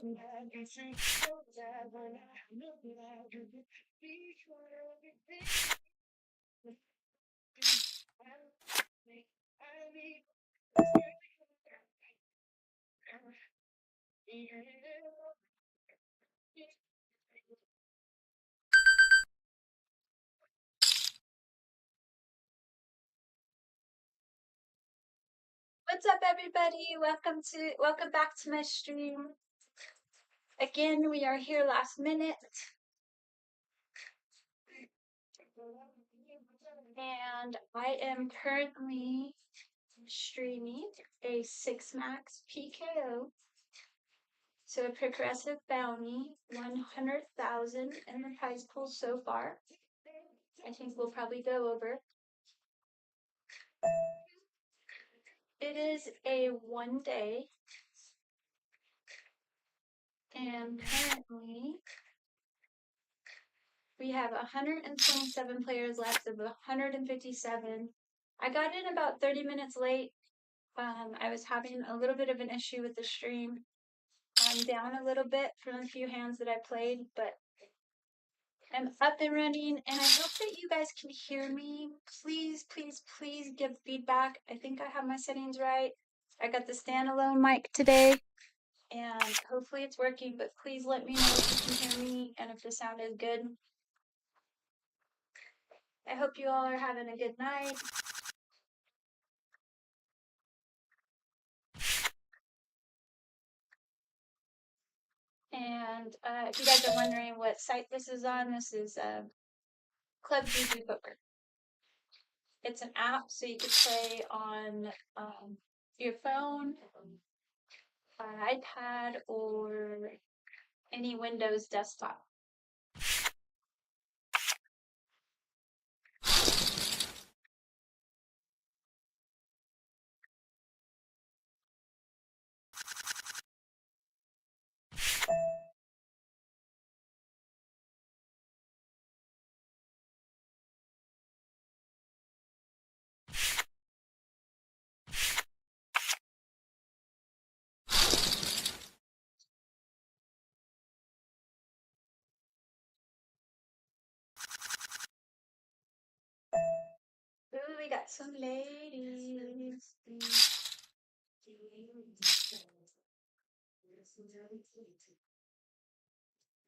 What's up, everybody? Welcome back to my stream. Again, we are here last minute, and I am currently streaming a 6 max PKO. So a progressive bounty, 100,000 in the prize pool so far. I think we'll probably go over. It is a 1 day, and currently we have 127 players left of 157. I got in about 30 minutes late. I was having a little bit of an issue with the stream. I'm down a little bit from a few hands that I played, but I'm up and running, and I hope that you guys can hear me. Please, please, please give feedback. I think I have my settings right. I got the standalone mic today, and hopefully it's working, but please let me know if you can hear me and if the sound is good. I hope you all are having a good night. And if you guys are wondering what site this is on, this is Club GG Poker. It's an app, so you can play on your phone, iPad, or any Windows desktop. Ooh, we got some ladies.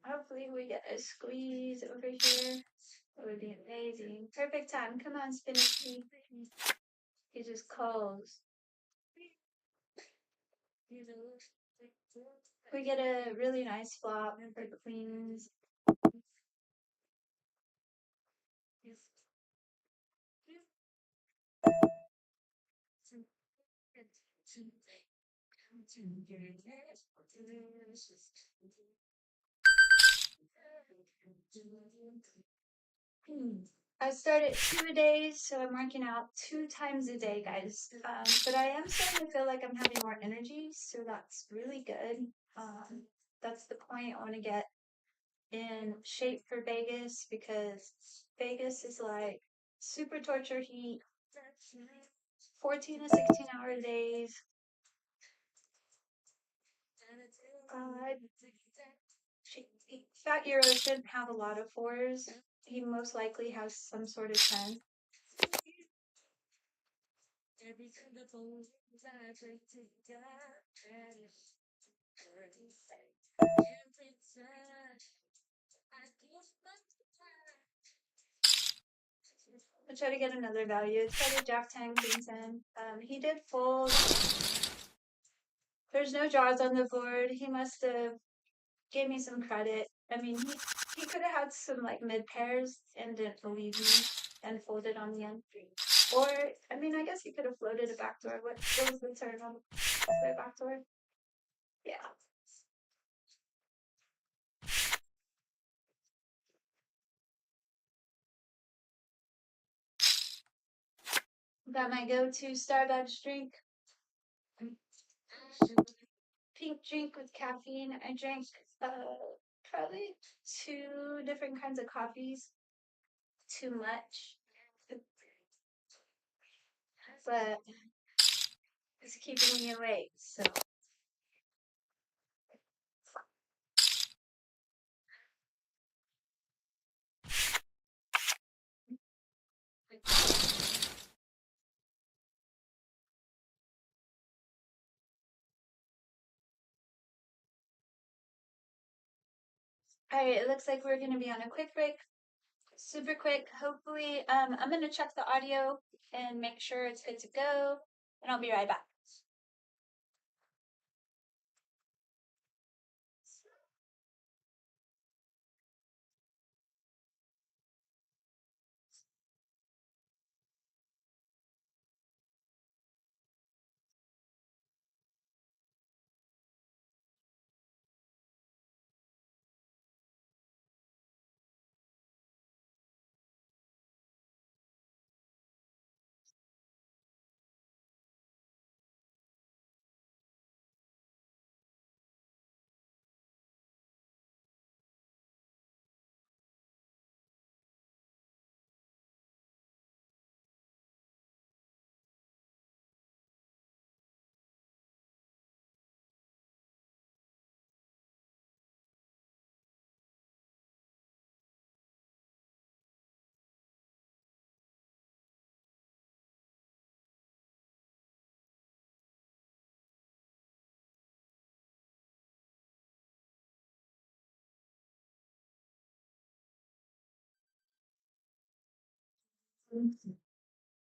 Hopefully we get a squeeze over here. That would be amazing. Perfect time. Come on, Spinachy. He just calls. We get a really nice flop for queens. I started 2 a-days, so I'm working out 2 times a day, guys. But I am starting to feel like I'm having more energy, so that's really good. That's the point. I want to get in shape for Vegas because Vegas is like super torture heat, 14 to 16-hour days. Fat Euro shouldn't have a lot of fours. He most likely has some sort of 10. I'll try to get another value. Try to Jack 10, King 10. He did fold. There's no draws on the board. He must have gave me some credit. I mean, he could have had some like mid pairs and didn't believe me and folded on the end. Or, I mean, I guess he could have floated a backdoor. What was the turn on the backdoor? Yeah. Got my go-to Starr Valdez drink. Pink drink with caffeine. I drank probably 2 different kinds of coffees. Too much. But it's keeping me awake, so Alright, it looks like we're gonna be on a quick break. Super quick. Hopefully, I'm gonna check the audio and make sure it's good to go, and I'll be right back.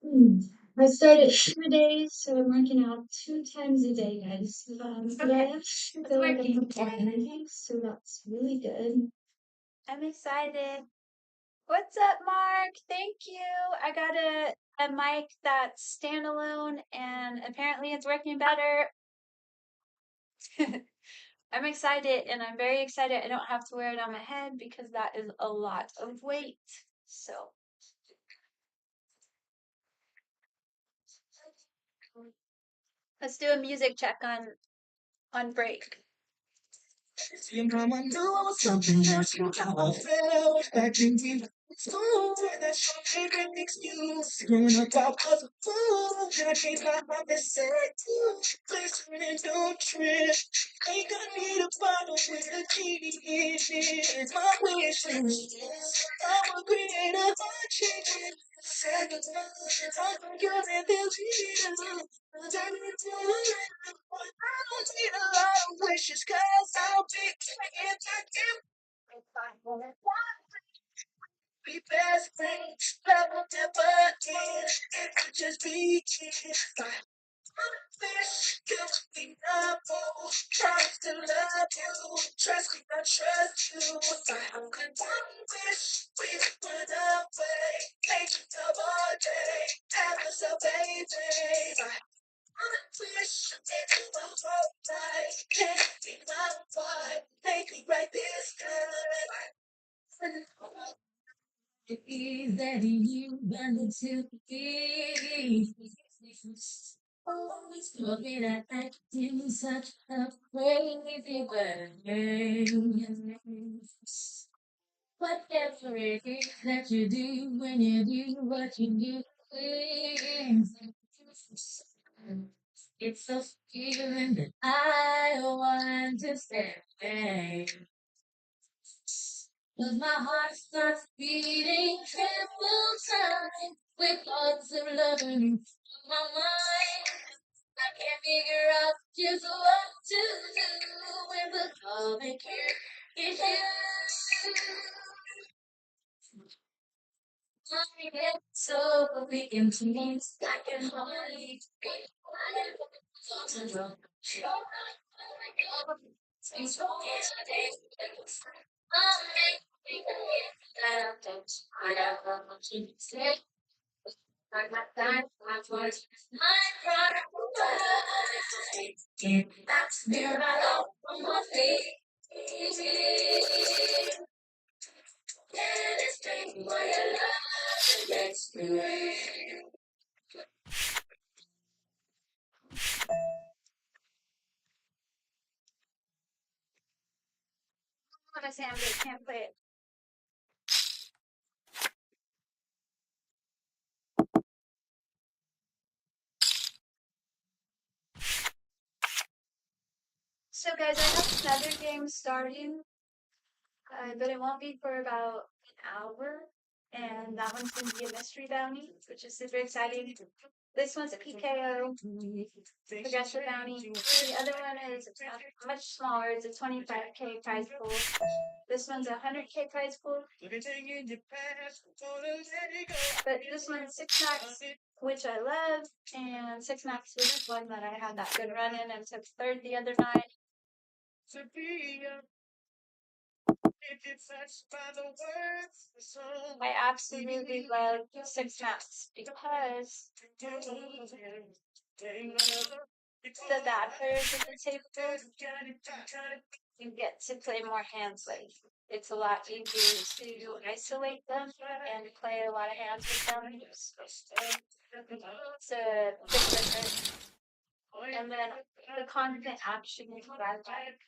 Hmm. I started 2 days, so I'm working out 2 times a day, guys. Yeah, I feel like I'm more energy, so that's really good. I'm excited. What's up, Mark? Thank you. I got a mic that's standalone, and apparently it's working better. I'm excited, and I'm very excited I don't have to wear it on my head because that is a lot of weight. So let's do a music check on break. Your mama knew I was something else. How I felt back in the school. That's your favorite excuse. Growing up, I was a fool. And I changed my mind and said, please turn and don't trip. Think I need a bottle with a genie in it. It's my wish list. I'm a creator, I'm changing. Second time, I'm gonna feel cheated. Turn it to I don't need a lot of wishes, cause I'll be playing the be best friends, level never end. It could just be kids. Fish, guilt, be novel. Tries to love you. Trust me, I trust you. I'm good. Wish we would run away. Make it double day. Have us a baby. Wish into my whole life. Can't be my vibe. Make me right this time. It is that you wanted to be. Always told me that I did such a crazy way. Whatever it is that you do when you do what you do. It's so feeling that I want to say. Cause my heart starts beating triple time with thoughts of loving you on my mind. I can't figure out just what to do when the comic here is you. I get so weak to me, I can hardly breathe. I am so I want to say I'm good, can't play it. So guys, I have another game starting, but it won't be for about an hour. And that one's going to be a mystery bounty, which is super exciting. This one's a PKO, Progressive Bounty. The other one is much smaller. It's a 25K prize pool. This one's a 100K prize pool. But this one's 6 max, which I love, and 6 max was one that I had that good run in and took third the other night. I absolutely love 6 max because the bad players at the table you get to play more hands with. It's a lot easier to isolate them and play a lot of hands with them. It's a big difference. And then the constant action is what I like.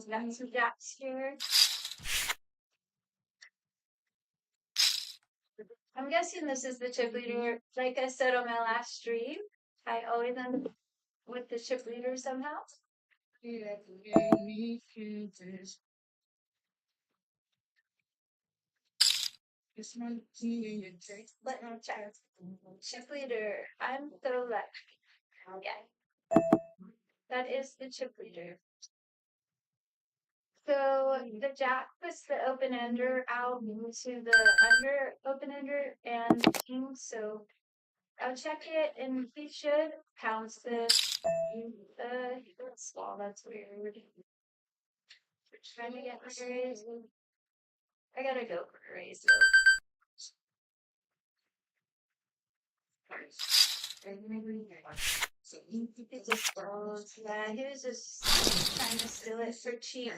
Got some jacks here. I'm guessing this is the chip leader. Like I said on my last stream, I always end with the chip leader somehow. Let me check. Chip leader. I'm so lucky. Yeah, that is the chip leader. So the jack puts the open ender out to the under open ender and king. So I'll check it, and he should pounce the small. That's weird. Trying to get my raise. I gotta go for a raise though. It just follows. Yeah, he was just trying to steal it for cheap.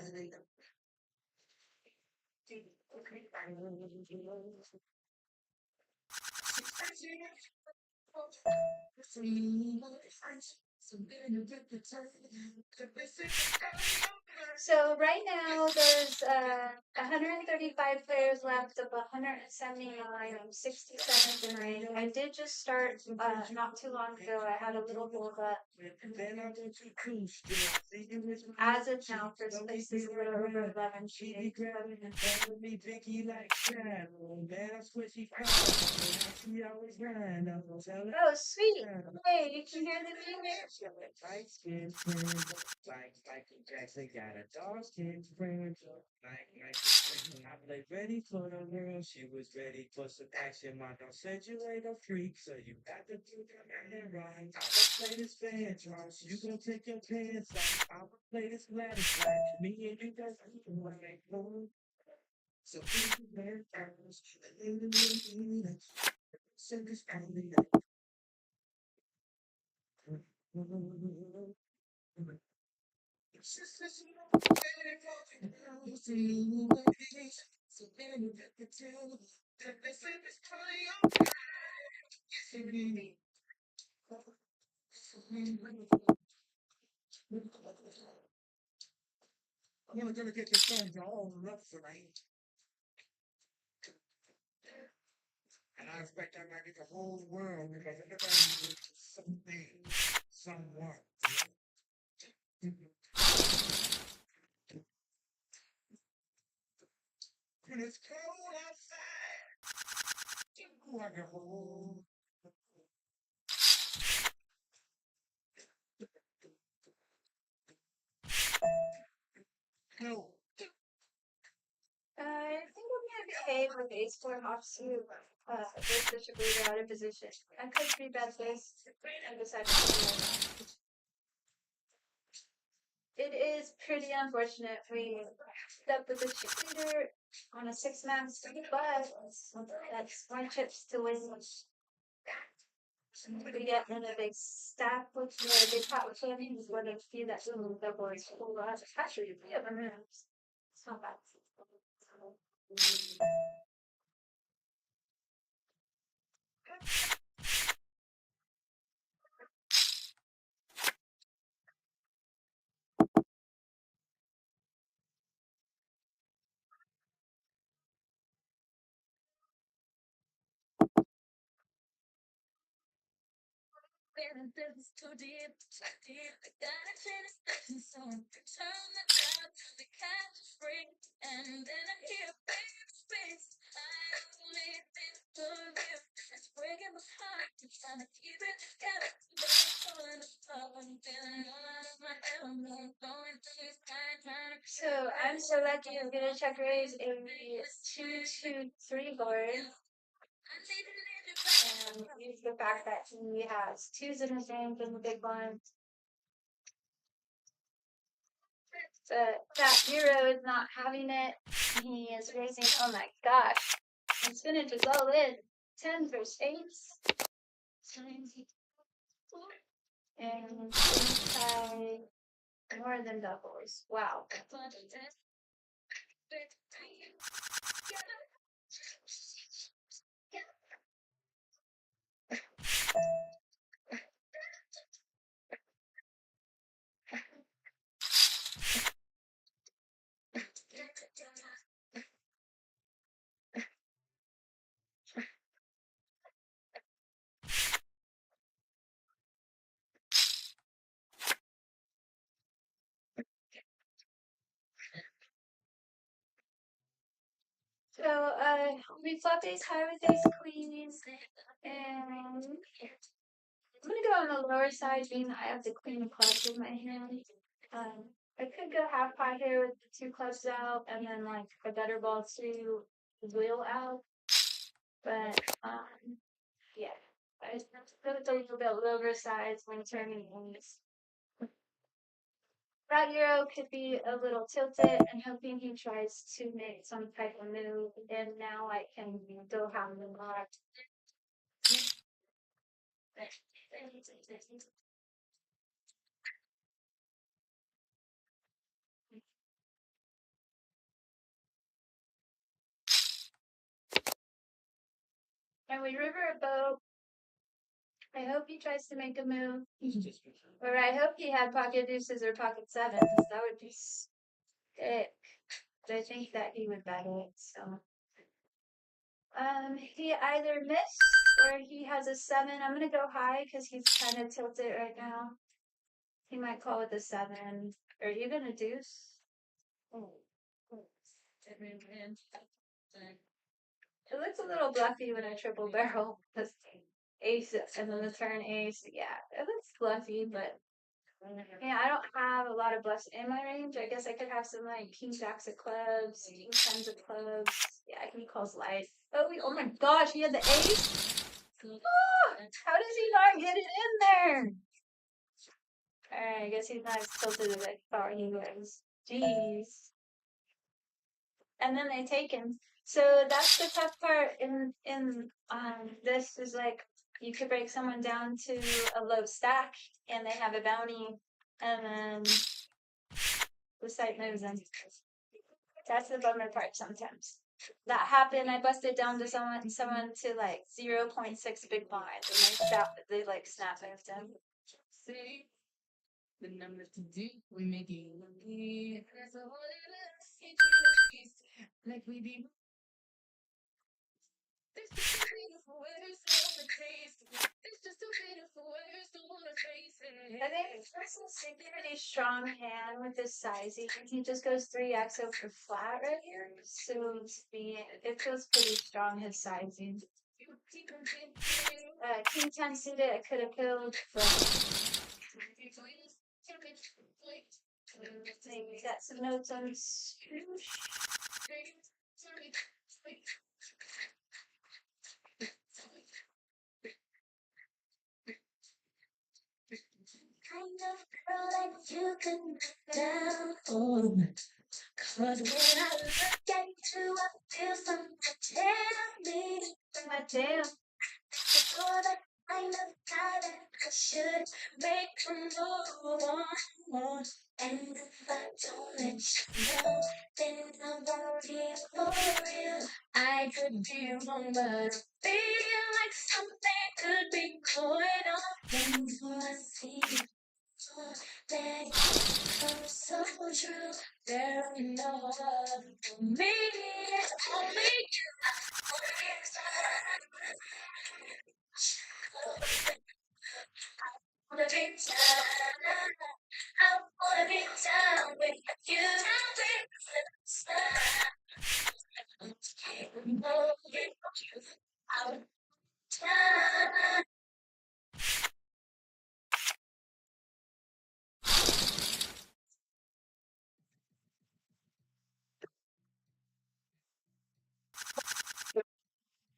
So right now there's 135 players left of 179. I'm 67th in rank. I did just start not too long ago. I had a little hold up. As of now, first place is a little over 11. Oh, sweet. Hey, you can hear the music? I think I'm gonna behave with ace four offsuit with bishop leader out of position. I could three bet this and decide to do it. It is pretty unfortunate we stuck with the chip leader on a 6 max, but that's one chips to win. We get in a big stack with a big pot with him. He's one of the few that double is full of. Actually, we have a moves. It's not bad. So I'm so lucky. I'm gonna check raise a 2-2-3 board and use the fact that he has twos in his hand in the big blind. But that hero is not having it. He is raising. Oh my gosh! And spinach is all in. 10 versus 8s. And tie more than doubles. Wow. So we flop ace high with ace queens, and I'm gonna go on the lower side, being that I have the queen of clubs in my hand. I could go half pot here with the two clubs out, and then like a better ball two wheel out. But yeah, I just go with a little bit lower sides when turning ace. That euro could be a little tilted and hoping he tries to make some type of move, and now I can go have the mark. And we river a boat. I hope he tries to make a move. Or I hope he had pocket deuces or pocket sevens. That would be sick. But I think that he would bet it, so. He either missed or he has a 7. I'm gonna go high because he's kind of tilted right now. He might call with a 7. Or even a deuce. It looks a little bluffy when I triple barrel. Because ace and then the turn ace. Yeah, it looks bluffy, but yeah, I don't have a lot of bluffs in my range. I guess I could have some like king jacks of clubs, king tens of clubs. Yeah, he calls light. Oh my gosh, he had the ace. Oh, how does he not get it in there? Alright, I guess he's not as tilted as I thought he was. Jeez. And then they take him. So that's the tough part in this is like you could break someone down to a low stack and they have a bounty and then the site moves in. That's the bummer part sometimes. That happened. I busted down to someone to like 0.6 big blinds and they like snap moved him. See the numbers to do, we make it like we be. I think this is a pretty strong hand with this sizing. He just goes 3x over flat right here. So to me, it feels pretty strong, his sizing. King 10 suited, I could have killed, but maybe got some notes on swoosh. Kind of girl that you can down on. Cause when I look at you, I feel something tell me my damn. Before that kind of guy that I should make a move on. And if I don't let you know, then I won't be for real. I could be wrong, but I feel like something could be going on. Then I see that it comes so true. There ain't no other for me, only you.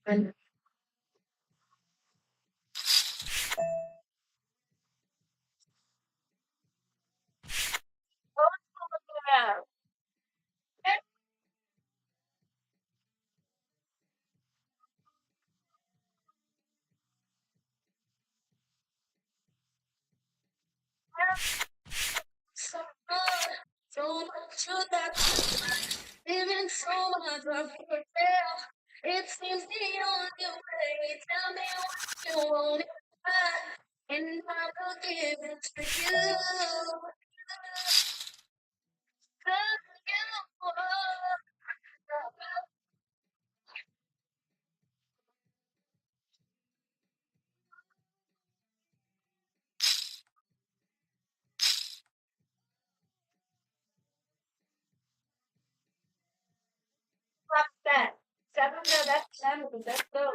And so good, so much truth that living so much of yourself. It seems the only way. Tell me what you want it back, and I will give it to you. 'Cause you are that. Seven, no, that's seven. Let's go.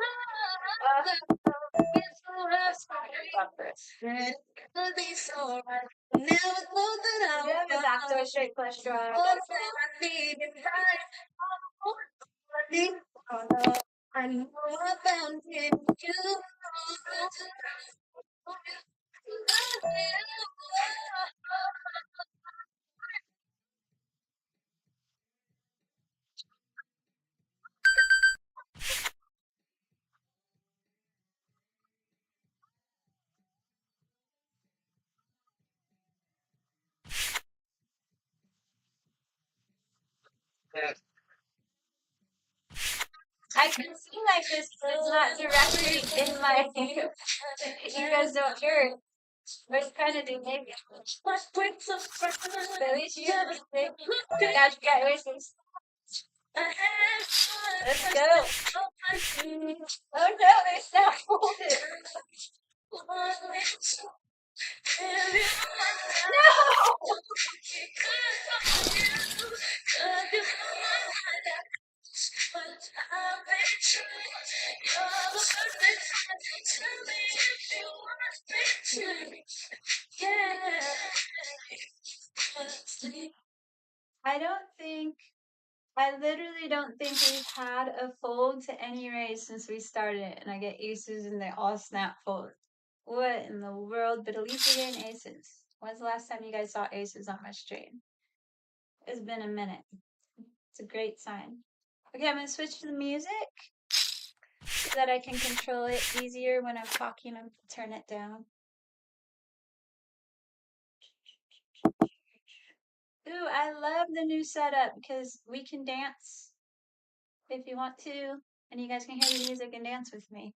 It's so rough. Could be so right. Never thought that I would have back to a straight flush draw. All that I need is right. I need I know I found it in you. I can sing like this, but it's not directly in my. You guys don't hear it. But it's kind of do maybe. But at least you have a thing. Gosh, you got voices. Let's go. Oh no, it's not folded. No! I don't think, I literally don't think we've had a fold to any race since we started, and I get aces and they all snap fold. What in the world? But at least we're getting aces. When's the last time you guys saw aces on my stream? It's been a minute. It's a great sign. Okay, I'm gonna switch to the music so that I can control it easier when I'm talking and turn it down. Ooh, I love the new setup because we can dance if you want to, and you guys can hear the music and dance with me.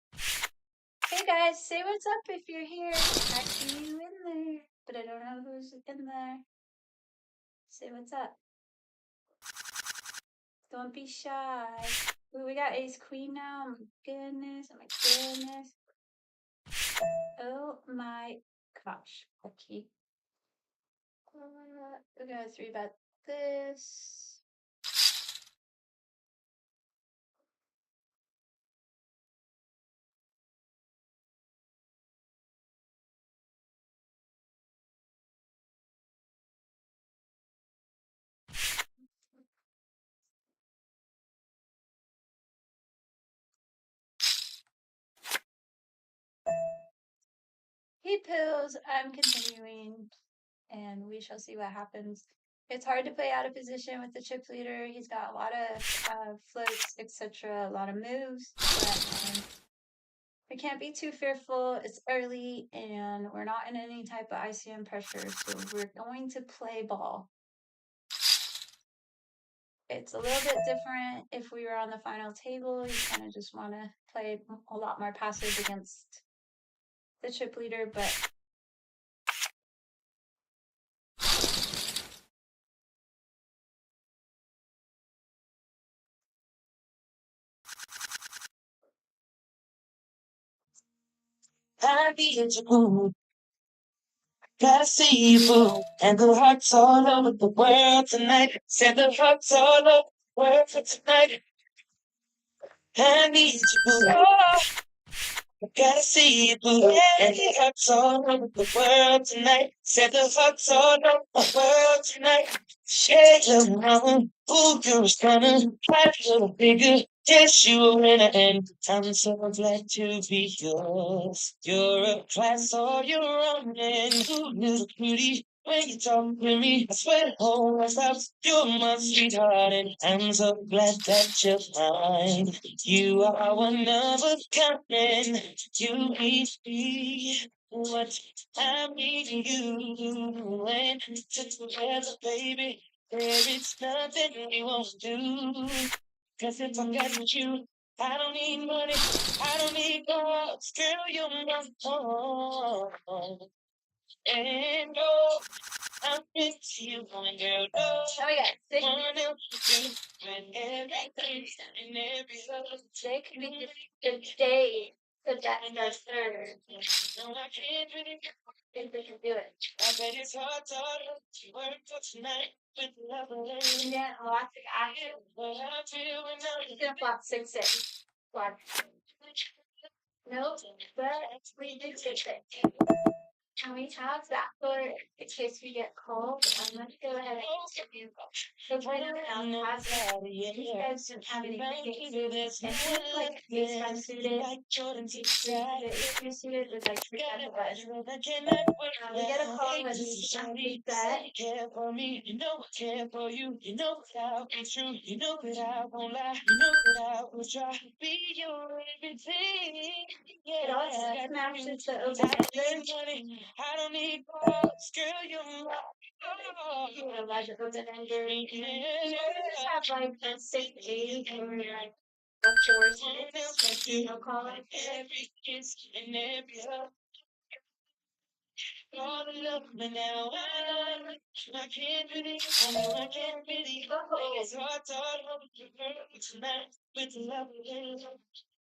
Hey guys, say what's up if you're here. I see you in there, but I don't know who's in there. Say what's up. Don't be shy. Ooh, we got ace queen now. Oh my goodness. Oh my goodness. Oh my gosh. Okay. We're gonna three bet this. He pills. I'm continuing, and we shall see what happens. It's hard to play out of position with the chip leader. He's got a lot of floats, etc., a lot of moves, but we can't be too fearful. It's early, and we're not in any type of ICM pressure, so we're going to play ball. It's a little bit different if we were on the final table. You kind of just want to play a lot more passive against the chip leader, but I need you, boo. Gotta see you, boo. And the hearts all over the world tonight. Send the hearts all over the world for tonight. I need you, boo. Oh, gotta see you, boo. And the hearts all over the world tonight. Send the hearts all over the world tonight. Shake your mama. Ooh, you're a stunner. Try a little bigger. Yes, you're a winner, and I'm so glad to be yours. You're a class all your own, and who is beauty when you talk to me? I swear the whole world stops. You're my sweetheart, and I'm so glad that you're mine. You are one of a kind, and you need me. What I'm needing you, and together, baby, there is nothing we won't do. Cause if I got you, I don't need money, I don't need cars, girl, you're my home. And oh, I'm into you, my girl, no. Oh my God, one else to do, when everything and every other day could be the day, so that's our third. No, I can't really think we can do it. I bet it's hard to work for tonight with love and yeah, electric action. But I feel when I'm gonna flop 6-6. Flop. Nope, but we did 6-6. And we have that for in case we get cold. I'm going to go ahead and give you the winner has it. You guys didn't have any paintings. And he looked like face by suited. If you suited with like 3 we get a call when we set. Care for me, you know I care for you. You know that I'll be true. You know that I won't lie. You know that I will try to be your everything. Yeah, it also matches the open-ended. I don't need clothes, girl, you're my like the open-ender. You just have like a 6-8 or like a 4-6. I'll call it every kiss and every hug. All the love, but now I can't believe, I know I can't believe. Oh, it's hard to hold you tonight with the love and love.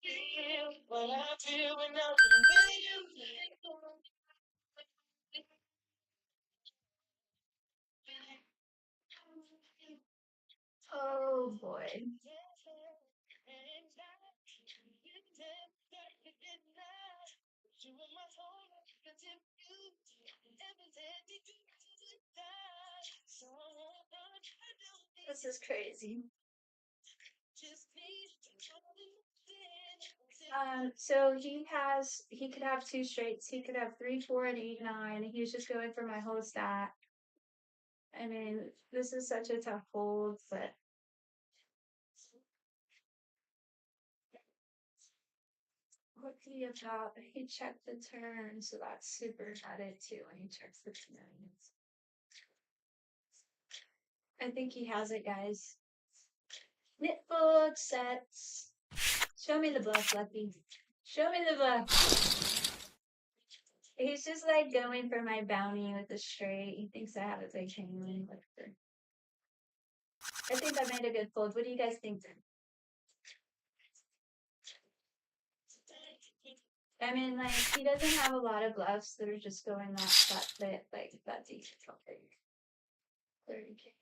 Feel what I feel when I'm with you. Oh boy. This is crazy. So he could have two straights. He could have 3, 4, and 8, 9. He was just going for my whole stat. I mean, this is such a tough hold, but what did he have out? He checked the turn, so that's super added too when he checks the turns. I think he has it, guys. Knitfold sets. Show me the bluff, Lucky. Show me the bluff. He's just like going for my bounty with the straight. He thinks I have a big chain. I think I made a good fold. What do you guys think? I mean, like, he doesn't have a lot of bluffs that are just going that bit, like, that deep. 30K.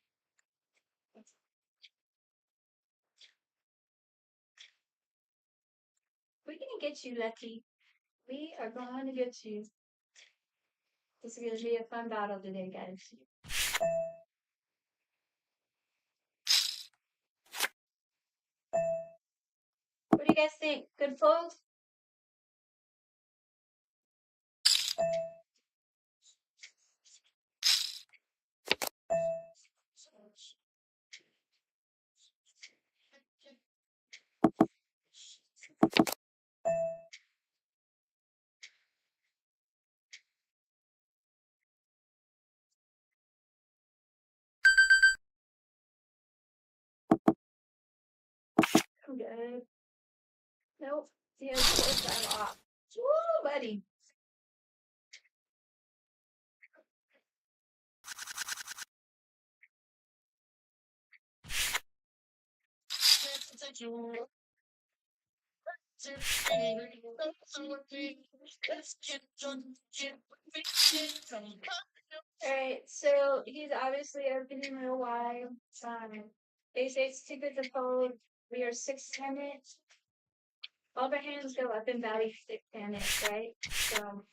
We're gonna get you, Lucky. We are going to get you. This is gonna be a fun battle today, guys. What do you guys think? Good fold? I'm good. Nope. He has 4-5 off. Woo, buddy. Alright, so he's obviously opening real wide. Ace-8's too good to fold. We are 6-handed. All of our hands go up in value 6-handed, right? So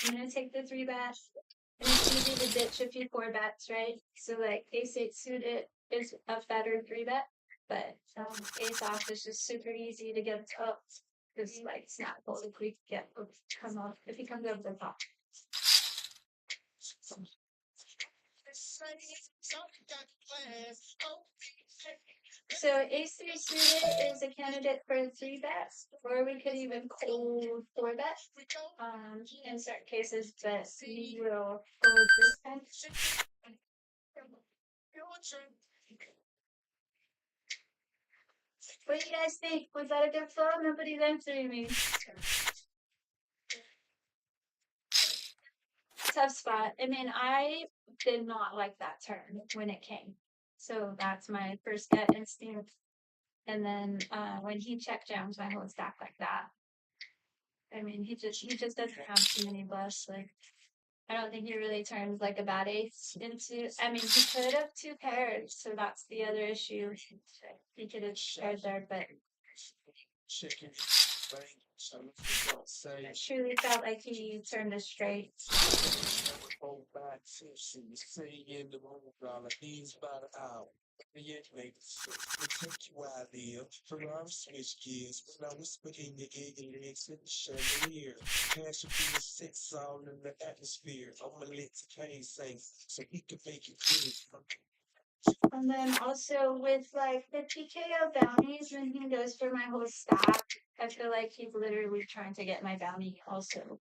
I'm gonna take the 3-bet. And it's easy to ditch a few 4-bets, right? So like ace-8 suited is a better 3-bet. But Ace off is just super easy to get up. Just like snap hold if we get come up if he comes over the top. So ace-3 suited is a candidate for a 3-bet, or we could even call 4-bet in certain cases, but we will go with this hand. What do you guys think? Was that a good flow? Nobody's answering me. Tough spot. I mean, I did not like that turn when it came. So that's my first gut instinct. And then when he check jams my whole stack like that, I mean, he just doesn't have too many bluffs. Like, I don't think he really turns like a bad ace into. I mean, he could have 2 pairs, so that's the other issue. He could have paired there, but I truly felt like he turned a straight. And then also with like the TKO bounties, when he goes for my whole stack, I feel like he's literally trying to get my bounty also.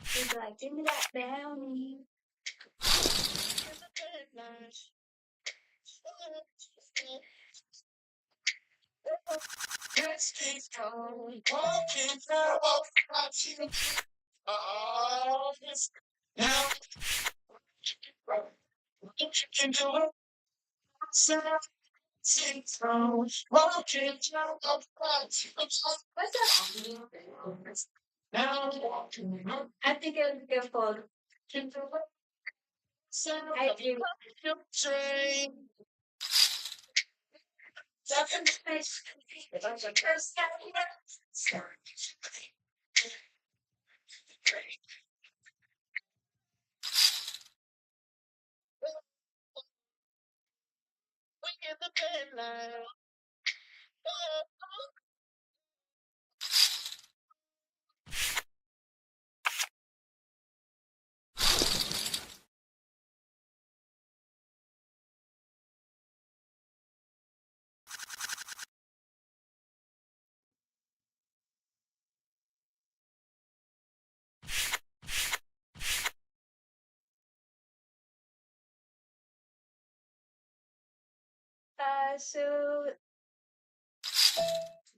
He's like, give me that bounty. What's up? I think it was a good fold. I do.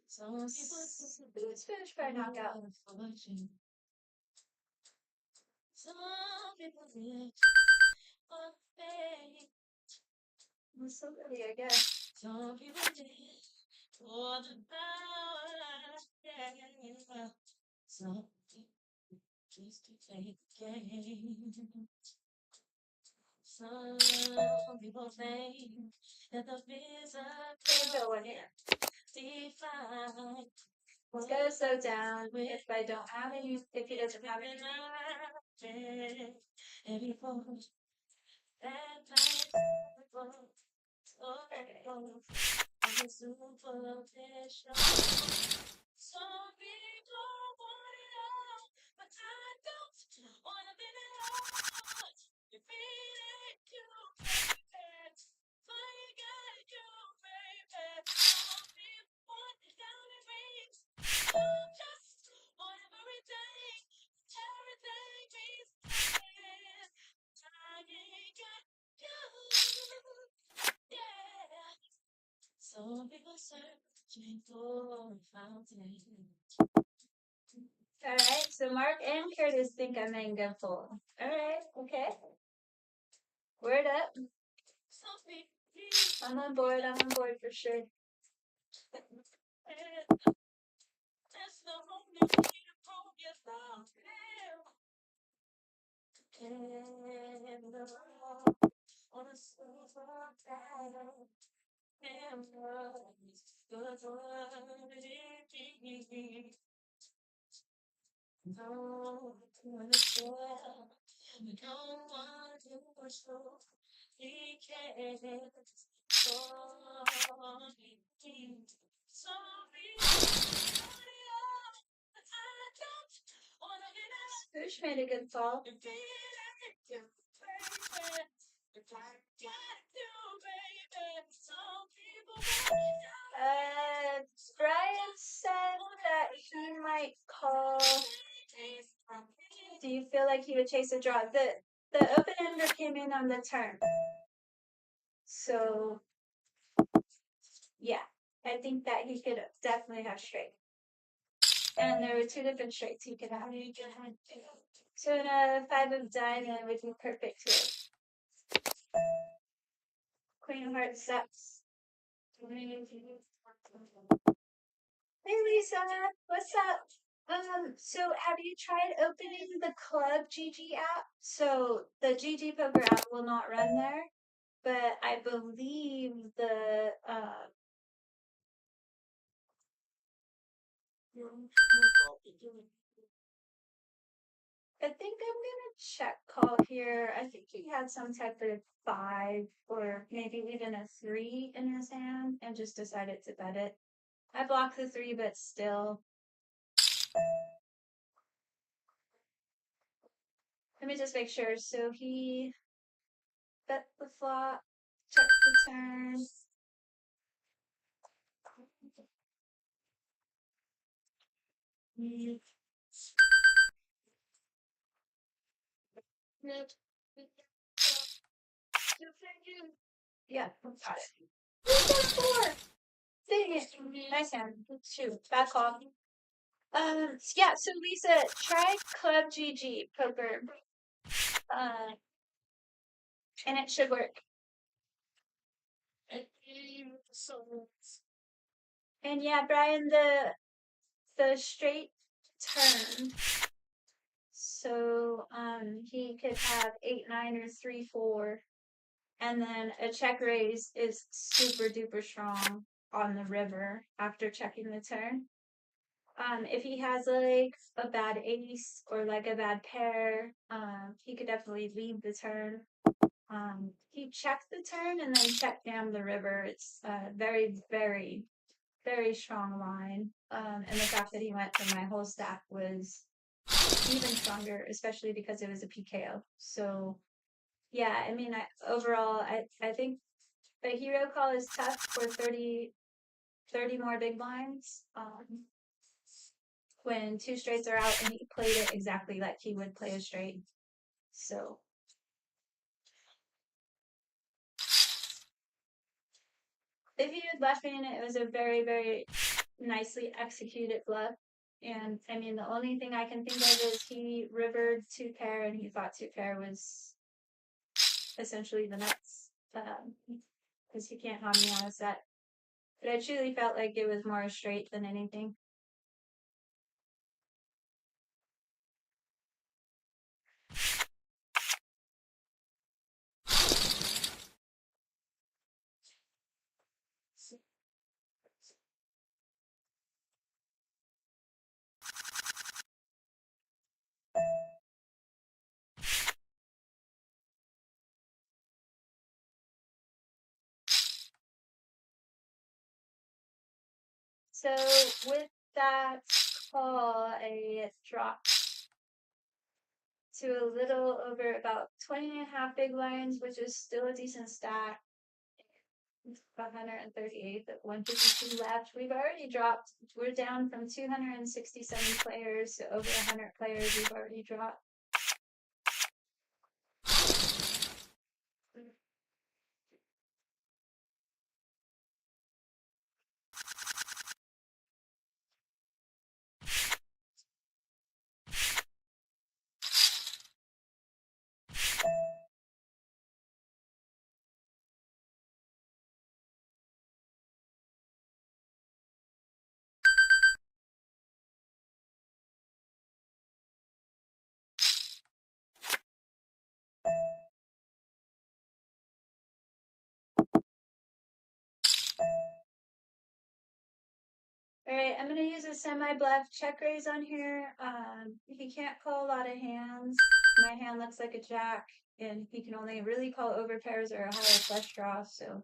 So let's finish by knockout. Somebody, I guess. Let's go slow down. If I don't have any, if he doesn't have any. All right, so Mark and Curtis think I'm in good full. All right, okay. Word up. I'm on board. I'm on board for sure. he cares for me. Spoosh made a good fall. Brian said that he might call. Do you feel like he would chase a draw? The open ender came in on the turn. So yeah, I think that he could definitely have straight. And there were two different straights he could have. So a 5 of diamond would be perfect here. Queen of hearts sucks. Hey Lisa, what's up? So have you tried opening the Club GG app? So the GG Poker app will not run there, but I believe the I think I'm gonna check call here. I think he had some type of 5 or maybe even a 3 in his hand and just decided to bet it. I blocked the 3, but still. Let me just make sure. So he bet the flop, checked the turn. Yeah, got it. 4. Dang it. Nice hand. Shoot, bad call. Yeah, so Lisa, try Club GG Poker. And it should work. And yeah, Brian, the straight turn. So he could have 8-9 or 3-4. And then a check raise is super duper strong on the river after checking the turn. If he has like a bad ace or like a bad pair, he could definitely lead the turn. He checked the turn and then checked down the river. It's a very, very, very strong line. And the fact that he went from my whole stack was even stronger, especially because it was a PKO. So yeah, I mean, overall, I think the hero call is tough for 30 more big blinds. When 2 straights are out and he played it exactly like he would play a straight. So if he had left me in it, it was a very, very nicely executed bluff. And I mean, the only thing I can think of is he rivered 2 pair and he thought 2 pair was essentially the nuts. Because he can't have me on a set. But I truly felt like it was more straight than anything. So with that call, I dropped to a little over about 20.5 big blinds, which is still a decent stack. 138 at 152 left. We've already dropped. We're down from 267 players to over 100 players. We've already dropped. All right, I'm going to use a semi-bluff check raise on here. He can't call a lot of hands. My hand looks like a jack. and he can only really call over pairs or a higher flush draw, so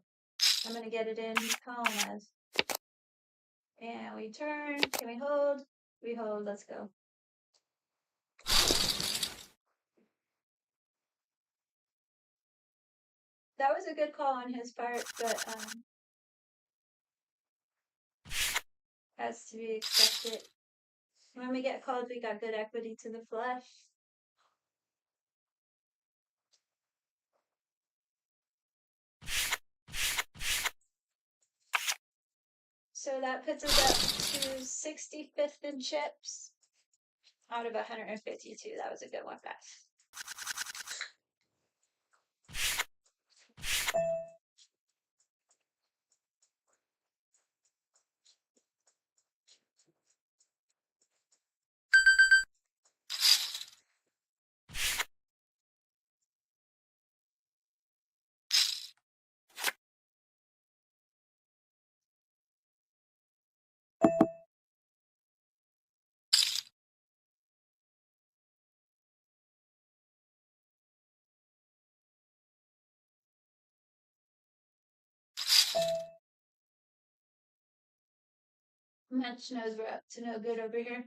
I'm going to get it in. He's calling us. And we turn. Can we hold? We hold. Let's go. That was a good call on his part, but as to be expected. When we get called, we got good equity to the flush. So that puts us up to 65th in chips out of 152. That was a good one, guys. Munch knows we're up to no good over here.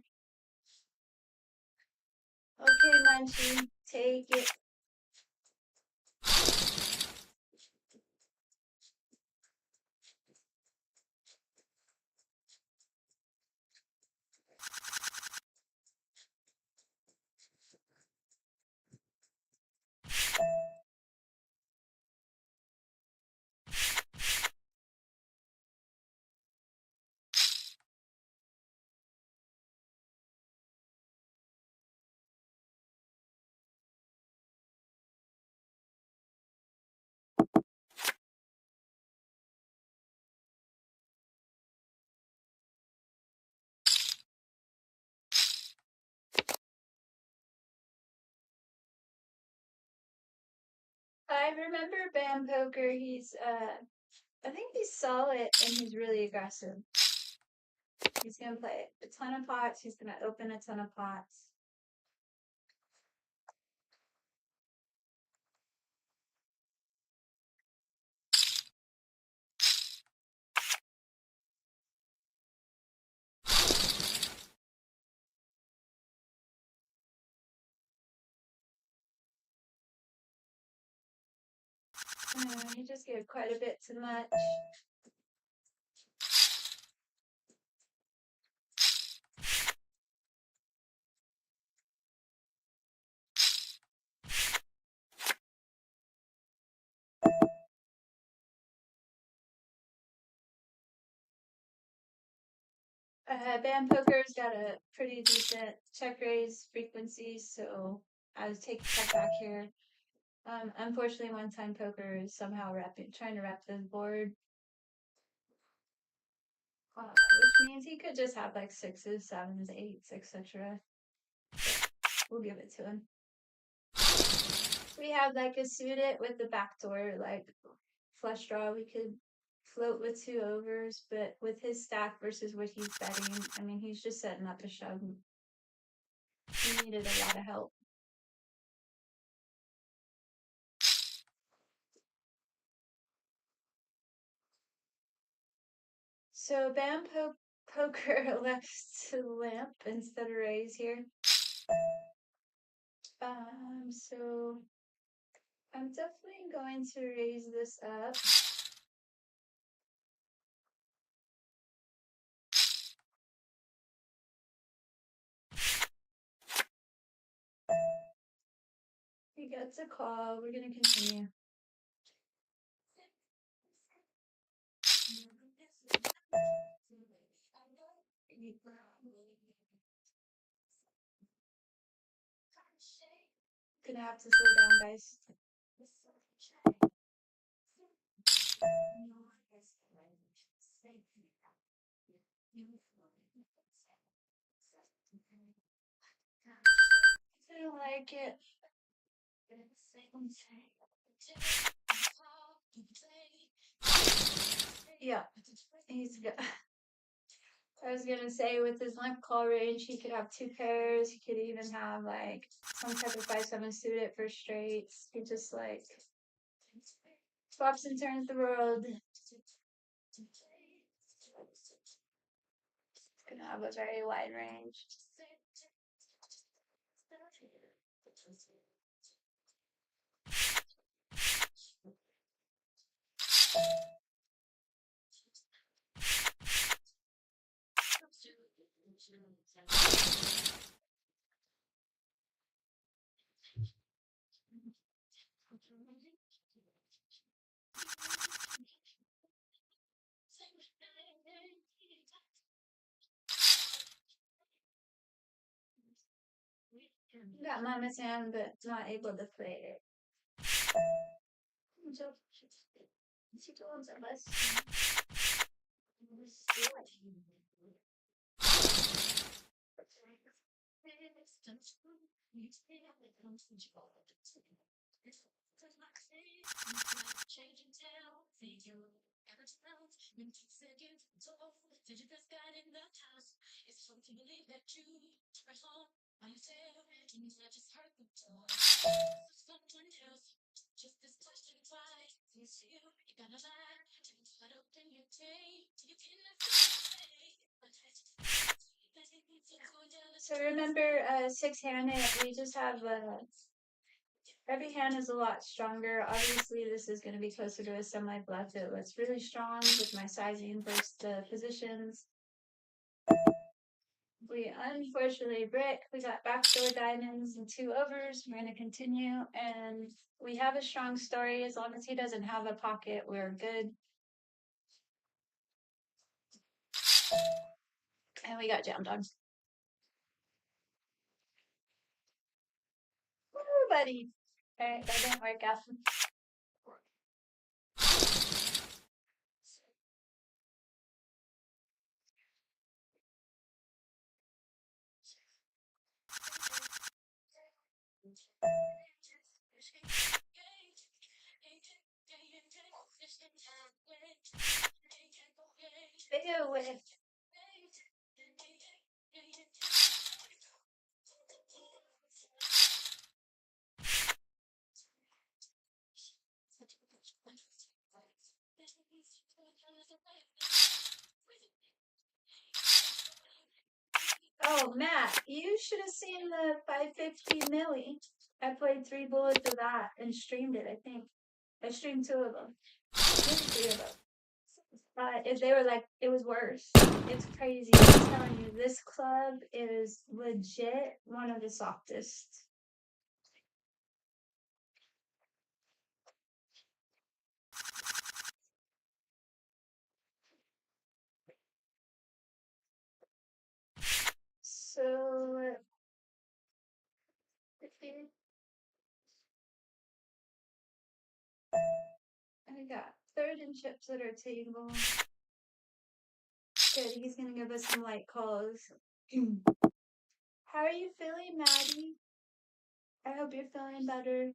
Okay, Munchie, take it. I remember Bam Poker. I think he's solid and he's really aggressive. He's gonna play a ton of pots. He's gonna open a ton of pots. He just gave quite a bit too much. Bam Poker's got a pretty decent check raise frequency, so I was taking check back here. Unfortunately, one time poker is somehow trying to wrap this board, which means he could just have like sixes, sevens, eights, etc. We'll give it to him. We have like a suited with the backdoor, like flush draw. We could float with two overs, but with his stack versus what he's betting, I mean, he's just setting up a shove. He needed a lot of help. So Poker elects to limp instead of raise here. So I'm definitely going to raise this up. He gets a call. We're gonna continue. Gonna have to slow down, guys. I don't like it. Yeah, he's good. I was gonna say with his limp call range, he could have two pairs. He could even have like some type of 5-7 suited for straights. He just like swaps and turns the world. Gonna have a very wide range. Got Mama's hand, but not able to play it. She told us. So remember, six-handed, we just have every hand is a lot stronger. Obviously, this is going to be closer to a semi-flat, but it's really strong with my sizing versus the positions. We unfortunately brick. We got backdoor diamonds and 2 overs. We're going to continue, and we have a strong story. As long as he doesn't have a pocket, we're good. And we got jammed on. Woo, buddy. All right, that didn't work out. Ew. Oh, Matt, you should have seen the 550 milli. I played 3 bullets of that and streamed it, I think. I streamed 2 of them. Maybe 3 of them. If they were like, it was worse. It's crazy. I'm telling you, this club is legit one of the softest. So, I got third and chips at our table. Good, he's gonna give us some light calls. How are you feeling, Maddie? I hope you're feeling better.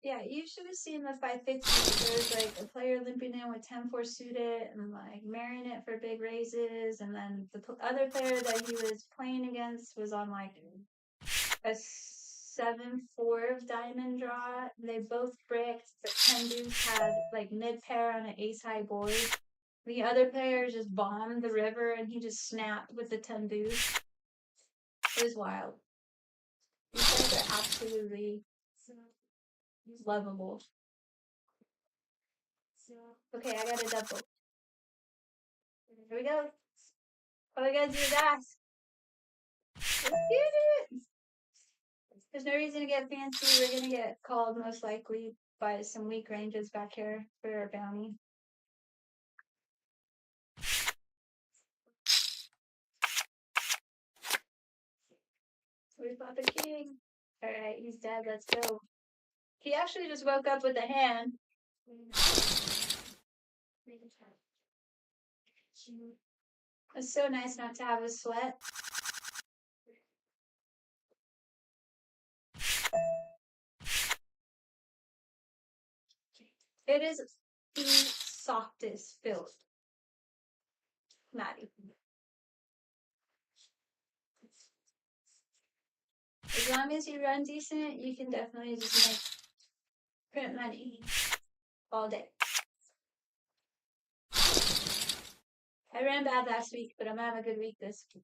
Yeah, you should have seen the 550. There was like a player limping in with 10-4 suited and like marrying it for big raises. And then the other player that he was playing against was on like a 7-4 of diamond draw. They both bricked, but 10 deuce had like mid pair on an ace high board. The other player just bombed the river and he just snapped with the 10 deuce. It was wild. These guys are absolutely lovable. Okay, I got a double. Here we go. All we gotta do is ask. Let's get it! There's no reason to get fancy. We're gonna get called most likely by some weak ranges back here for our bounty. We flop a king. Alright, he's dead. Let's go. He actually just woke up with a hand. It's so nice not to have a sweat. It is the softest build. Maddie. As long as you run decent, you can definitely just make print money all day. I ran bad last week, but I'm gonna have a good week this week.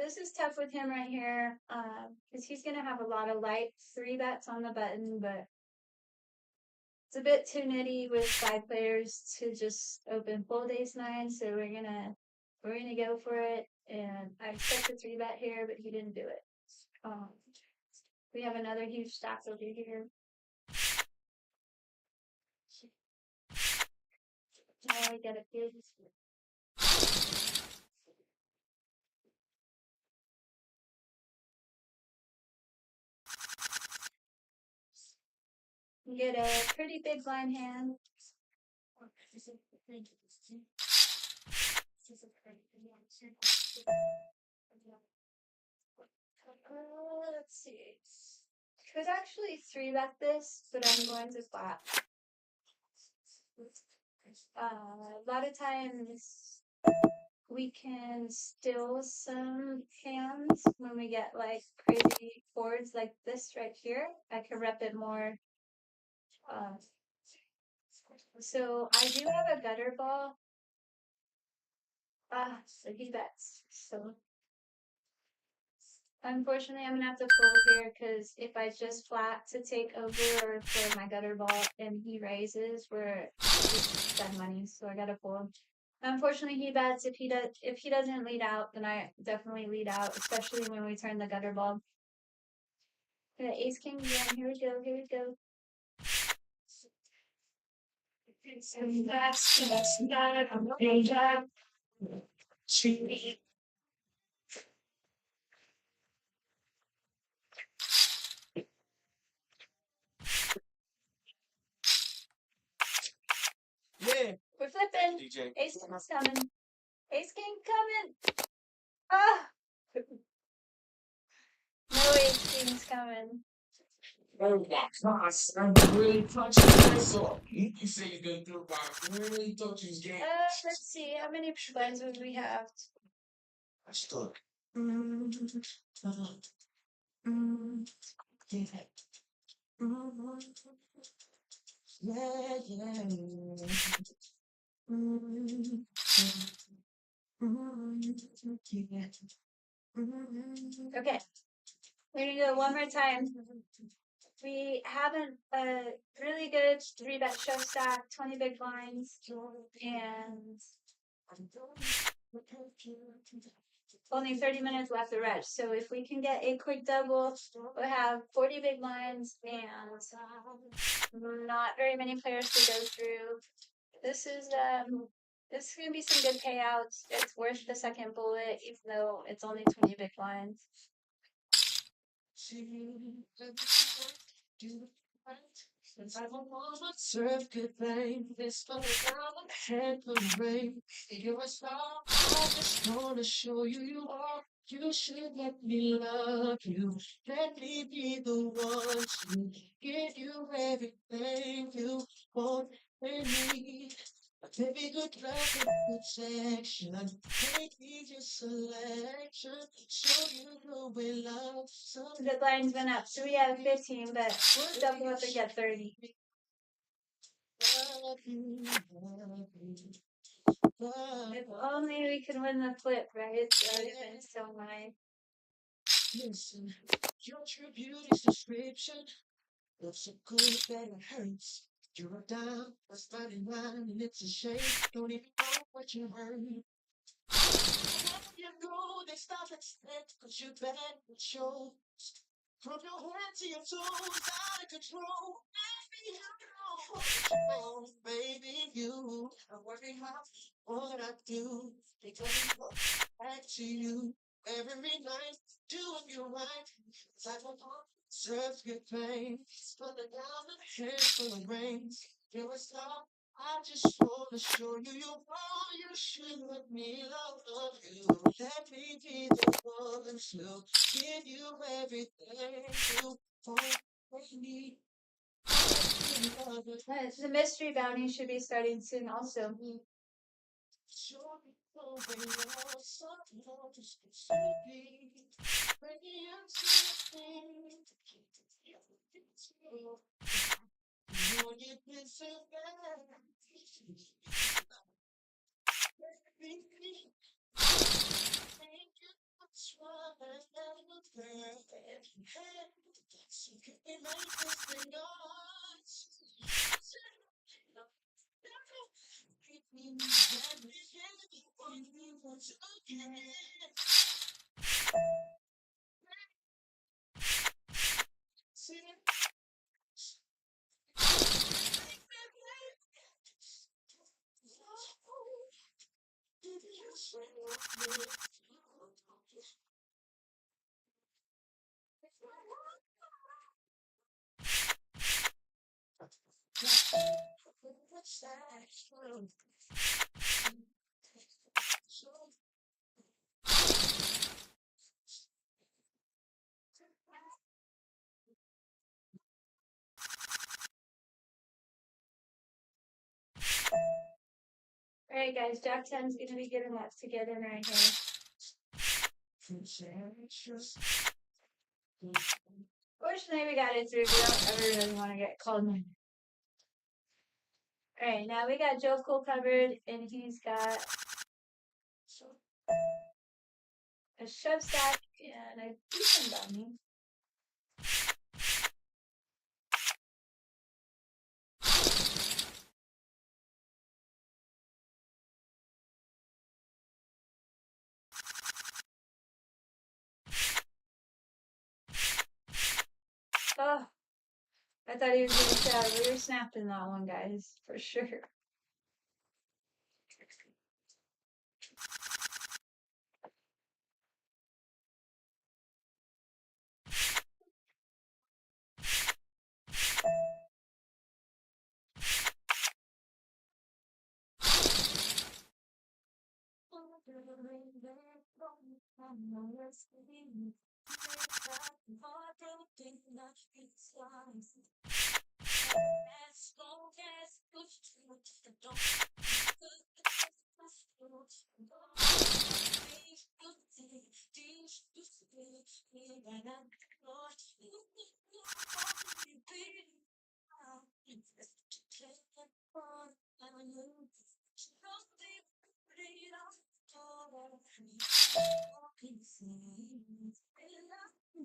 This is tough with him right here, because he's gonna have a lot of light 3-bets on the button, but it's a bit too nitty with 5 players to just open full ace-9, so we're gonna go for it. And I expect a 3-bet here, but he didn't do it. We have another huge stack over here. Now we get a few. Get a pretty big blind hand. Let's see. Could actually 3-bet this, but I'm going to flat. A lot of times we can steal some hands when we get like crazy boards like this right here. I can rep it more. So I do have a gutter ball. So he bets. So unfortunately, I'm gonna have to fold here because if I just flat to take over or for my gutter ball and he raises, we're just dead money. So I gotta fold. Unfortunately, he bets. If he doesn't lead out, then I definitely lead out, especially when we turn the gutter ball. Okay, ace king again. Here we go. Here we go. That's not. I'm not. Yeah. We're flipping. DJ. Ace king's coming. Ace king coming. Ah. No ace king's coming. Oh my gosh, I'm really punching myself. You say you're gonna do it, but I really thought you was getting. Let's see. How many blinds would we have? I stuck. Yeah, yeah. Okay. We're gonna do it one more time. We have a really good 3-bet shove stack, 20 big blinds, and only 30 minutes left to rest. So if we can get a quick double, we'll have 40 big blinds and not very many players to go through. This is gonna be some good payouts. It's worth the second bullet, even though it's only 20 big blinds. I don't wanna serve good thing. This for the down head for the rain. You're a star. I just wanna show you you are. You should let me love you. Let me be the one to give you everything you want and need. Baby, good love and protection. Make me your selection. Show you the way love. The blinds went up, so we have 15, but we'll double up and get 30. If only we could win the flip, right? That would have been so nice. Listen, your true beauty's description looks so good that it hurts. You're a dime, that's 99, and it's a shame. Don't even know what you heard. You know they stop at step, cause you're bad with shows. From your head to your toes, out of control. Baby, you. I worry how what I do. Because I look back to you every night, doing you right. Cause I don't want serves good pain. Full of down, head full of rain. You're a star. I just wanna show you you are. You should let me love you. Let me be the one to give you everything you want. The mystery bounty should be starting soon also. Alright guys, Jack 10's gonna be giving lots to get in right here. Fortunately, we got it through. We don't ever really want to get called in. Alright, now we got Joe Cole covered, and he's got a shove stack and a decent bounty. Oh, I thought he was gonna shove. We were snapping that one, guys, for sure.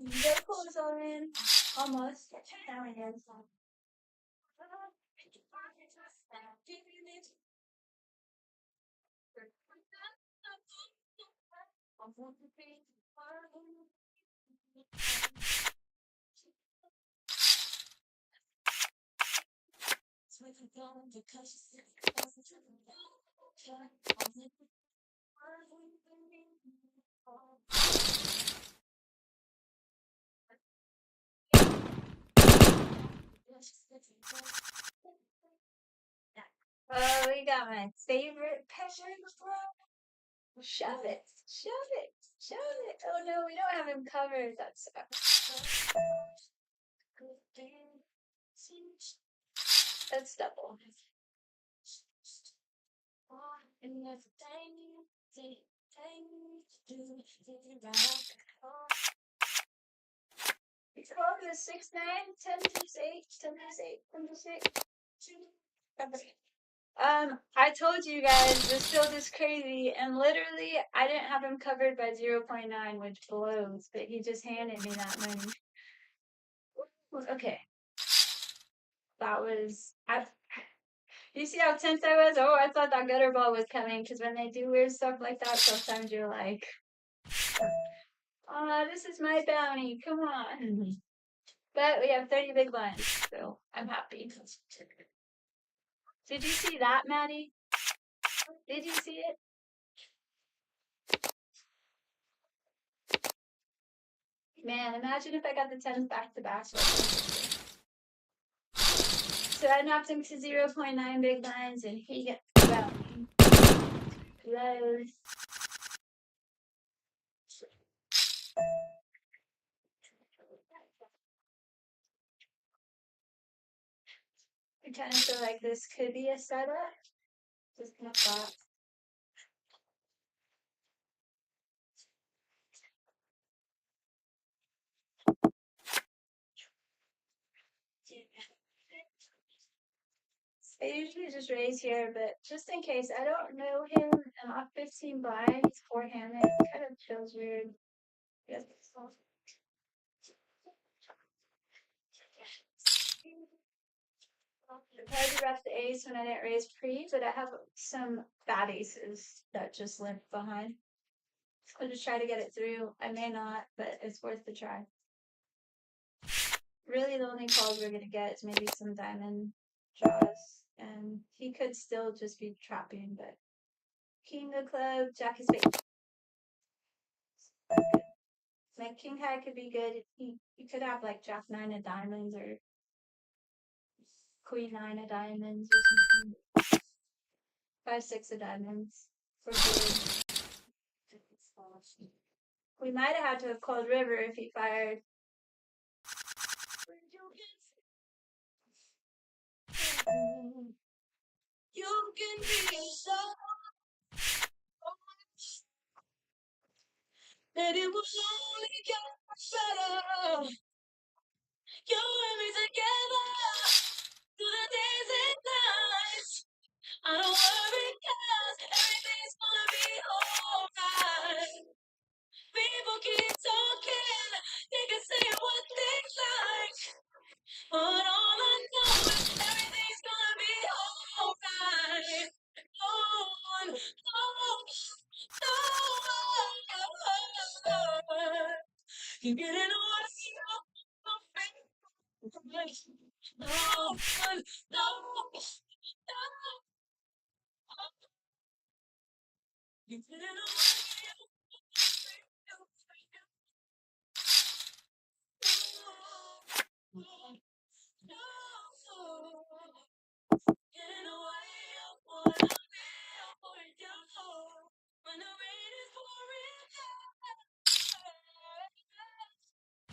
Joe Cole is all in. Almost. Now he is. Oh, we got my favorite pepper bro. Shove it. Shove it. Shove it. Oh no, we don't have him covered. That sucks. That's double. It's called the 6 9 10 plus 8 10 plus 8 10 plus 8. I told you guys this field is crazy, and literally I didn't have him covered by 0.9, which blows, but he just handed me that money. Okay. That was you see how tense I was? Oh, I thought that gutter ball was coming, because when they do weird stuff like that, sometimes you're like, this is my bounty, come on. But we have 30 big blinds, so I'm happy. Did you see that, Maddie? Did you see it? Man, imagine if I got the 10s back to back. So I knocked him to 0.9 big blinds, and he gets the bounty. Close. I kind of feel like this could be a setup. Just my thought. I usually just raise here, but just in case I don't know him, and off 15 blinds forehand, it kind of feels weird. Yes. I tried to rep the ace when I didn't raise pre, but I have some bad aces that just limp behind. I'll just try to get it through. I may not, but it's worth the try. Really, the only calls we're gonna get is maybe some diamond draws, and he could still just be trapping, but king of club, jack of spades. Like king high could be good. He could have like jack nine of diamonds or queen nine of diamonds or something. Five six of diamonds for good. We might have had to have called river if he fired. You can be so that it will only get better. You and me together through the days and nights. I don't worry 'cause everything's gonna be alright. People keep talking, they can say what they like, but all I know is everything's gonna be alright. No one, no, no one. You get in the way of my faith. No one, no, no. You get in the way of my faith. No, no. Getting away of what I feel for you. When the rain is pouring down.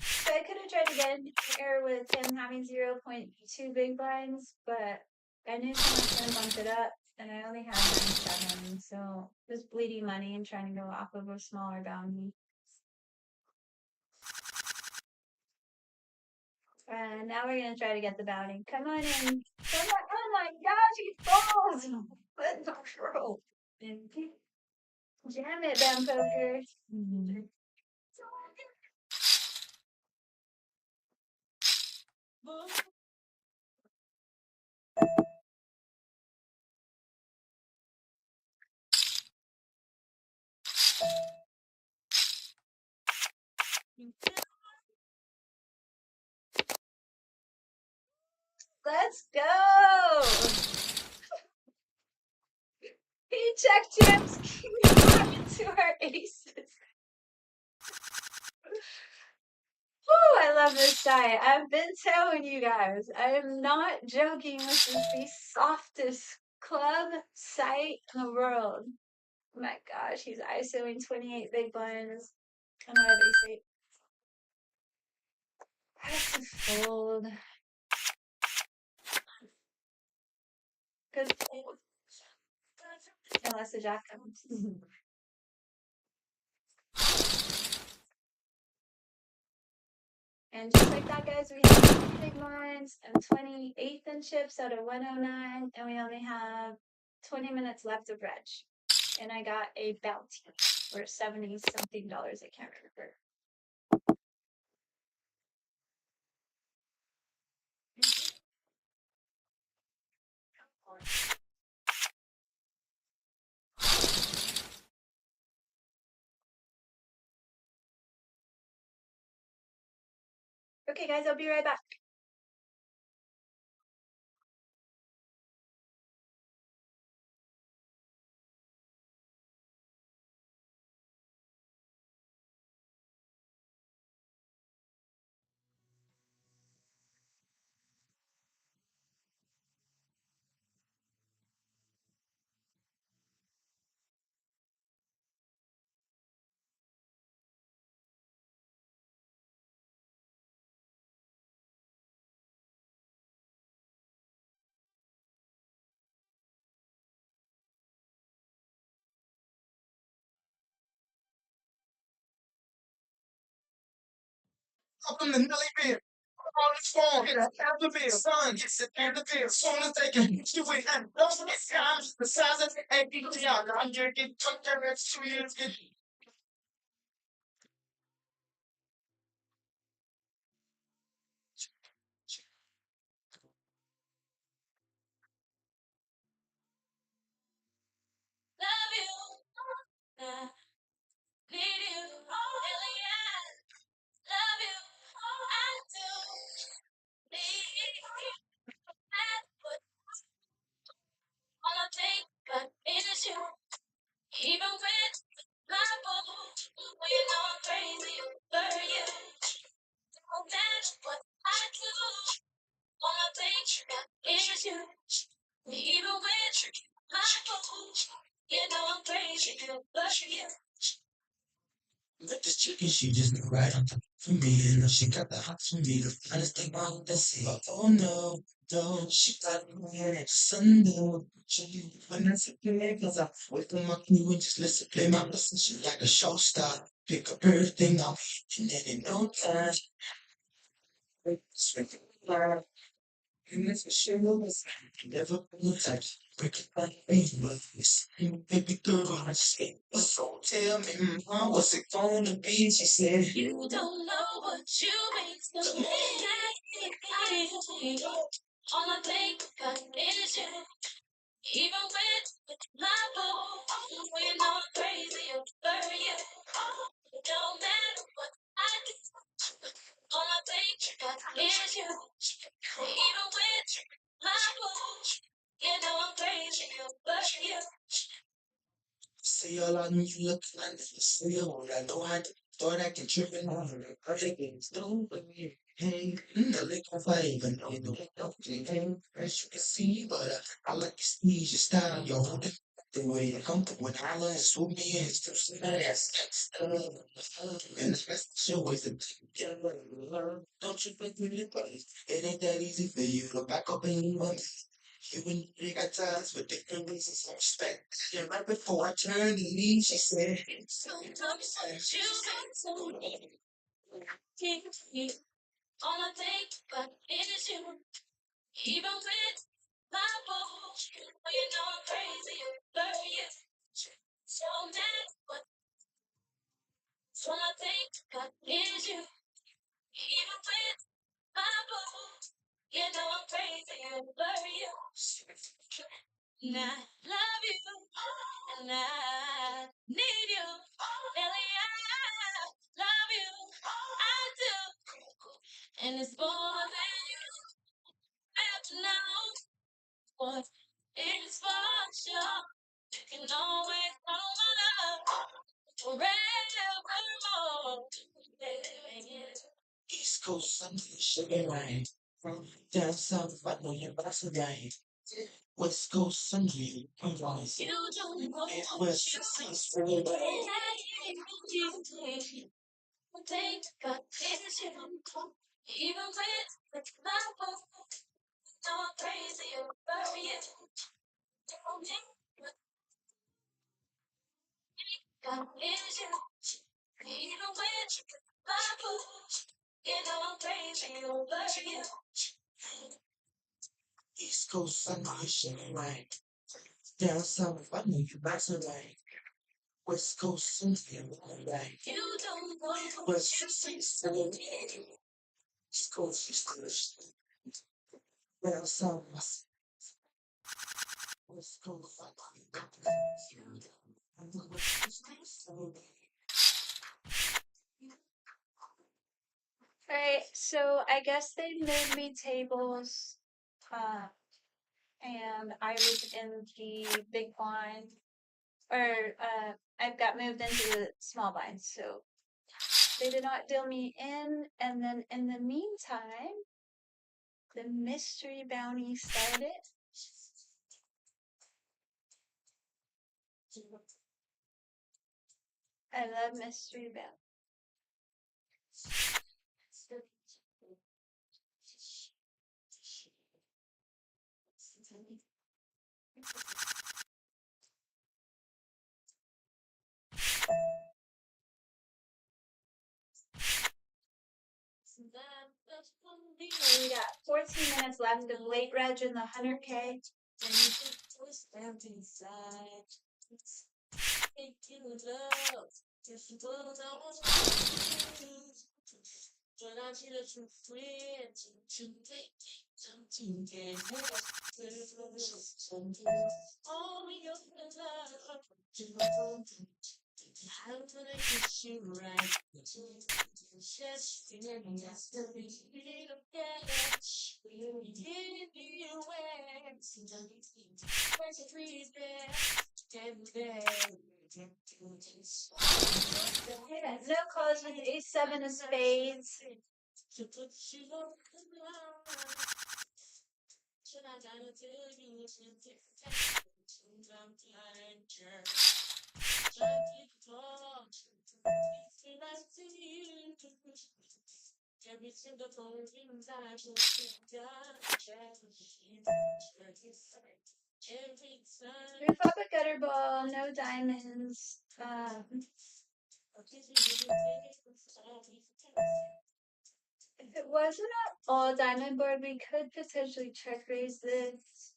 So I could have tried to get in here with him having 0.2 big blinds, but I knew someone was going to bump it up, and I only had 9.7, so just bleeding money and trying to go off of a smaller bounty. And now we're going to try to get the bounty. Come on in. Come on. Oh my gosh, he falls! What the world? Jam it, Bam Poker. Let's go! He check jams to our aces. Oh, I love this site. I've been telling you guys, I am not joking. This is the softest club site in the world. Oh my gosh, he's ISOing 28 big blinds. I don't have ace eight. I have to fold. Good fold. Unless the jack comes. And just like that, guys, we have 2 big blinds and 28th in chips out of 109, and we only have 20 minutes left of reg. And I got a bounty for 70 something dollars. I can't remember. Okay, guys, I'll be right back. Welcome to Nelly Beer. On the phone, hit a Advil, son, it's an Advil. Soon as they can hit you with that, those are the sounds, the size of the APTR. I'm drinking, took their next 2 years, get Love you, I need you, really, I love you, I do need you. That's what all I think, but it's you. Even with my boo, well, you know I'm crazy over you. No matter what I do, all I think, but it's you. Even with my boo, you know I'm crazy over you. But this chicken, she just knew right on top for me. And she got the hots for me. The finest thing about this is, oh no, no, she got me in it. Sunday, she, when I said, cause I wait for my cue and just listen, play my listen. She like a show star. Pick up everything off, and then in no time, swing it. And that's for sure. Never been the type to break it like baby, but it's baby girl. I said, so tell me, what's it gonna be? She said, You don't know what you mean to me. All I think about is you. Even with my boo, you know I'm crazy over you. It don't matter what I do. All I think about is you. Even with my boo, you know I'm crazy over you. say all I knew you look like this. Say all I know I thought I can trip it on her. Perfect games, don't believe. Hey, the liquor fight, even though you know hey, as you can see, but I like your speed, your style, your whole the way you come through when I learn swoop me in, still see that ass. And the best show is the don't you think we but it ain't that easy for you to back up and you you and you got ties for different reasons. I respect. And right before I turned to leave, she said, So tell me what you mean to me. All I think about is you. Even with my boo, you know I'm crazy over you. So mad, but all I think about is you. Even with my boo, you know I'm crazy over you. And I love you, and I need you. Really, I love you, I do. And it's more than you have to know. What it's for sure. You can always count on love forevermore. Yeah. East Coast, something sugar right. From down south, I know you're about to right. West Coast, something I'm right. You don't know Midwest, East Coast, take God is you. Even with my phone, no I'm crazy over you. Don't think what God is you. Even with my phone, you know I'm crazy over you. East Coast, I know you're sugar right. Down south, I know you're about to right. West Coast, something right. You don't know Midwest, East Coast, East Coast, East Coast. Down south, West Coast, I know you're about to right. I know West Coast, Alright, so I guess they moved me tables, uh, and I was in the big blind, or I got moved into the small blind, so they did not deal me in. And then in the meantime, the mystery bounty started. I love mystery bounty. And we got 14 minutes left of late reg in the 100K. Yeah, no calls with A7 of spades. We flop a gutter ball, no diamonds. If it wasn't an all diamond board, we could potentially check raise this.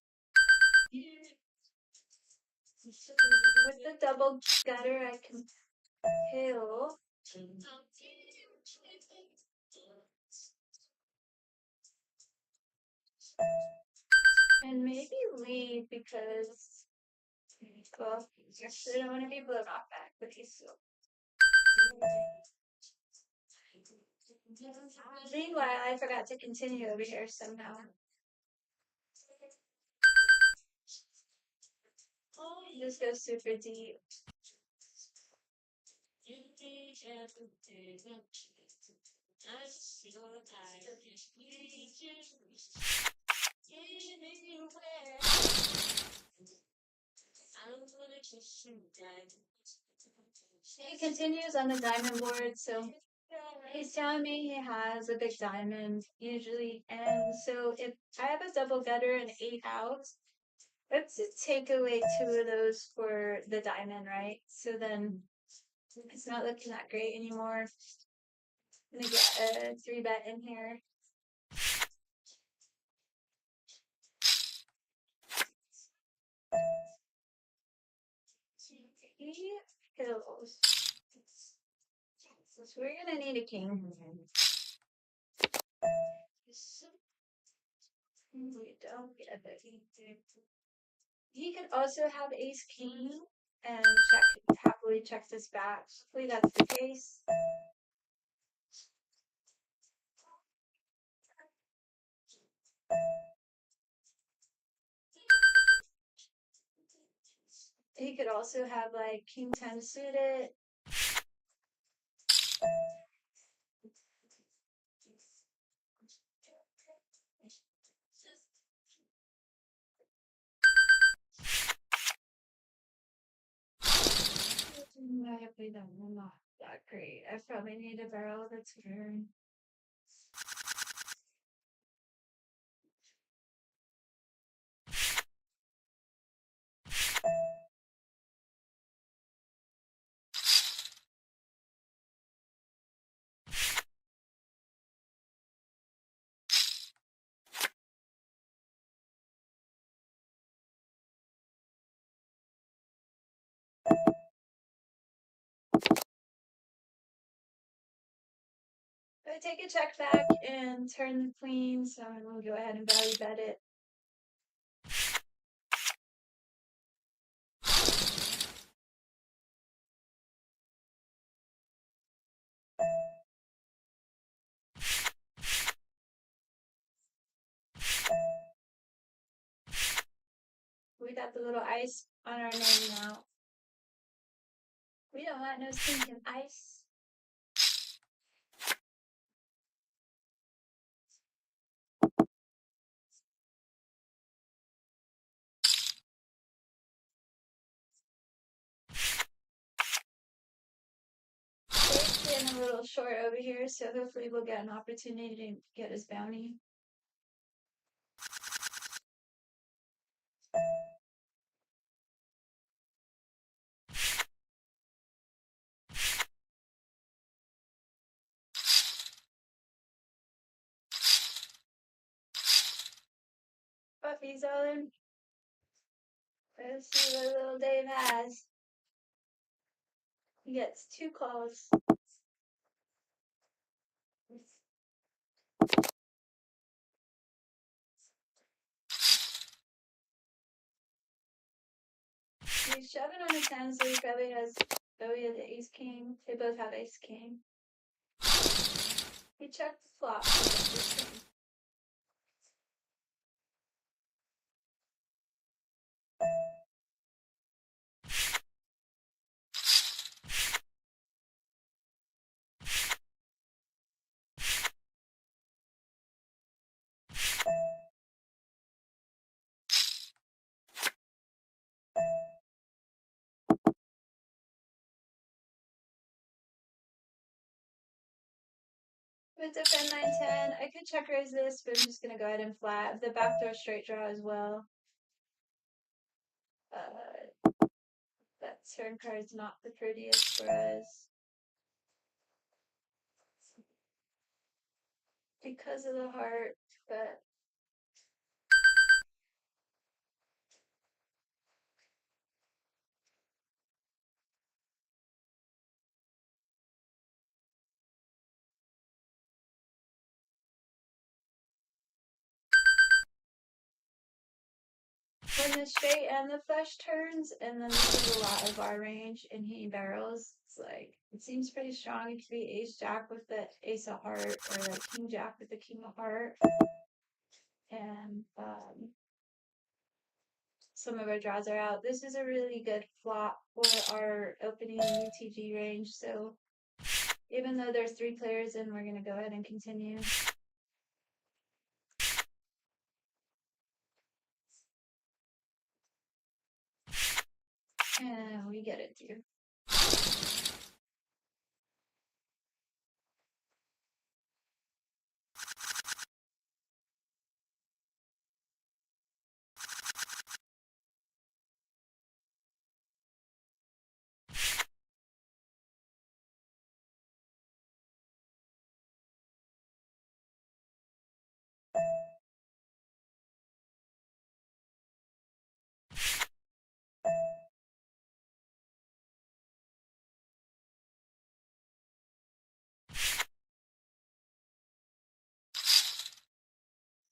With the double gutter, I can kill. And maybe leave because, well, actually, I don't want to be blown off back with these. Meanwhile, I forgot to continue over here somehow. Just go super deep. He continues on the diamond board, so he's telling me he has a big diamond usually, and so if I have a double gutter and 8 outs, let's take away 2 of those for the diamond, right? So then it's not looking that great anymore. I'm gonna get a 3-bet in here. He kills. So we're gonna need a king. We don't get it. He could also have ace king and happily check this back. Hopefully that's the case. He could also have like king 10 suited. I played that one not that great. I probably need a barrel the turn. I take a check back and turn the queen, so I'm gonna go ahead and value bet it. We got the little ice on our name now. We don't want no stinking ice. Dave's getting a little short over here, so hopefully we'll get an opportunity to get his bounty. puppy zone. Let's see what little Dave has. He gets 2 calls. He's shoving on a 10, so he probably has. Oh, he has the ace king. They both have ace king. He checked the flop. With defend 9-10, I could check raise this, but I'm just gonna go ahead and flat. The backdoor straight draw as well. That turn card's not the prettiest for us. Because of the heart, but when the straight and the flush turns, and then this is a lot of our range, and he barrels, it's like, it seems pretty strong. It could be ace jack with the ace of heart, or like king jack with the king of heart. And some of our draws are out. This is a really good flop for our opening UTG range, so even though there's 3 players in, we're going to go ahead and continue. And we get it through.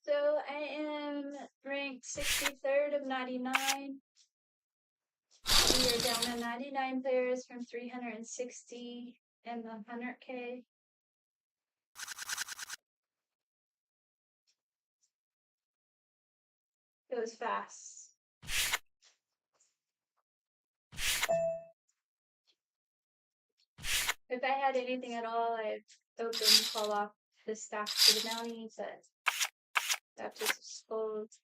So I am ranked 63rd of 99. We are down to 99 players from 360 and the 100K. Goes fast. If I had anything at all, I'd open call off the stack to the bounty, but that just explodes.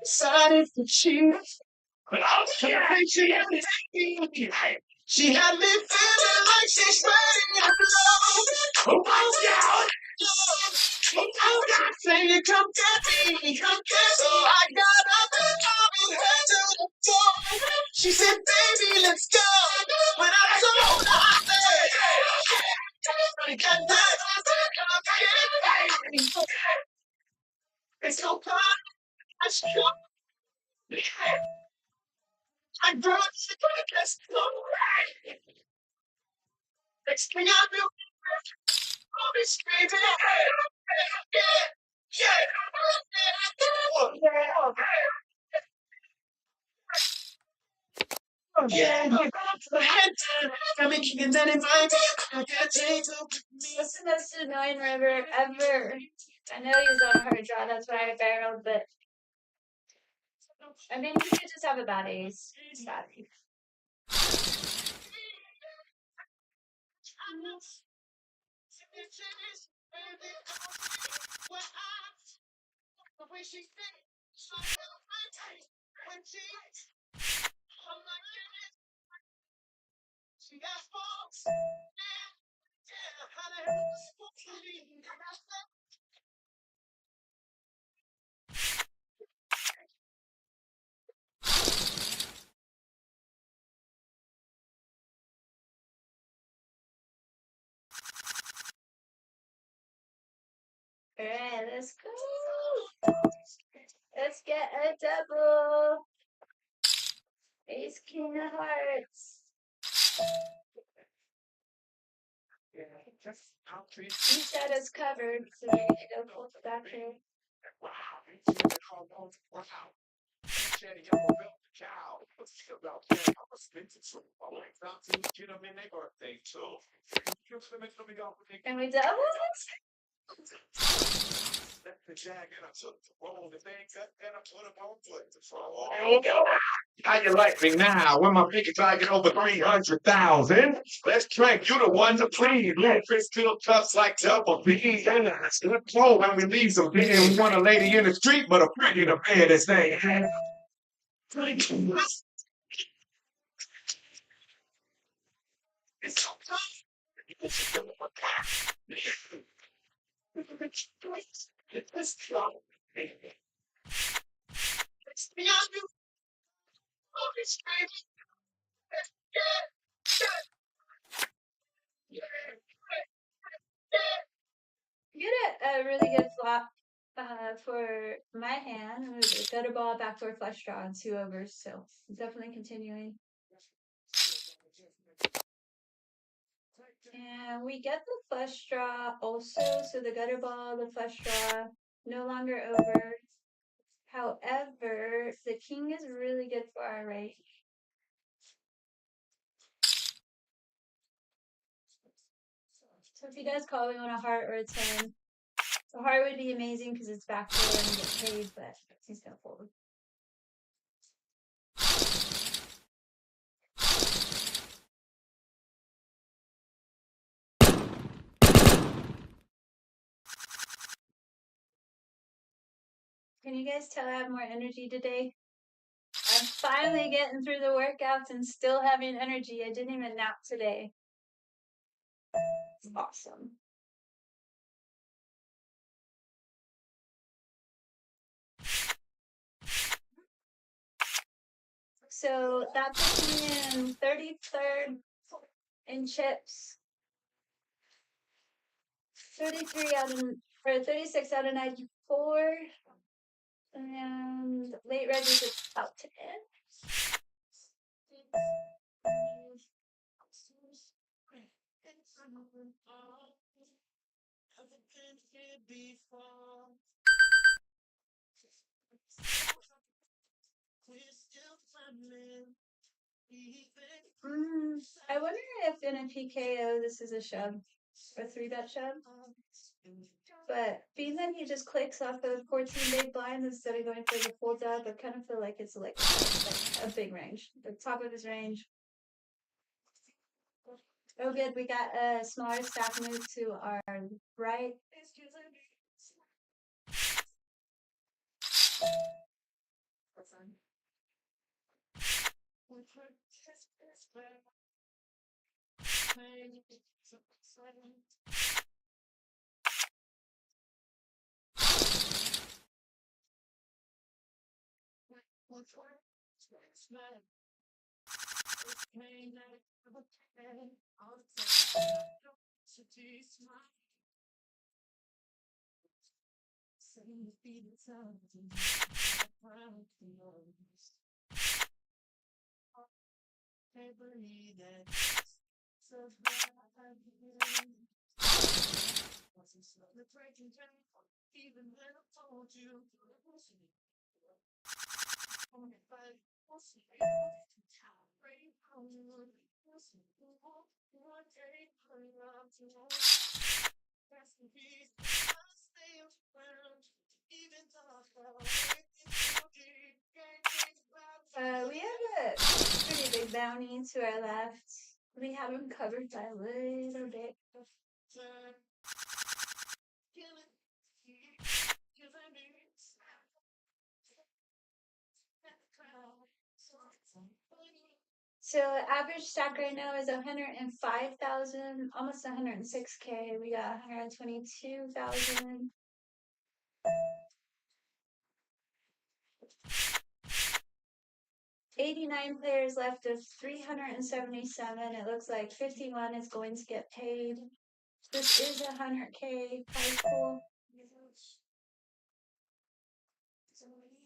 Decided to cheat. She had me feeling like she's ready to blow. Saying, come get me, come get me. So I got up and drove her to the door. She said, baby, let's go. When I told her, I said, got that, come get me. It's so fun. I brought you to this glory. Next thing I knew, I'll be screaming. That's the most annoying river ever. I know he was on a hard draw, that's why I barreled, but I mean, he could just have a bad ace. Bad ace. Alright, let's go. You said it's covered, so we need to go pull it back here. Can we double this? How you like me now when my pinky target over 300,000? Let's drink. You the one to please. Let Chris fill cups like double B. Let's go when we leave some beer. We want a lady in the street, but a pretty in the bed is they. You get a really good flop for my hand. Gutter ball, backdoor flush draw, and 2 overs. So definitely continuing. And we get the flush draw also. So the gutter ball, the flush draw, no longer over. However, the king is really good for our range. So if he does call, we want a heart or a 10. The heart would be amazing because it's backdoor and we get paid, but he's going to fold. Can you guys tell I have more energy today? I'm finally getting through the workouts and still having energy. I didn't even nap today. It's awesome. So that puts me in 33rd in chips. 36 out of 94. And late reg is about 10. I wonder if in a PKO this is a shove, a 3-bet shove. But being that he just clicks off of 14 big blinds instead of going for the full dub, I kind of feel like it's like a big range, the top of his range. Oh, good. We got a smaller stack move to our right. We have a pretty big bounty to our left. We have him covered by a little bit. So average stack right now is 105,000, almost 106K. We got 122,000. $89 players left of 377. It looks like 51 is going to get paid. This is 100K prize pool.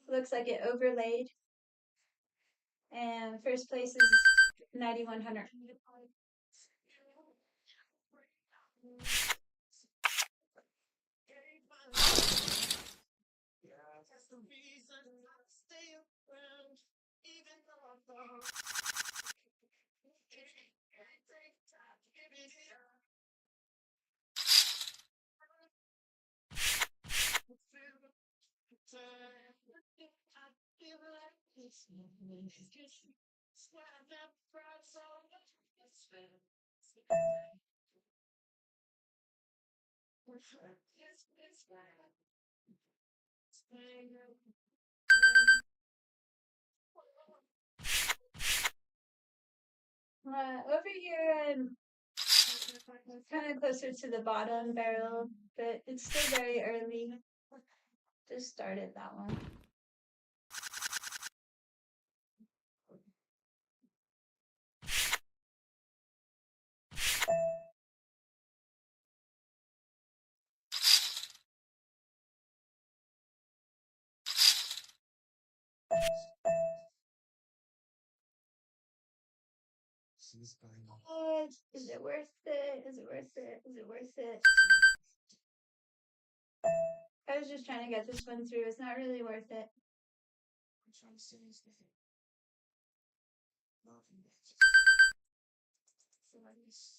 Looks like it overlaid. And first place is 9,100. Over here, I'm kind of closer to the bottom barrel, but it's still very early. Just started that one. Is it worth it? Is it worth it? Is it worth it? I was just trying to get this one through. It's not really worth it.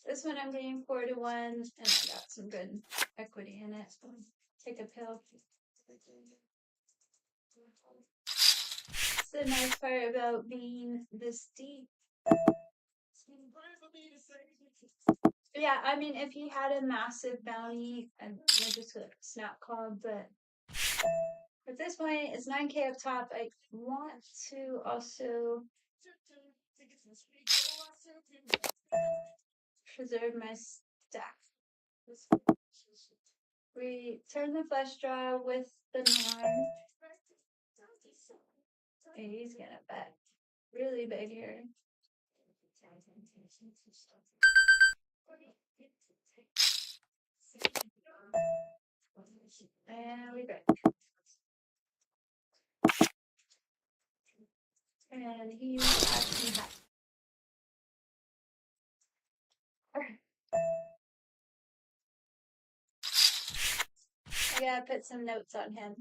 This one I'm getting 4-1, and I got some good equity in it. So take a pill. It's the nice part about being this deep. Yeah, I mean, if he had a massive bounty, I just a snap call, but at this point, it's 9K up top. I want to also preserve my stack. We turn the flush draw with the 9. And he's gonna bet really big here. And we bet. And he's actually high. I gotta put some notes on him.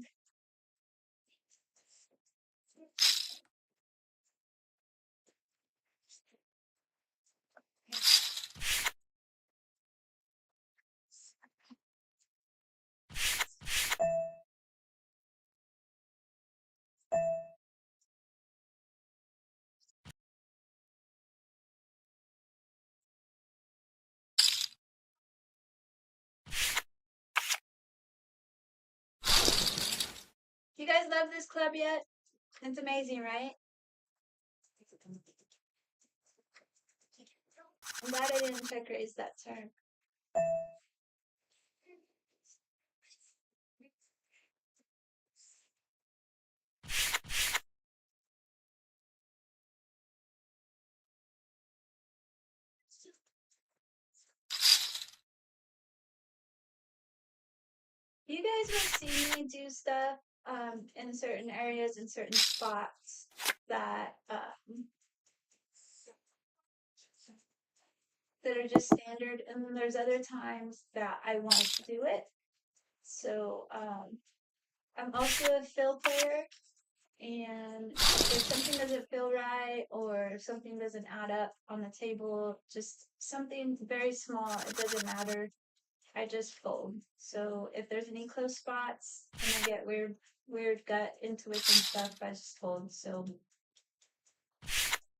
You guys love this club yet? It's amazing, right? I'm glad I didn't check raise that turn. You guys will see me do stuff in certain areas, in certain spots that that are just standard, and then there's other times that I want to do it. So I'm also a fill player, and if something doesn't feel right or if something doesn't add up on the table, just something very small, it doesn't matter. I just fold. So if there's any close spots and I get weird gut intuition stuff, I just fold. So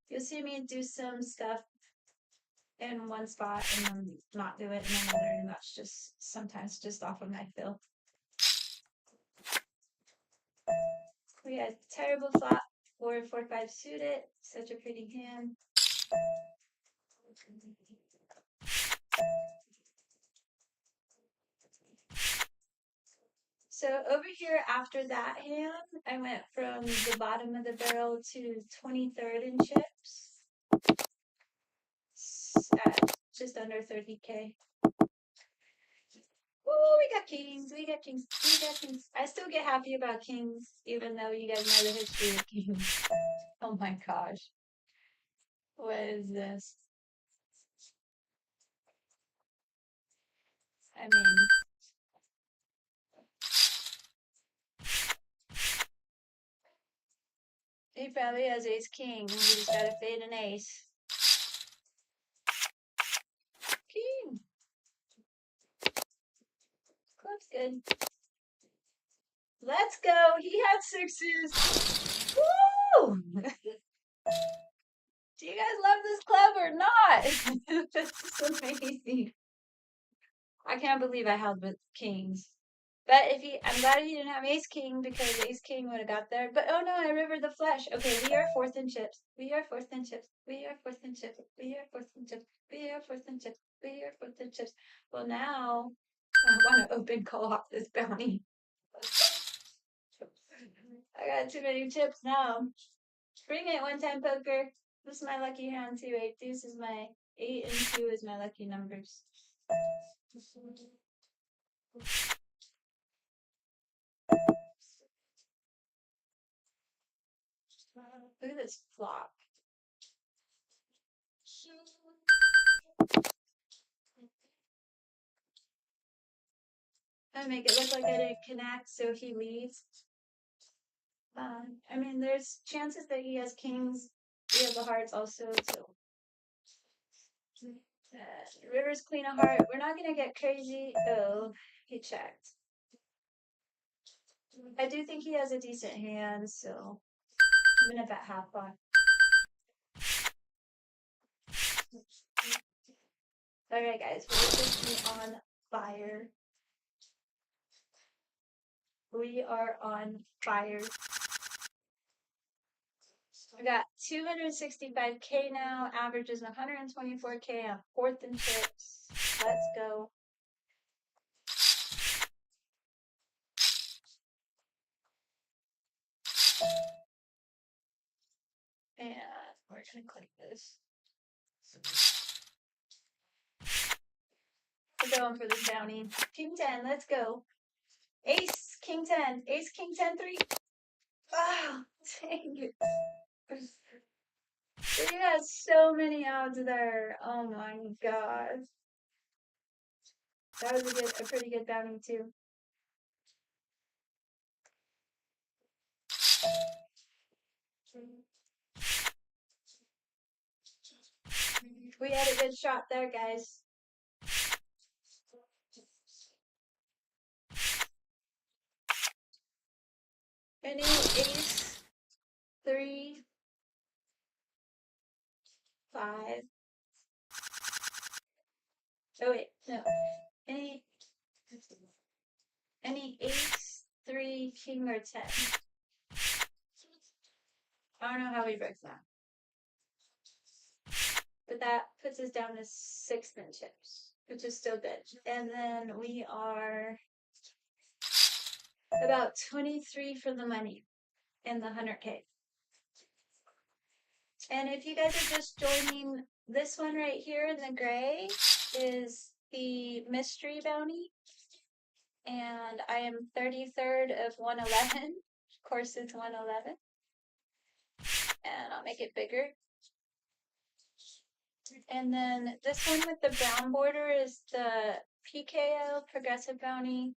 you'll see me do some stuff in one spot and then not do it in another, and that's just sometimes just off of my feel. We had terrible flop, 4-4-5 suited, such a pretty hand. So over here after that hand, I went from the bottom of the barrel to 23rd in chips at just under 30K. Oh, we got kings, we got kings, we got kings. I still get happy about kings, even though you guys know the history of kings. Oh my gosh. What is this? I mean, he probably has ace king. We just gotta fade an ace. King. Club's good. Let's go. He had sixes. Woo! Do you guys love this club or not? This is amazing. I can't believe I held with kings. But I'm glad he didn't have ace king because ace king would have got there. But oh no, I rivered the flush. Okay, we are fourth in chips. We are fourth in chips. We are fourth in chips. We are fourth in chips. We are fourth in chips. We are fourth in chips. Well, now I want to open call off this bounty. I got too many chips now. Bring it, one time poker. This is my lucky hand too. 8 deuce is my 8 and 2 is my lucky numbers. Look at this flop. I make it look like I didn't connect, so he leads. I mean, there's chances that he has kings. We have the hearts also, so. River's queen of heart. We're not gonna get crazy. Oh, he checked. I do think he has a decent hand, so I'm gonna bet half pot. Alright guys, we're officially on fire. We are on fire. I got 265k now, averages 124k. I'm fourth in chips. Let's go. And we're gonna click this. We're going for this bounty. King 10, let's go. Ace, king 10, ace, king 10, 3. Oh, dang it. He has so many odds there. Oh my god. That was a pretty good bounty too. We had a good shot there, guys. Any ace, 3, 5. Oh wait, no. Any ace, 3, king, or 10. I don't know how he breaks that. But that puts us down to 6th in chips, which is still good. And then we are about 23 for the money and the 100k. And if you guys are just joining, this one right here in the gray is the mystery bounty. And I am 33rd of 111. Of course, it's 111. And I'll make it bigger. And then this one with the brown border is the PKO, Progressive Bounty,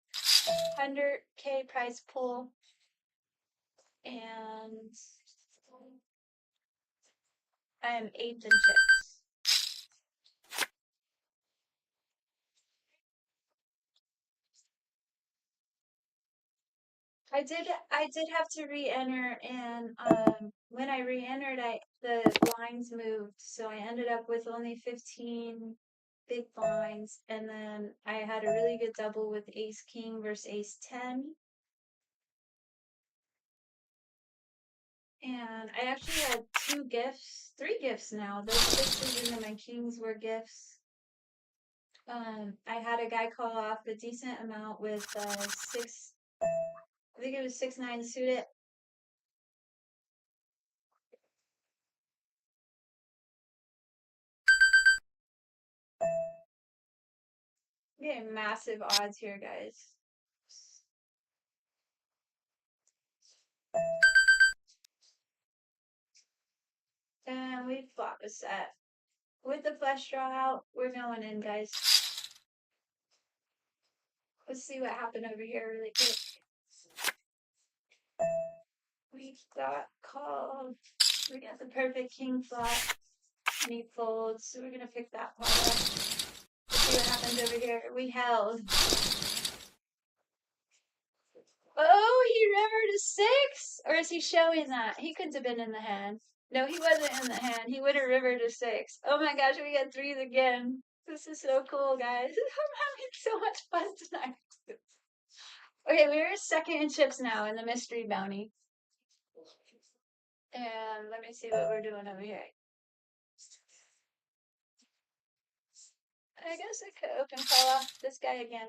100k prize pool. And I am 8th in chips. I did have to re-enter, and when I re-entered, the blinds moved, so I ended up with only 15 big blinds, and then I had a really good double with ace king versus ace 10. And I actually had 3 gifts now. Those sixes and then my kings were gifts. I had a guy call off a decent amount with 6, I think it was 6-9 suited. I'm getting massive odds here, guys. And we flop a set. With the flush draw out, we're going in, guys. Let's see what happened over here really quick. We got called. We got the perfect king flop. And he folds, so we're gonna pick that pot up. Let's see what happens over here. We held. Oh, he rivered a 6? Or is he showing that? He couldn't have been in the hand. No, he wasn't in the hand. He would have rivered a 6. Oh my gosh, we got 3s again. This is so cool, guys. I'm having so much fun tonight. Okay, we're second in chips now in the mystery bounty. And let me see what we're doing over here. I guess I could open call off this guy again.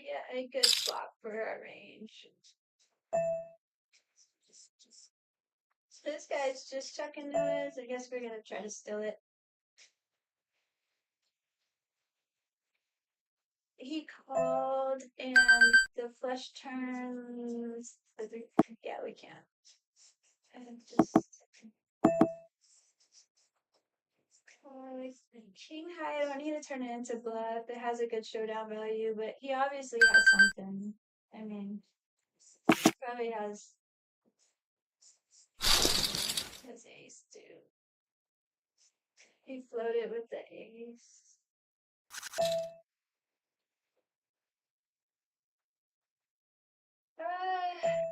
Yeah, a good flop for our range. This guy's just checking noise. I guess we're gonna try to steal it. He called and the flush turns. Yeah, we can't. And just king high. I don't need to turn it into bluff. It has a good showdown value, but he obviously has something. I mean, probably has his ace too. He floated with the ace.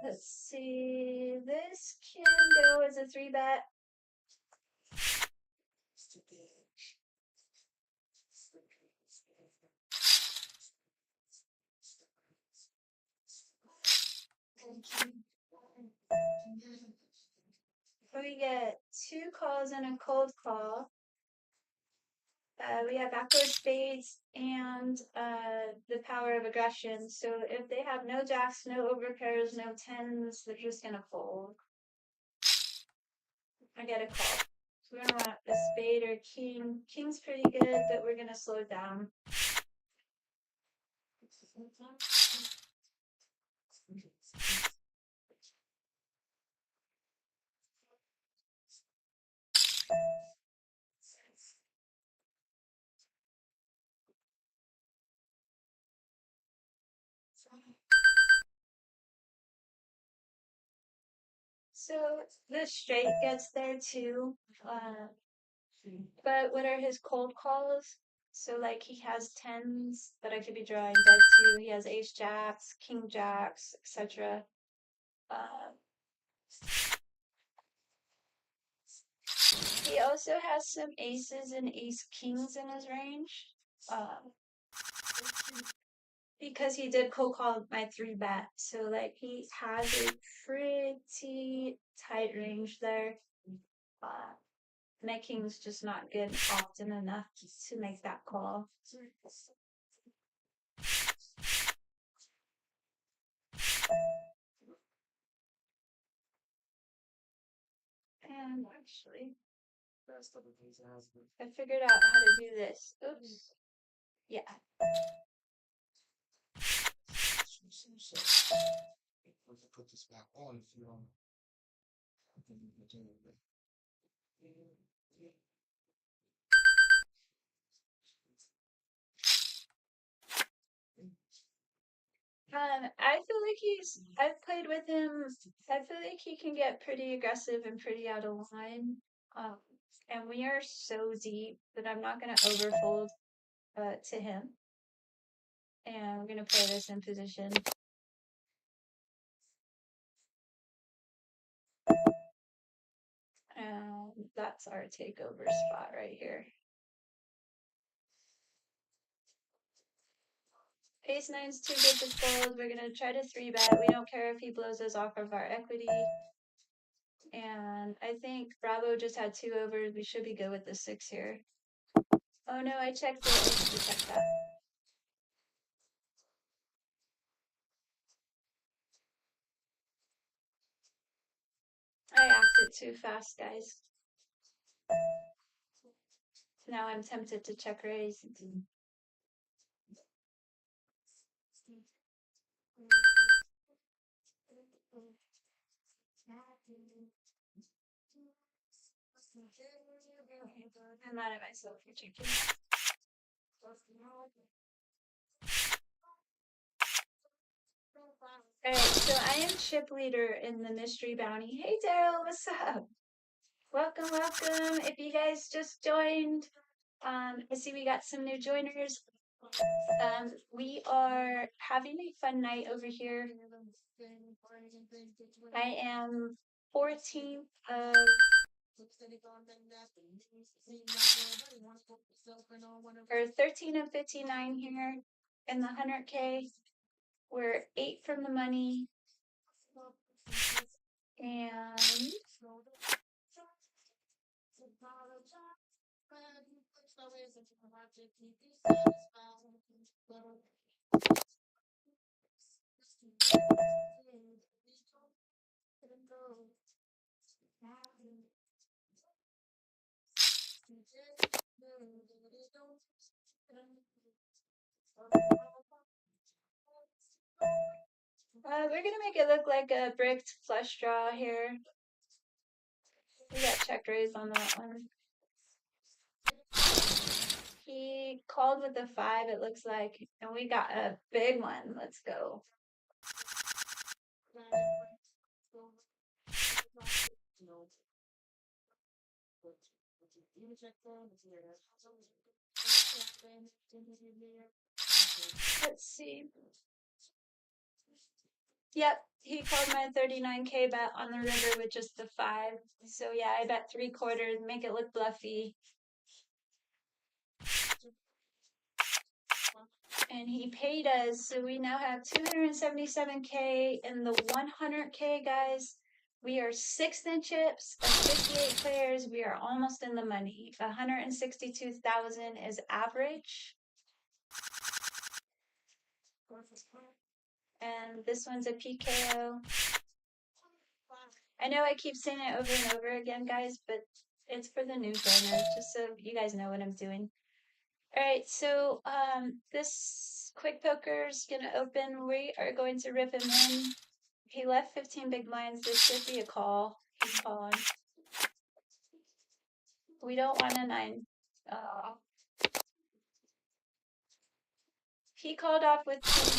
Let's see. This can go as a 3-bet. We get 2 calls and a cold call. We have backward spades and the power of aggression. So if they have no jacks, no overpairs, no tens, they're just gonna fold. I get a call. So we're gonna want a spade or king. King's pretty good, but we're gonna slow down. So the straight gets there too. But what are his cold calls? So like he has tens that I could be drawing dead to. He has ace jacks, king jacks, etc. He also has some aces and ace kings in his range. Because he did cold call my 3-bet. So like he has a pretty tight range there. My king's just not good often enough to make that call. And actually, I figured out how to do this. Oops. Yeah. Put this back on if you don't. I feel like I've played with him. I feel like he can get pretty aggressive and pretty out of line. And we are so deep that I'm not going to overfold to him. And we're going to play this in position. And that's our takeover spot right here. Ace nine's too good to fold. We're going to try to 3-bet. We don't care if he blows us off of our equity. And I think Bravo just had 2 overs. We should be good with the 6 here. Oh no, I checked it. I need to check that. I acted too fast, guys. Now I'm tempted to check raise. I'm mad at myself for drinking. Alright, so I am chip leader in the mystery bounty. Hey Daryl, what's up? Welcome, welcome. If you guys just joined, I see we got some new joiners. We are having a fun night over here. I am 14th of or 13 of 59 here in the 100K. We're 8 from the money. And we're gonna make it look like a bricked flush draw here. We got check raise on that one. He called with a 5, it looks like, and we got a big one. Let's go. Let's see. Yep, he called my 39K bet on the river with just the 5. So yeah, I bet 3/4, make it look bluffy. And he paid us, so we now have 277K in the 100K, guys. We are 6th in chips of 58 players. We are almost in the money. 162,000 is average. And this one's a PKO. I know I keep saying it over and over again, guys, but it's for the new joiners, just so you guys know what I'm doing. All right, so this quick poker is gonna open. We are going to rip him in. He left 15 big blinds. This should be a call. He's calling. We don't want a 9. He called off with King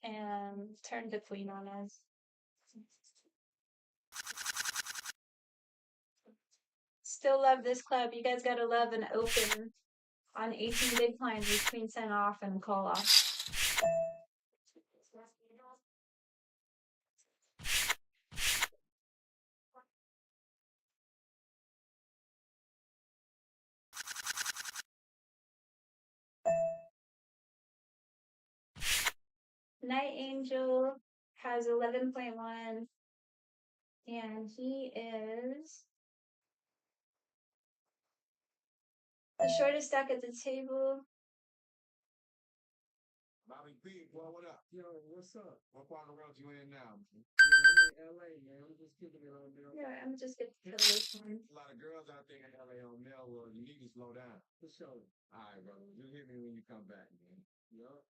10 and turned the queen on us. Still love this club. You guys gotta love an open on 18 big blinds with queen 10 off and call off. Night Angel has 11.1 and he is the shortest stack at the table. Bobby B, boy, what up? Yo, what's up? What part of the world you in now? Yeah, I'm LA, man. I'm just kicking it on there. Yeah, I'm just getting to this one. A lot of girls out there in LA on Melville. You need to slow down. For sure. All right, brother. You hit me when you come back, man. Yup.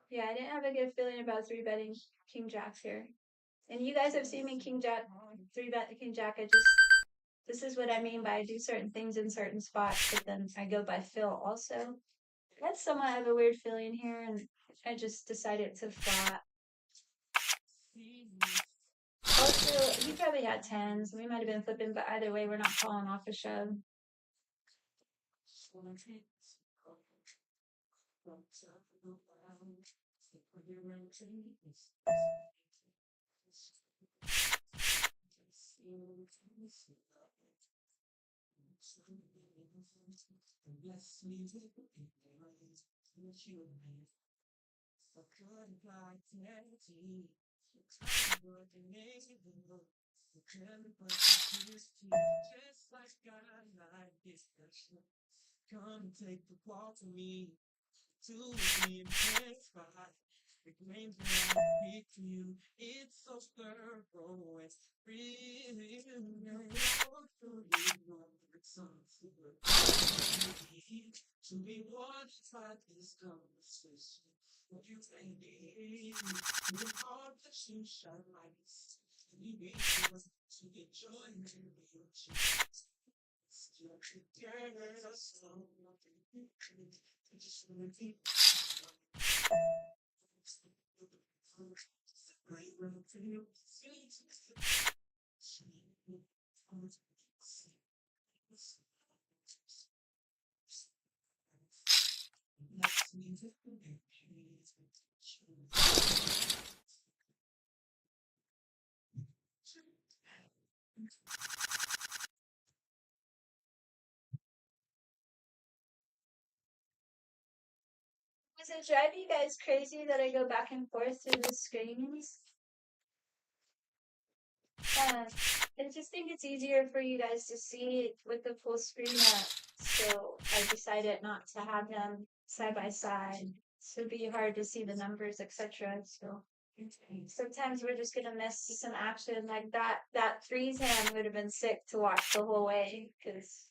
Yeah, I didn't have a good feeling about 3-betting King Jacks here. And you guys have seen me King Jack, 3-bet King Jack. This is what I mean by I do certain things in certain spots, but then I go by feel also. That's somewhat of a weird feeling here, and I just decided to flat. Also, he probably had 10s. We might have been flipping, but either way, we're not calling off a shove. Come take the walk to me, to the intense spot. The claims that I speak to you, it's so thorough and real. To be watched by this conversation. Does it drive you guys crazy that I go back and forth through the screens? Uh, I just think it's easier for you guys to see it with the full screen up. So I decided not to have them side by side. So it'd be hard to see the numbers, etc. So sometimes we're just gonna miss some action like that threes hand would have been sick to watch the whole way because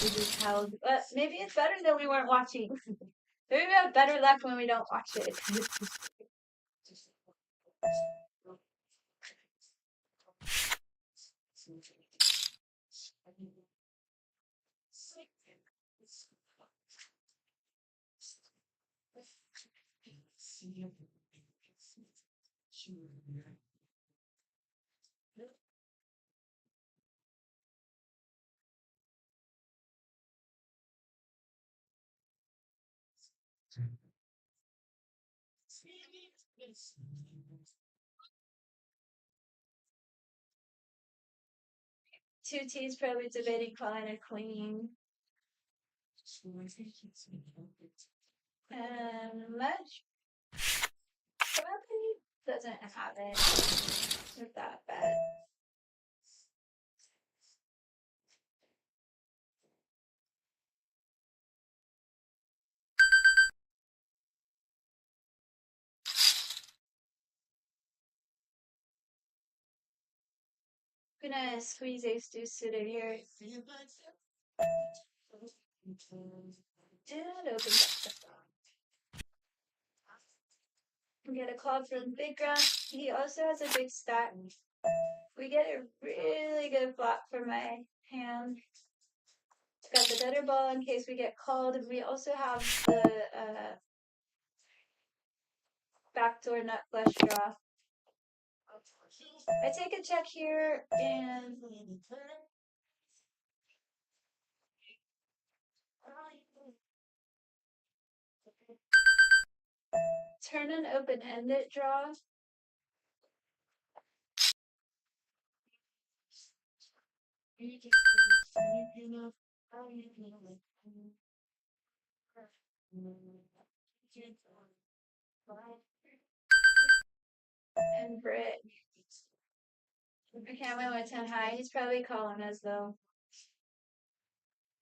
we just held. But maybe it's better that we weren't watching. Maybe we have better luck when we don't watch it. Two T's probably debating calling a queen. Much probably doesn't have it. Not that bad. I'm gonna squeeze ace deuce suited here. And open up. We get a call from Big Grunt. He also has a big stack. We get a really good flop for my hand. Got the gutter ball in case we get called. And we also have the backdoor nut flush draw. I take a check here and turn an open-ended draw. And Brit. I can't win with 10 high. He's probably calling us though.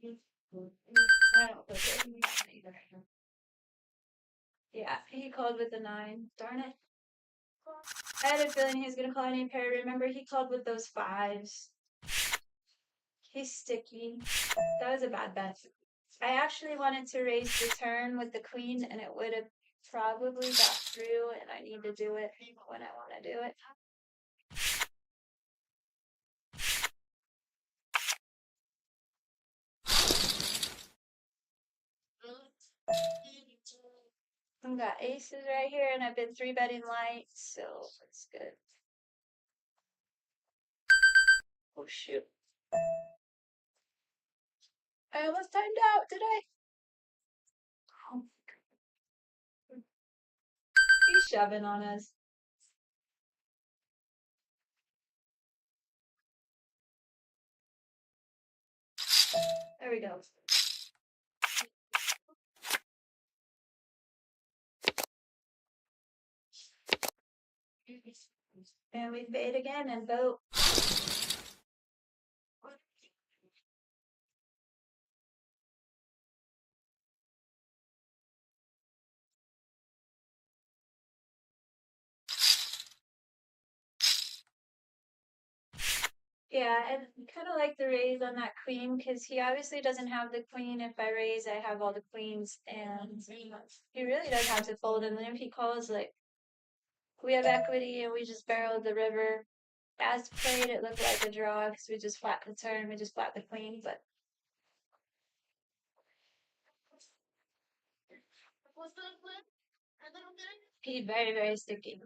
I don't put it either. Yeah, he called with the 9. Darn it. I had a feeling he was gonna call any pair. Remember, he called with those 5s. He's sticky. That was a bad bet. I actually wanted to raise the turn with the queen, and it would have probably got through, and I need to do it when I want to do it. I've got aces right here, and I've been 3-betting light, so it's good. Oh, shoot. I almost timed out, did I? Oh. He's shoving on us. There we go. And we bait again and vote. Yeah, I kind of like the raise on that queen because he obviously doesn't have the queen. If I raise, I have all the queens, and he really does have to fold. And then if he calls, like, we have equity and we just barreled the river. As played, it looked like a draw because we just flat the turn, we just flat the queen, but he's very, very sticky.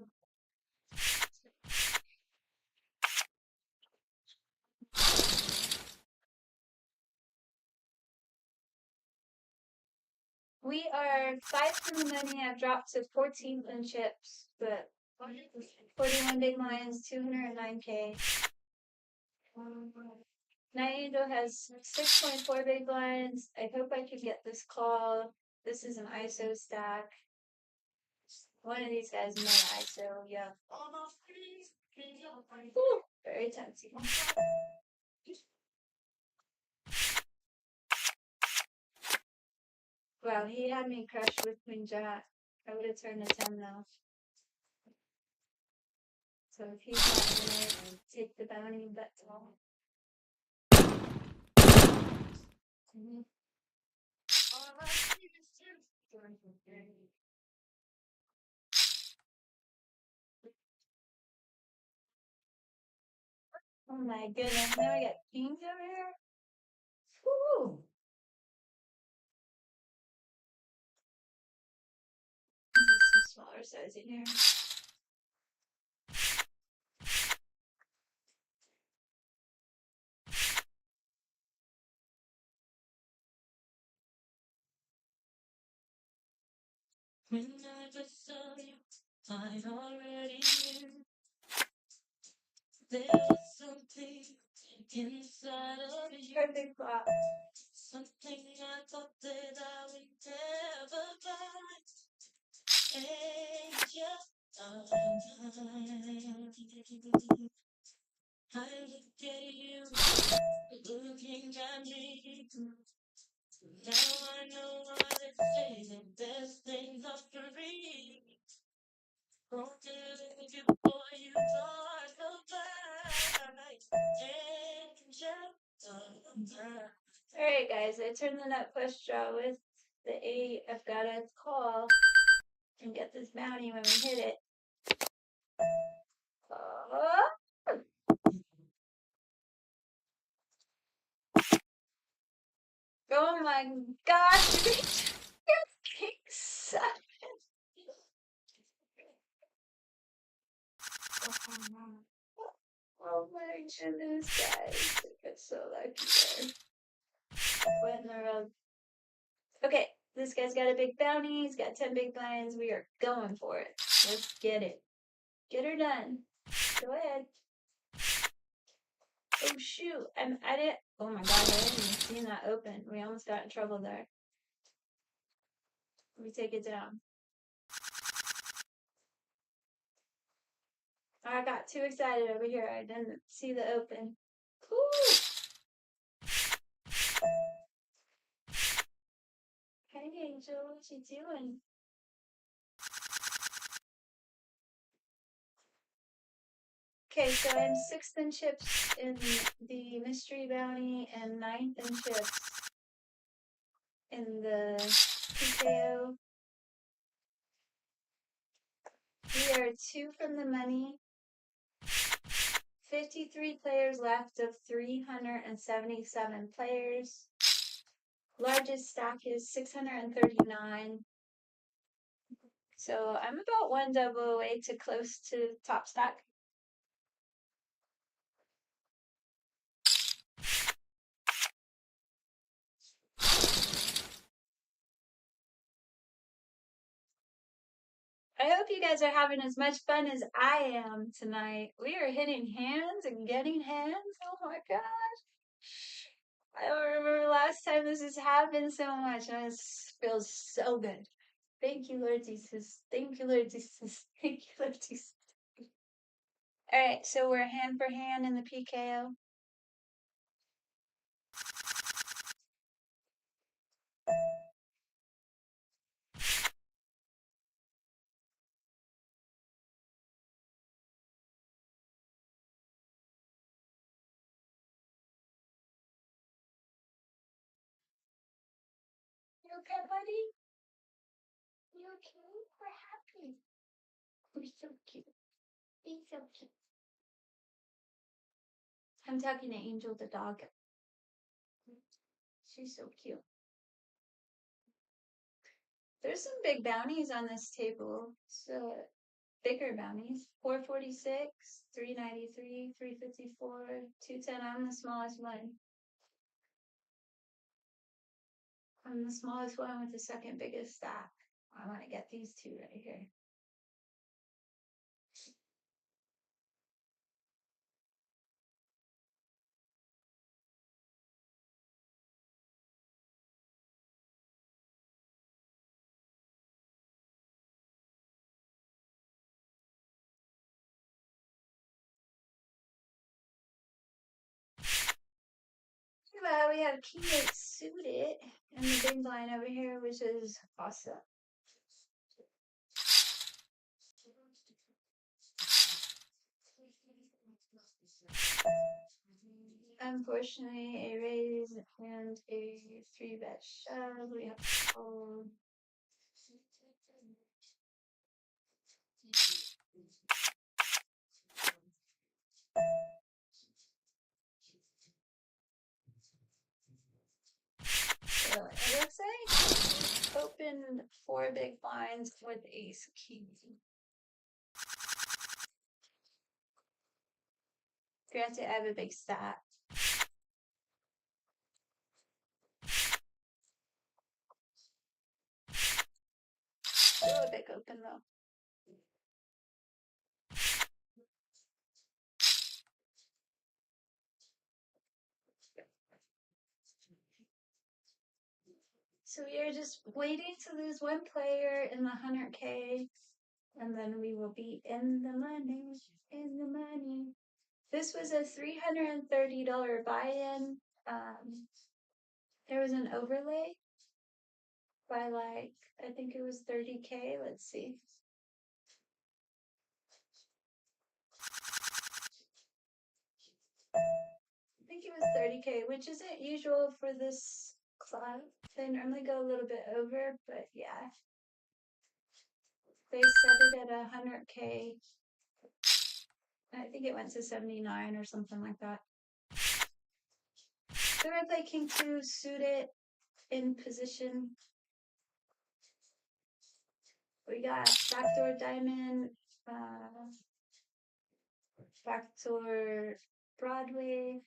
We are 5 from the money. I've dropped to 14 in chips, but 41 big lines, 209K. Naito has 6.4 big blinds. I hope I can get this call. This is an ISO stack. One of these guys may ISO, yeah. Ooh, very tempting. Wow, he had me crushed with Queen Jack. I would have turned a 10 though. So if he's not in it, I'll take the bounty and bet all. Oh my goodness, now I got kings over here? Woo! This is some smaller size in here. When I just saw you, I already knew there was something inside of you. Perfect flop. Something I thought that I would never find. Angel of mine. I look at you, looking at me. Now I know what it is, the best things are free. Broken you, boy, you are so fine. Angel of mine. Alright guys, I turned the nut push draw with the 8. I've got to call and get this bounty when we hit it. Oh my gosh, king 7. Oh my goodness, guys. I got so lucky there. What in the world? Okay, this guy's got a big bounty. He's got 10 big blinds. We are going for it. Let's get it. Get her done. Go ahead. Oh shoot! I didn't. Oh my god! I didn't even see that open. We almost got in trouble there. Let me take it down. I got too excited over here. I didn't see the open. Woo! Hey Angel, what you doing? Okay, so I'm 6th in chips in the mystery bounty and 9th in chips in the PKO. We are 2 from the money. 53 players left of 377 players. Largest stack is 639. So I'm about 1 double away to close to top stack. I hope you guys are having as much fun as I am tonight. We are hitting hands and getting hands. Oh my gosh. I don't remember last time this has happened so much. And it feels so good. Thank you, Lord Jesus. Thank you, Lord Jesus. Thank you, Lord Jesus. Alright, so we're hand for hand in the PKO. okay, buddy? You okay? We're happy. We're so cute. He's so cute. I'm talking to Angel the dog. She's so cute. There's some big bounties on this table. So bigger bounties. 446, 393, 354, 210. I'm the smallest one. I'm the smallest one with the second biggest stack. I want to get these two right here. Well, we have King 8 suited and the big blind over here, which is awesome. Unfortunately, a raise and a 3-bet shove. We have to fold. So it looks like opened 4 big blinds with ace king. Granted, I have a big stack. Still a big open though. So we are just waiting to lose one player in the 100K, and then we will be in the money, in the money. This was a $330 buy-in. There was an overlay by like, I think it was 30K. Let's see. I think it was 30K, which isn't usual for this club. They normally go a little bit over, but yeah. They set it at 100K. I think it went to 79 or something like that. So I play King 2 suited in position. We got backdoor diamond, backdoor Broadway.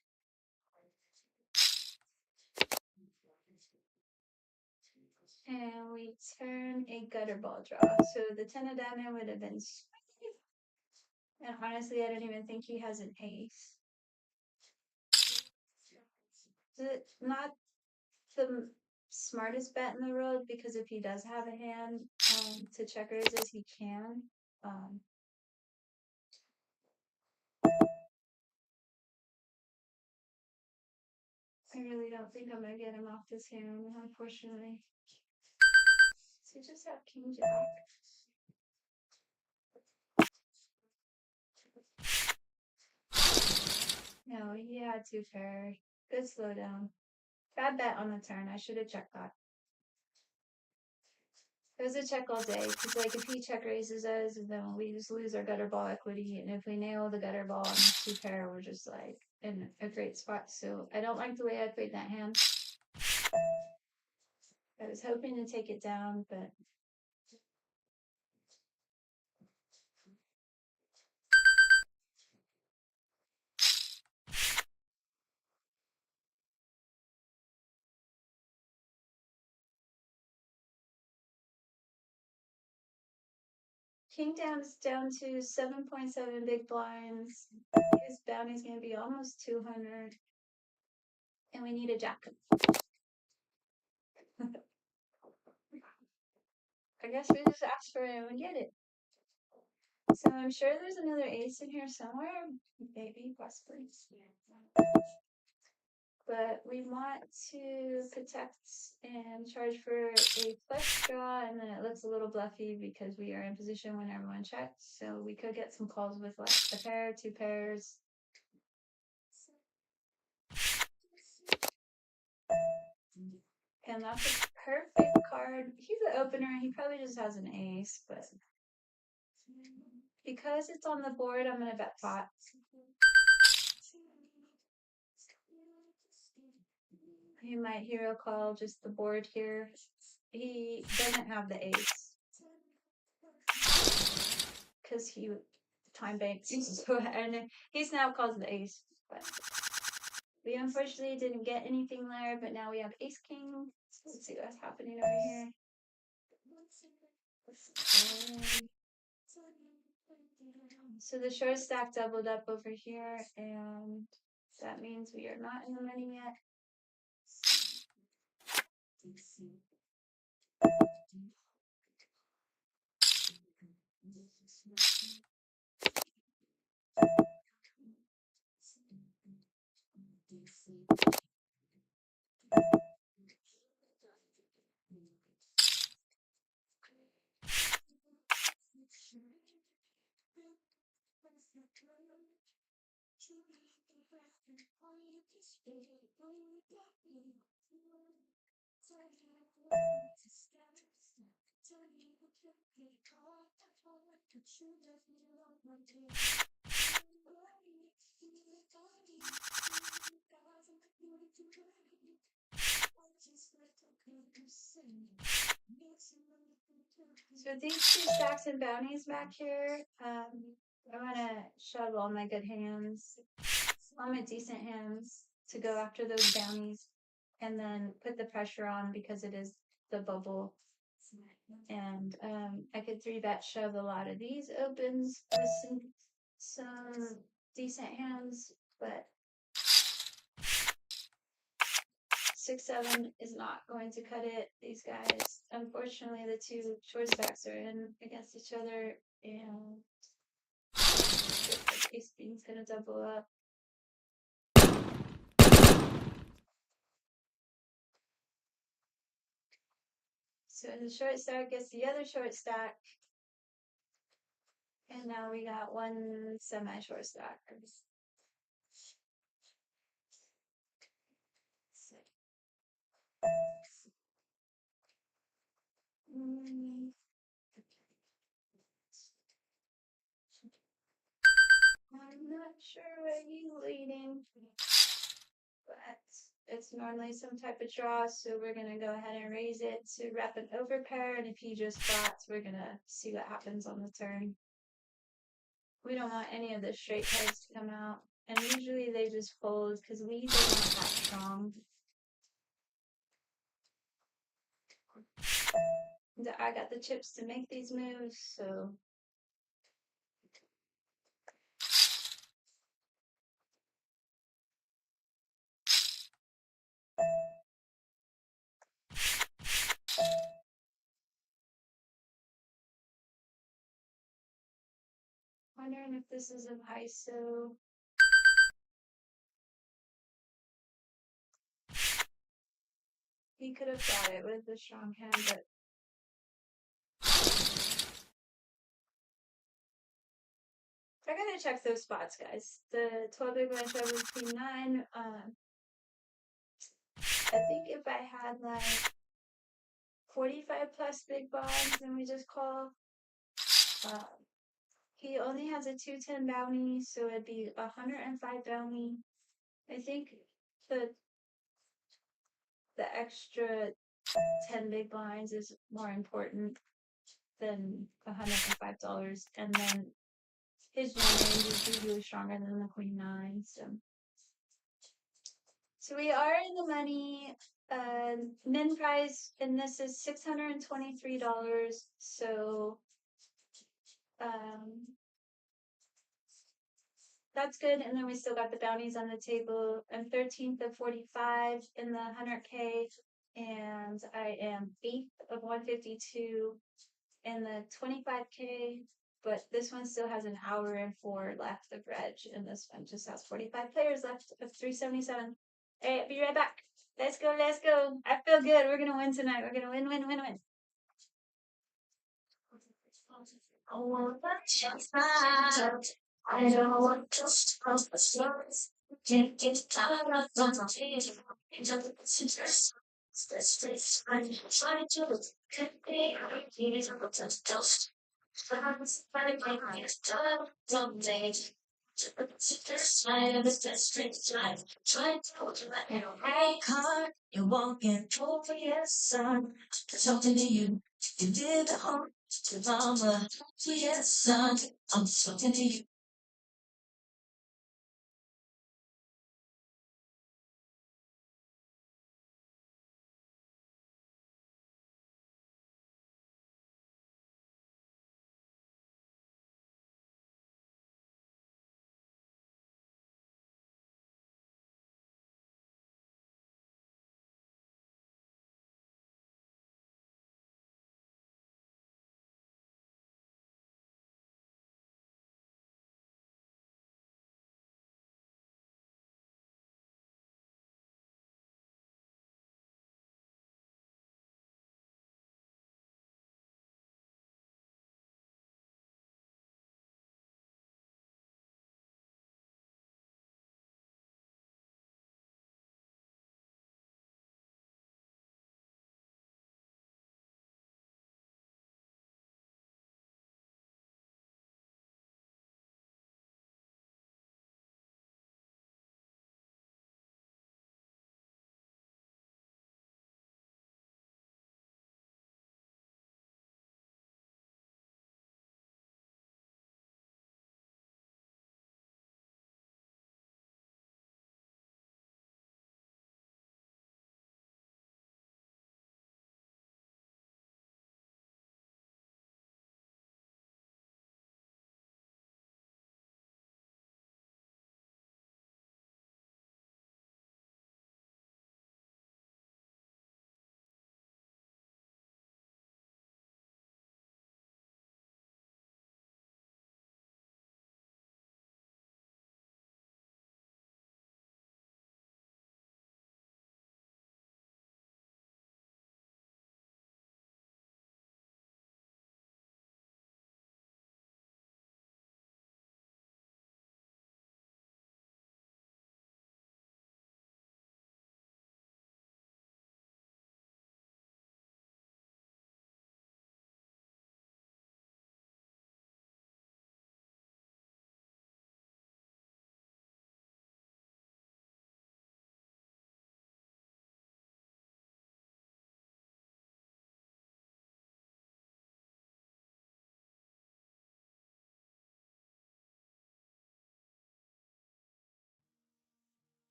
And we turn a gutter ball draw. So the 10 of diamond would have been sweet. And honestly, I don't even think he has an ace. Not the smartest bet in the world, because if he does have a hand to check raises, he can. I really don't think I'm gonna get him off this hand, unfortunately. So just have King Jack. No, he had 2 pair. Good slowdown. Bad bet on the turn. I should have checked that. It was a check all day, because like if he check raises us, then we just lose our gutter ball equity, and if we nail the gutter ball on the 2 pair, we're just like in a great spot. So I don't like the way I played that hand. I was hoping to take it down, but King down is down to 7.7 big blinds. His bounty's gonna be almost 200. And we need a jack. I guess we just ask for it and we get it. So I'm sure there's another ace in here somewhere. Maybe, possibly. But we want to protect and charge for a flush draw, and then it looks a little bluffy because we are in position when everyone checks. So we could get some calls with like a pair, 2 pairs. And that's a perfect card. He's an opener. He probably just has an ace, but because it's on the board, I'm going to bet pot. He might hero call just the board here. He doesn't have the ace because he time banks. So, and he's now calls the ace. But we unfortunately didn't get anything there, but now we have ace king. Let's see what's happening over here. So the short stack doubled up over here, and that means we are not in the money yet. So these two stacks and bounties back here, I want to shove all my good hands, all my decent hands to go after those bounties, and then put the pressure on because it is the bubble. And I could 3-bet shove a lot of these opens with some decent hands, but 6-7 is not going to cut it. These guys, unfortunately, the two short stacks are in against each other, and ace queen's gonna double up. So the short stack gets the other short stack, and now we got one semi-short stack. I'm not sure where he's leading, but it's normally some type of draw, so we're gonna go ahead and raise it to rep an overpair, and if he just spots, we're gonna see what happens on the turn. We don't want any of the straight cards to come out, and usually they just fold because we are not that strong. I got the chips to make these moves, so wondering if this is an ISO. He could have got it with the strong hand, but I gotta check those spots, guys. The 12 big blind shove was queen 9. I think if I had like 45 plus big blinds and we just call, he only has a 210 bounty, so it'd be 105 bounty. I think the extra 10 big blinds is more important than $105, and then his jam range is usually stronger than the queen 9, so we are in the money. Min price in this is $623, so that's good. And then we still got the bounties on the table. I'm 13th of 45 in the 100K, and I am 8th of 152 in the 25K. But this one still has an hour and 4 left of reg, and this one just has 45 players left of 377. Hey, I'll be right back. Let's go, let's go. I feel good. We're gonna win tonight. We're gonna win, win, win, win. I want I don't want to stop the stories. Can't get tired of the Hey, car, you're walking over your son. Talking to you. You live at home to mama. Yes, son. I'm talking to you.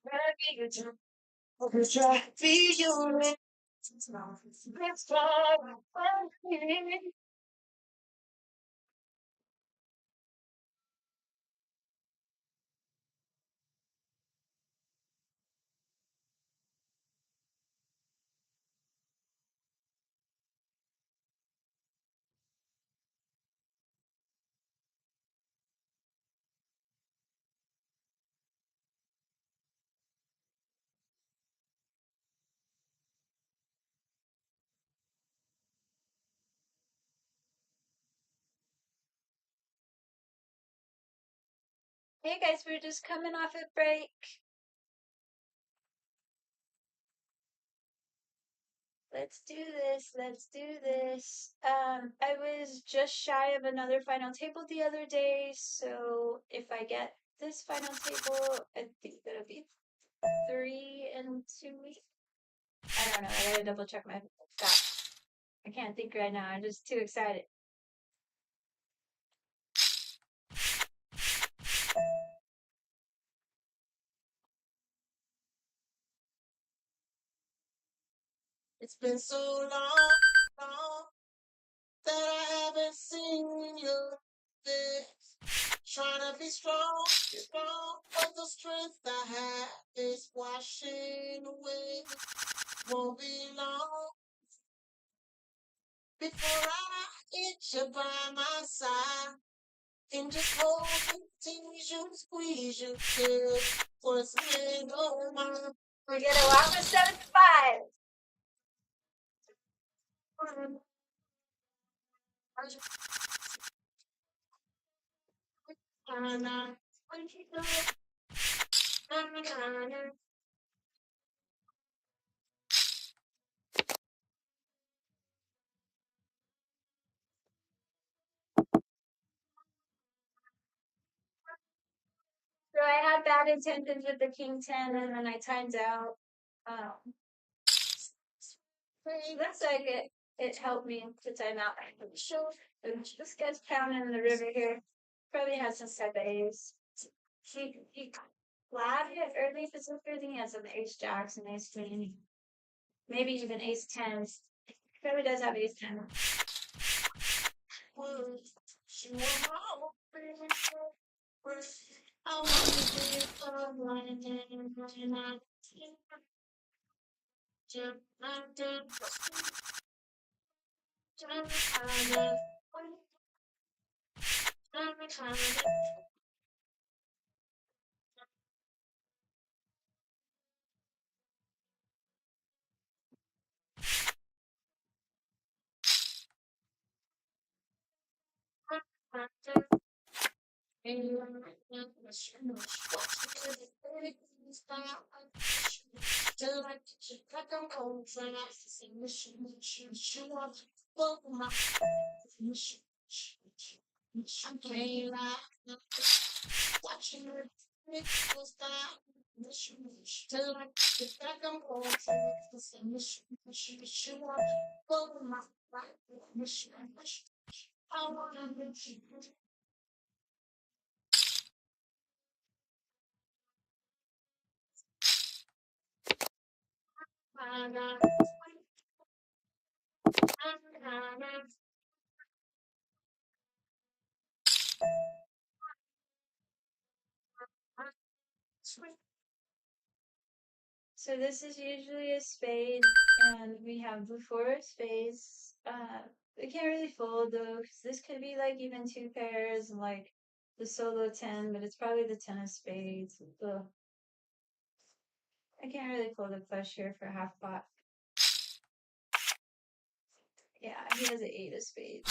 Try to be you. Let's try. Hey guys, we're just coming off a break. Let's do this. Let's do this. I was just shy of another final table the other day, so if I get this final table, I think that'll be 3 in 2 weeks. I don't know. I gotta double check my stats. I can't think right now. I'm just too excited. It's been so long that I haven't seen your face. Trying to be strong, but the strength I have is washing away. Won't be long before I get you by my side. And just hold you, tease you, squeeze you till what's been on my We're gonna walk with 7 to 5. I had bad intentions with the king 10 and then I timed out. Looks like it helped me to time out. This guy's pounding in the river here. Probably has some type of ace. He flagged it early for some reason. He has some ace jacks and ace queen. Maybe even ace tens. Probably does have ace ten. So this is usually a spade, and we have the four of spades. We can't really fold though, 'cause this could be like even two pairs and like the solo 10, but it's probably the 10 of spades. Ugh. I can't really fold a flush here for half pot. Yeah, he has an 8 of spades.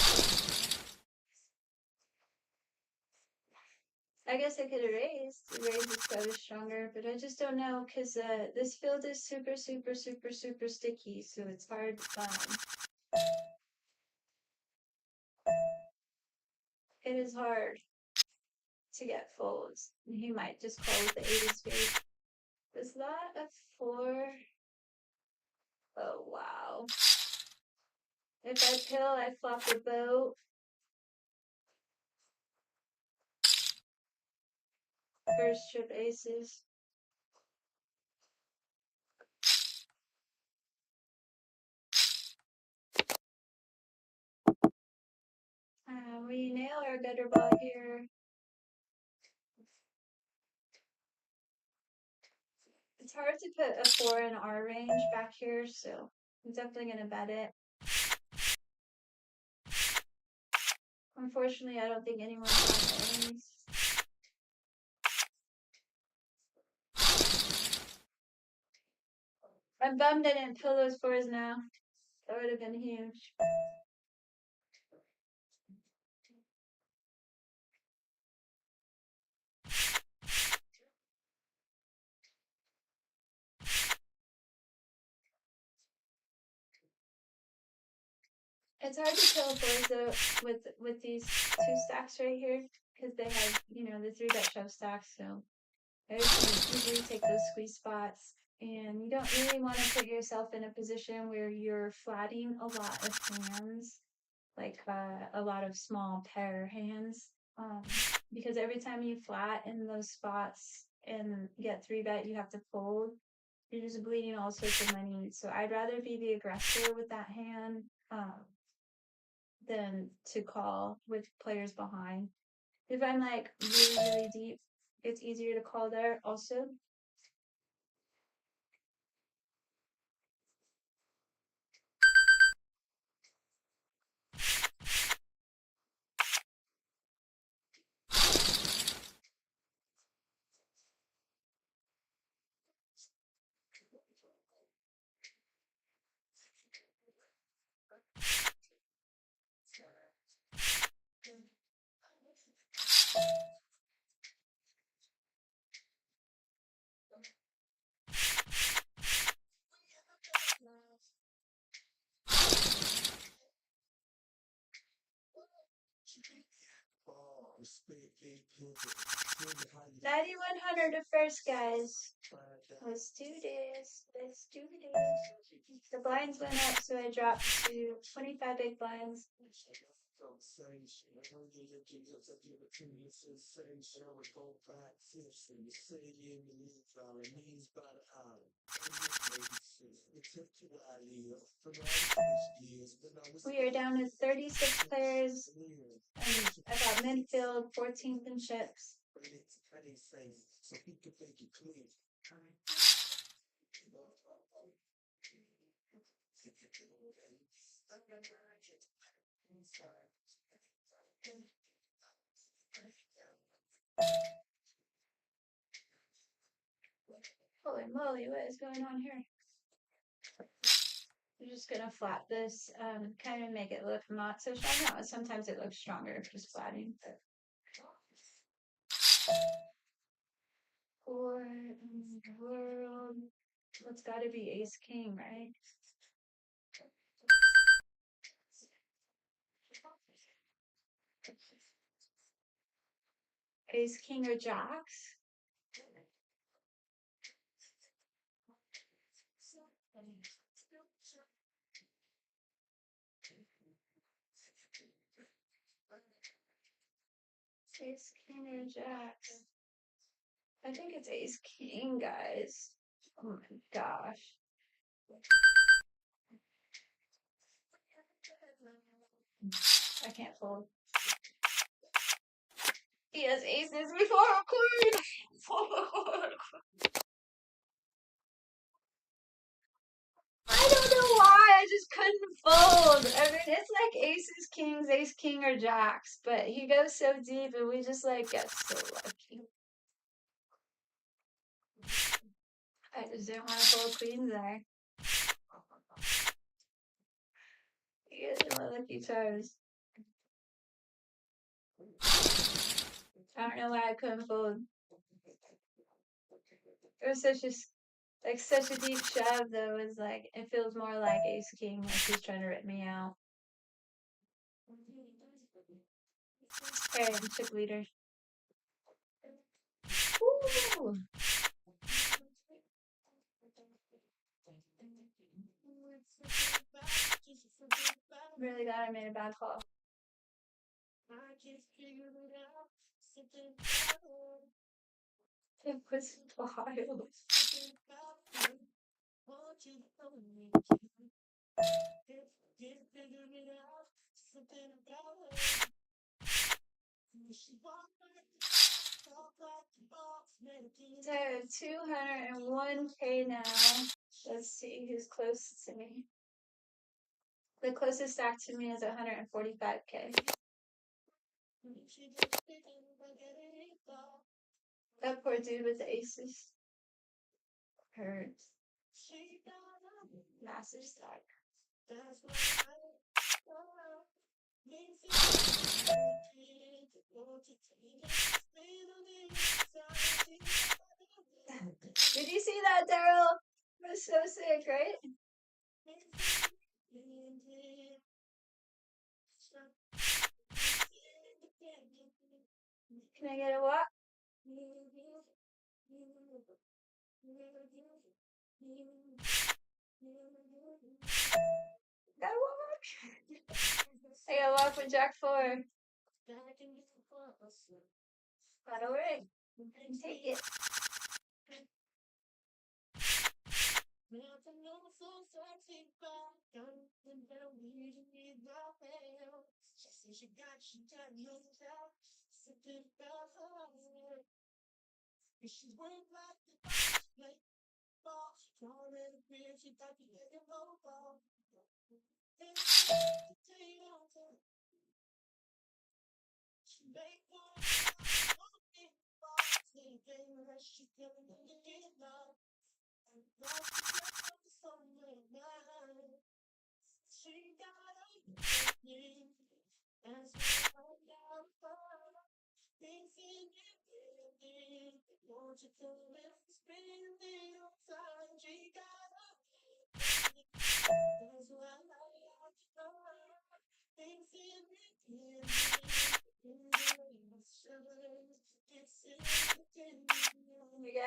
I guess I could have raised. The raise is probably stronger, but I just don't know because this field is super, super, super, super sticky, so it's hard. It is hard to get folds. He might just call with the 8 of spades. Is that a 4? Oh, wow. If I pill, I flop the boat. First trip aces. We nail our gutter ball here. It's hard to put a 4 in our range back here, so I'm definitely going to bet it. Unfortunately, I don't think anyone has ace. I'm bummed I didn't pill those 4s now. That would have been huge. It's hard to pill 4s though with these two stacks right here because they have, you know, the 3-bet shove stacks, so I just usually take those squeeze spots. And you don't really want to put yourself in a position where you're flatting a lot of hands, like a lot of small pair hands, because every time you flat in those spots and get 3-bet, you have to fold. You're just bleeding all sorts of money. So I'd rather be the aggressor with that hand than to call with players behind. If I'm like really, really deep, it's easier to call there also. 9,100 to first, guys. Let's do this. Let's do this. The blinds went up, so I dropped to 25 big blinds. We are down to 36 players, and about midfield, 14th in chips. Holy moly, what is going on here? I'm just gonna flat this, kind of make it look not so strong. No, sometimes it looks stronger just flatting. But for the world, it's got to be Ace King, right? Ace King or Jacks? Ace King or Jacks? I think it's Ace King, guys. Oh my gosh. I can't fold. He has aces before a queen. I don't know why. I just couldn't fold. I mean, it's like aces, kings, ace, king, or jacks, but he goes so deep, and we just like get so lucky. I just didn't want to fold queens there. You guys are my lucky charms. I don't know why I couldn't fold. It was such a deep shove, though. It's like it feels more like ace king, like he's trying to rip me out. Alright, I'm chip leader. Ooh. Really glad I made a bad call. It was wild. So 201K now. Let's see who's closest to me. The closest stack to me is 145K. That poor dude with the aces. Hurts. Massive stack. Did you see that, Daryl? It was so sick, right? Can I get a what? Got a walk. I got a walk with Jack 4. Got a ring. Take it.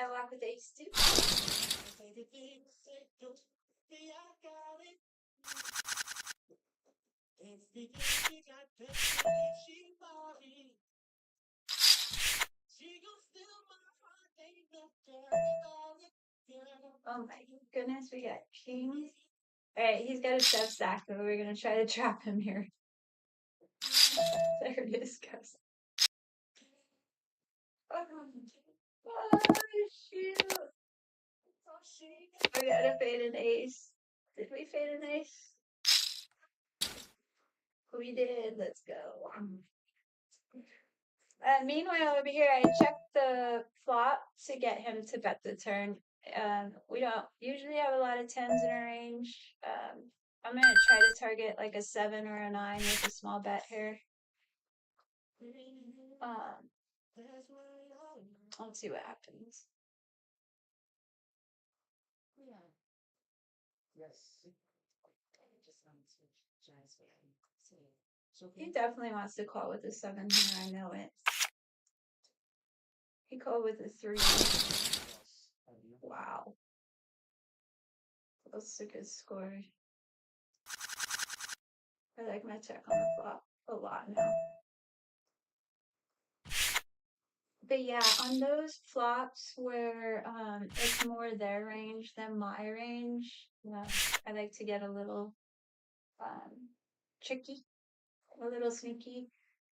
I walk with ace too. Oh my goodness, we got king. Alright, he's got a shove stack, but we're gonna try to trap him here. There it is, guys. Oh, shoot. We gotta fade an ace. Did we fade an ace? We did. Let's go. Meanwhile, over here, I checked the flop to get him to bet the turn. We don't usually have a lot of tens in our range. I'm gonna try to target like a 7 or a 9 with a small bet here. Let's see what happens. He definitely wants to call with a 7 here. I know it. He called with a 3. Wow. That's a good score. I like my check on the flop a lot now. But yeah, on those flops where it's more their range than my range, I like to get a little tricky, a little sneaky,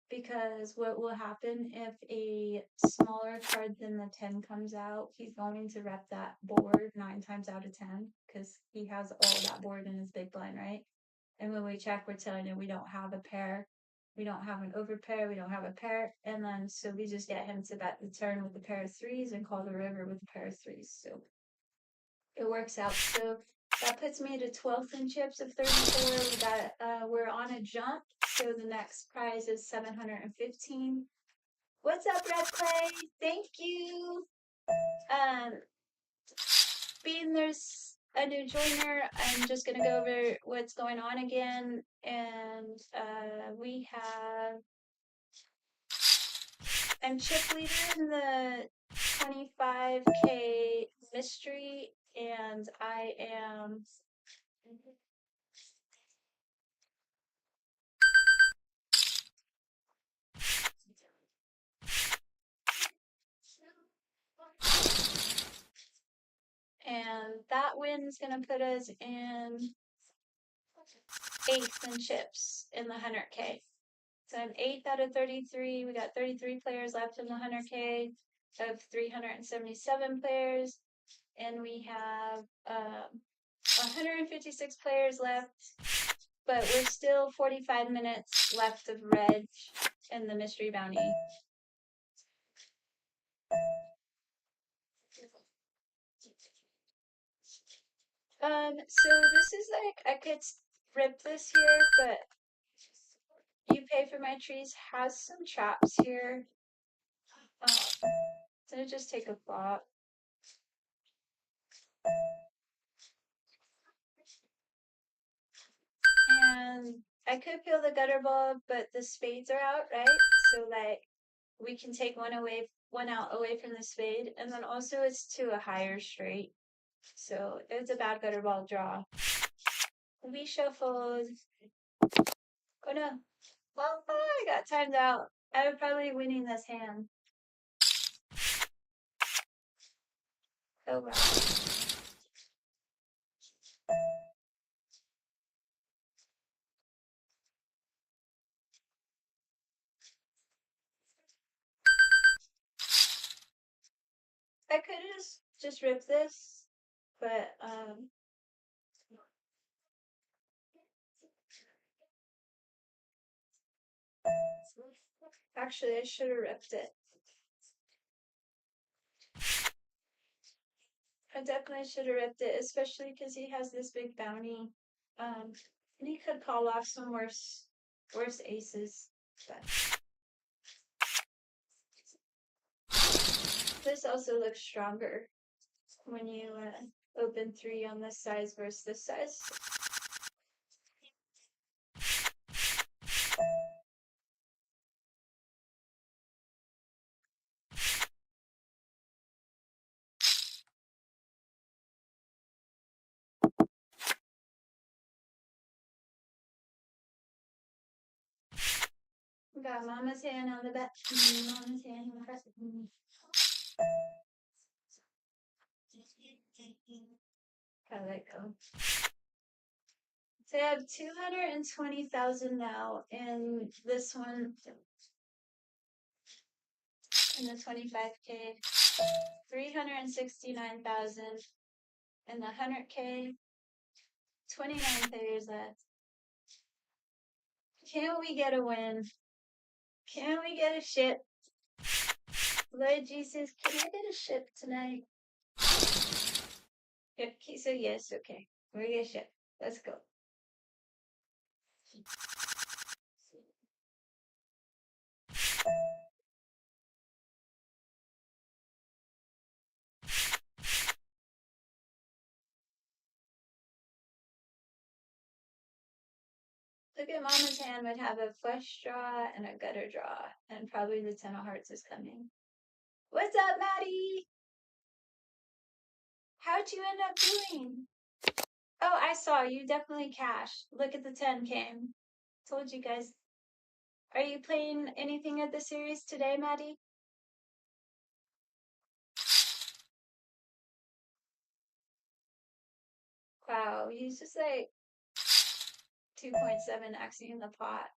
because what will happen if a smaller card than the 10 comes out, he's going to rep that board 9 times out of 10 because he has all that board in his big blind, right? And when we check, we're telling him we don't have a pair. We don't have an overpair. We don't have a pair. And then, so we just get him to bet the turn with a pair of 3s and call the river with a pair of 3s. So it works out. So that puts me to 12th in chips of 34. We're on a jump. So the next prize is 715. What's up, Red Clay? Thank you. Being there's a new joiner, I'm just gonna go over what's going on again. And I'm chip leader in the 25K mystery, and I am and that win's gonna put us in 8th in chips in the 100K. So I'm 8th out of 33. We got 33 players left in the 100K of 377 players. And we have 156 players left, but we're still 45 minutes left of reg in the mystery bounty. So this is like, I could rip this here, but You Pay for My Trees has some traps here. So just take a flop. And I could peel the gutter ball, but the spades are out, right? So like we can take one out away from the spade, and then also it's to a higher straight. So it's a bad gutter ball draw. We shuffled. Oh no. Well, I got timed out. I'm probably winning this hand. Oh well. I could just rip this, but actually I should have ripped it. I definitely should have ripped it, especially because he has this big bounty. And he could call off some worse aces. But this also looks stronger when you open 3 on this size versus this size. got Mama's hand on the back. Mama's hand on the back. How that go? So I have 220,000 now in this one, in the 25K, 369,000 in the 100K, 29 players left. Can we get a win? Can we get a ship? Lord Jesus, can I get a ship tonight? Yep, he said yes, okay. We're gonna get a ship. Let's go. Look at Mama's hand would have a flush draw and a gutter draw, and probably the 10 of hearts is coming. What's up, Maddie? How'd you end up doing? Oh, I saw you definitely cashed. Look at the 10 came. Told you guys. Are you playing anything at the series today, Maddie? Wow, he's just like 2.7 axing in the pot.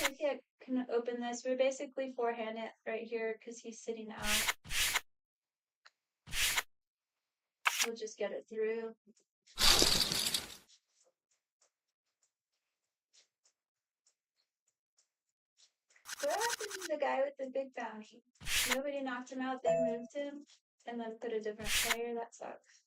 Okay, can open this. We're basically forehand it right here because he's sitting out. We'll just get it through. What happened to the guy with the big bounty? Nobody knocked him out, they moved him, and then put a different player? That sucks.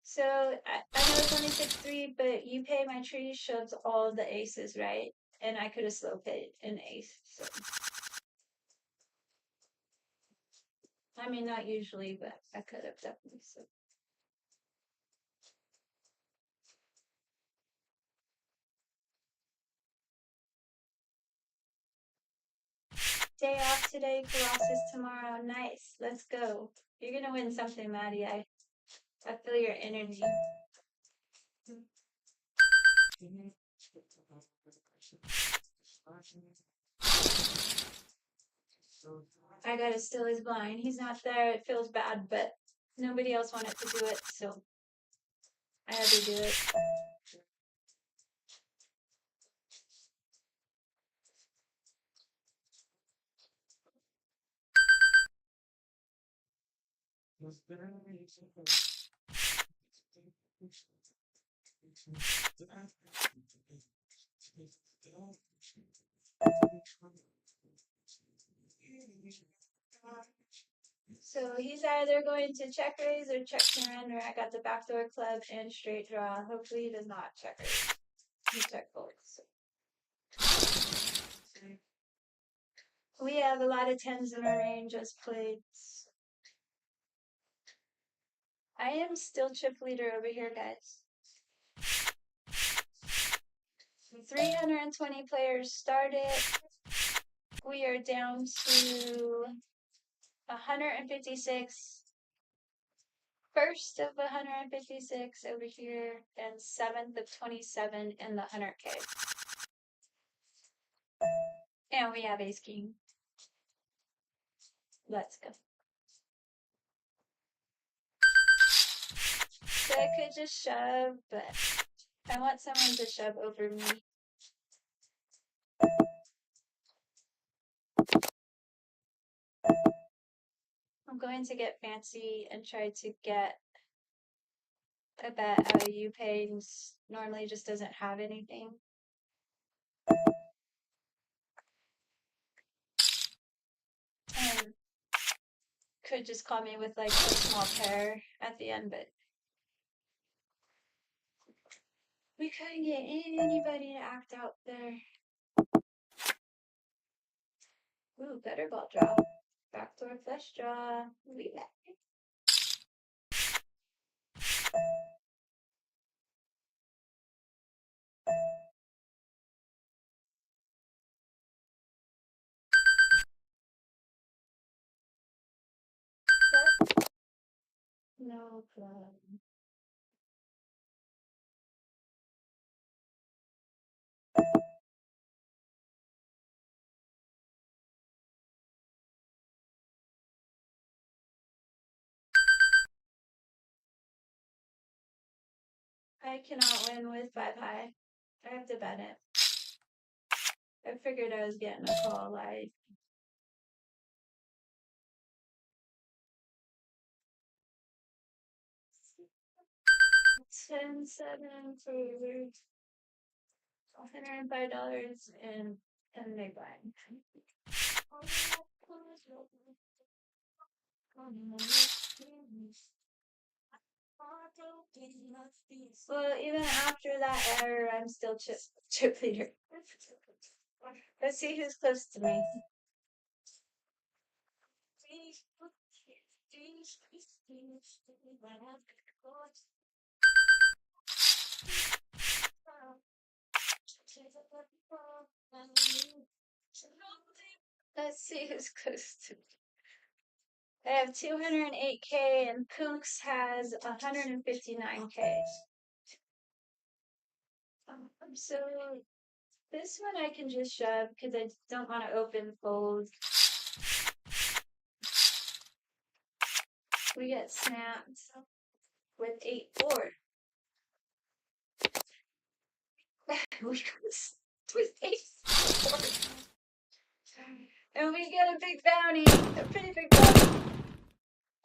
So, I know it's only 6-3, but you pay my tree shoves all the aces, right? And I could have slow paid an ace, so. I mean, not usually, but I could have definitely, so. Day off today, Colossus tomorrow. Nice. Let's go. You're gonna win something, Maddie. I feel your energy. I gotta steal his blind. He's not there. It feels bad, but nobody else wanted to do it, so I had to do it. So he's either going to check raise or check surrender. I got the backdoor club and straight draw. Hopefully he does not check raise. He check both. So. We have a lot of 10s in our range as plates. I am still chip leader over here, guys. 320 players started. We are down to 156. First of 156 over here, and 7th of 27 in the 100K. And we have ace king. Let's go. So I could just shove, but I want someone to shove over me. I'm going to get fancy and try to get a bet out of you Pains. Normally just doesn't have anything. And could just call me with like a small pair at the end, but we couldn't get anybody to act out there. Ooh, better ball draw. Backdoor flush draw. We back. No club. I cannot win with 5 high. I have to bet it. I figured I was getting a call like 10-7 for $105 and big blind. Well, even after that error, I'm still chip leader. Let's see who's close to me. Let's see who's close to me. I have 208K and Kunks has 159K. So this one I can just shove because I don't want to open fold. We get snapped with 8-4. We go with 8-4. And we get a big bounty, a pretty big bounty.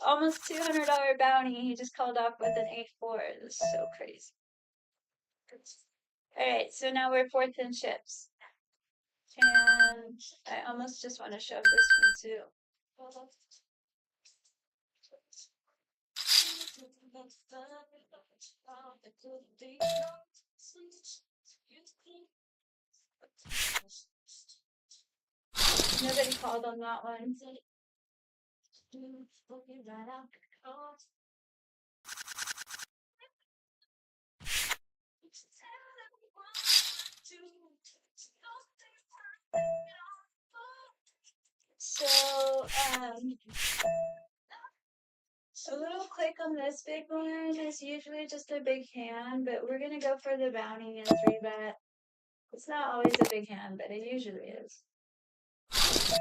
Almost $200 bounty. He just called off with an 8-4. This is so crazy. Alright, so now we're fourth in chips. And I almost just want to shove this one too. Nobody called on that one. So, a little click on this big one is usually just a big hand, but we're gonna go for the bounty and 3-bet. It's not always a big hand, but it usually is.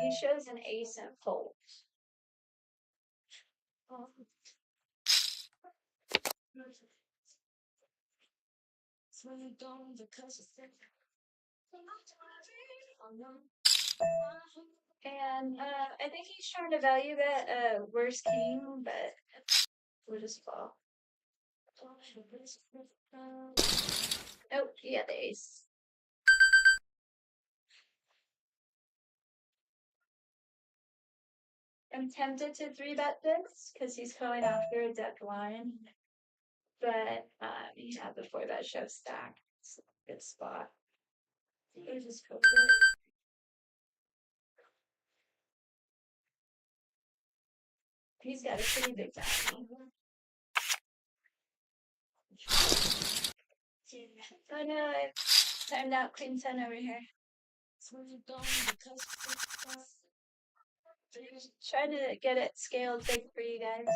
He shows an ace and fold. And I think he's trying to value bet worst king, but we'll just fall. Oh, yeah, the ace. I'm tempted to 3-bet this because he's going after a deck line, but he had the 4-bet shove stack. It's a good spot. We'll just go for it. He's got a pretty big bounty. Oh no, I timed out queen 10 over here. Trying to get it scaled big for you guys.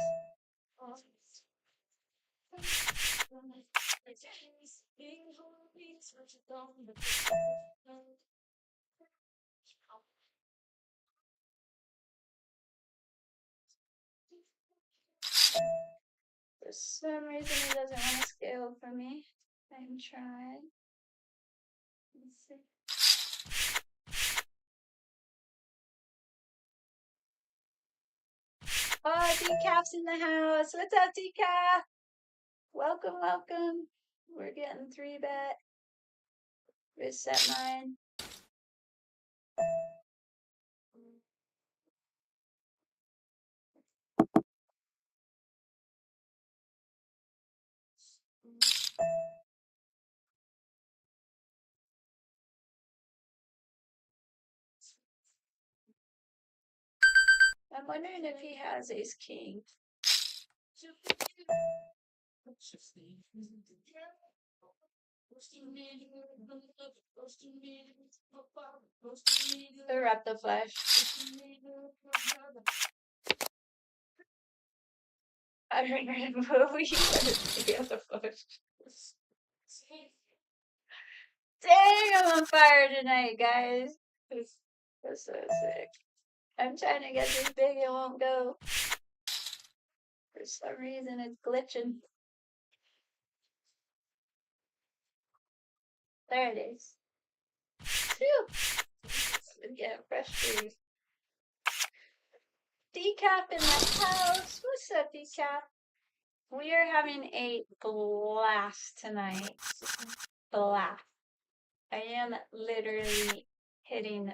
For some reason it doesn't want to scale for me. I'm trying. Let's see. Oh, Decaf's in the house. What's up, Decaf? Welcome, welcome. We're getting 3-bet. Reset mine. I'm wondering if he has ace king. They're up the flush. I heard a movie. The other bush. Dang, I'm on fire tonight, guys. That's so sick. I'm trying to get this big, it won't go. For some reason, it's glitching. There it is. Phew. I'm getting frustrated. Decaf in the house. What's up, Decaf? We are having a blast tonight. Blast. I am literally hitting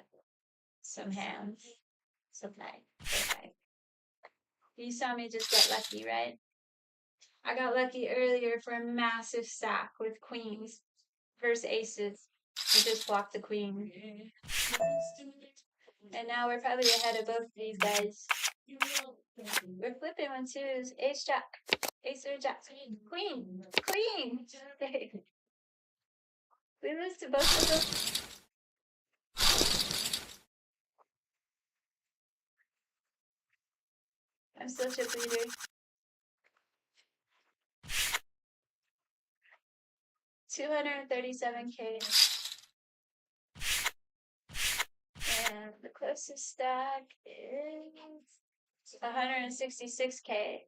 some hands. So nice. You saw me just get lucky, right? I got lucky earlier for a massive stack with queens versus aces. I just blocked the queen. And now we're probably ahead of both of these guys. We're flipping one twos. Ace jack. Ace or jack. Queen. Queen. We lose to both of them. I'm still chip leader. $237K. And the closest stack is $166K.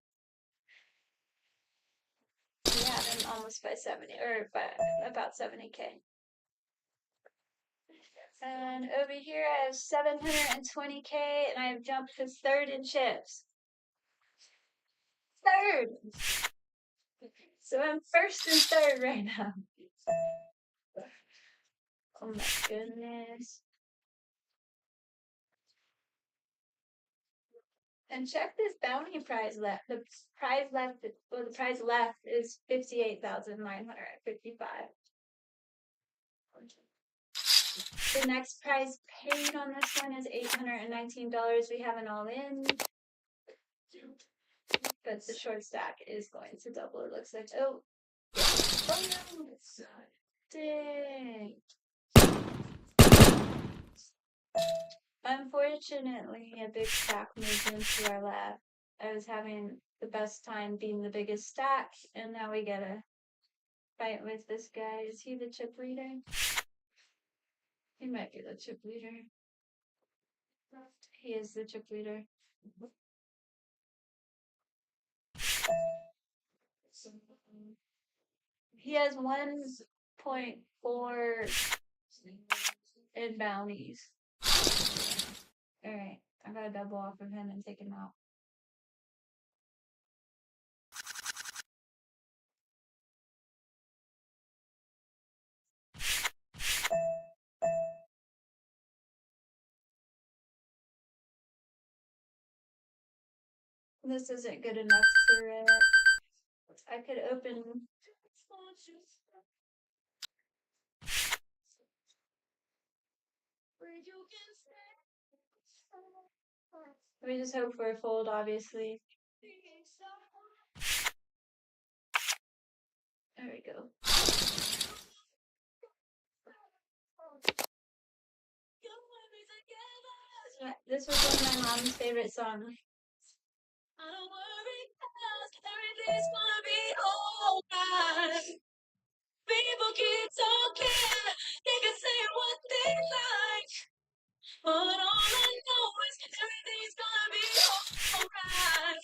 We have him almost by 70, or by about 70K. And over here I have 720K, and I have jumped to third in chips. Third! So I'm first and third right now. Oh my goodness. And check this bounty prize left. The prize left, well, the prize left is 58,955. The next prize paid on this one is $819. We have an all in. But the short stack is going to double, it looks like. Oh, yeah. Oh no. Dang. Unfortunately, a big stack moved into our lap. I was having the best time being the biggest stack, and now we gotta fight with this guy. Is he the chip leader? He might be the chip leader. He is the chip leader. He has 1.4 in bounties. Alright, I gotta double off of him and take him out. This isn't good enough for it. I could open. We just hope for a fold, obviously. There we go. This was one of my mom's favorite songs. I don't worry, everything's gonna be alright. People keep talking, they can say what they like, but all I know is everything's gonna be alright.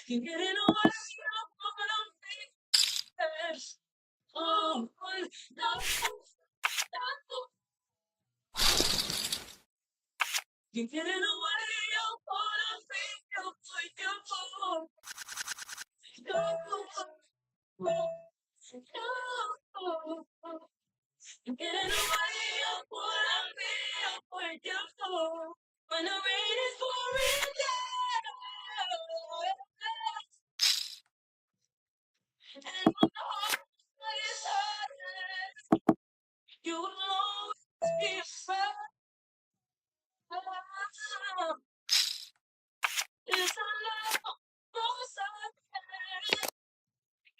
You're getting away, I'm gonna be there. Oh, no. You're getting away, I'm gonna be beautiful. No. You're getting away, I'm gonna be beautiful. When the rain is pouring down, and when the heart is hurting, you will always be found. It's a love, both sides.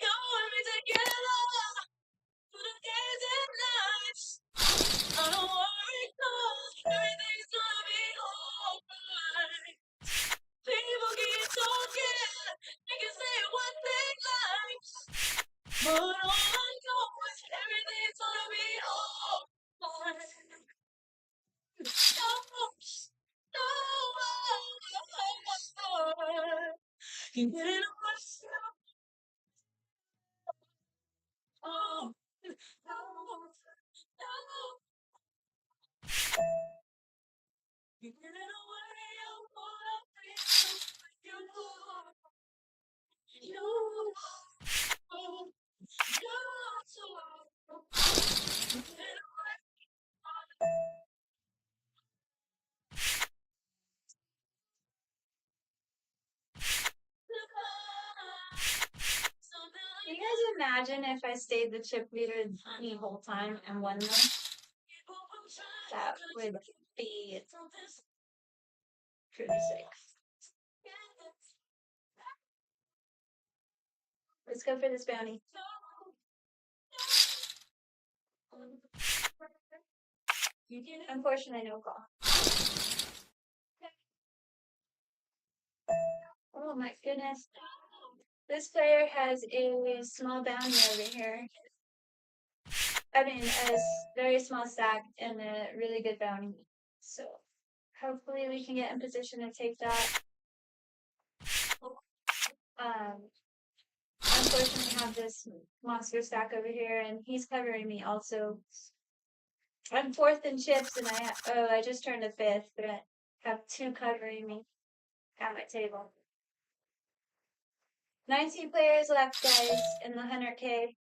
You and me together through the days and nights. I don't worry, 'cause everything Can you guys imagine if I stayed the chip leader the whole time and won this? That would be pretty sick. Let's go for this bounty. Unfortunately, no call. Oh my goodness. This player has a small bounty over here. I mean, a very small stack and a really good bounty. So hopefully we can get in position to take that. Unfortunately, I have this monster stack over here, and he's covering me also. I'm fourth in chips, and I just turned a fifth, but I have two covering me at my table. 19 players left, guys, in the 100K.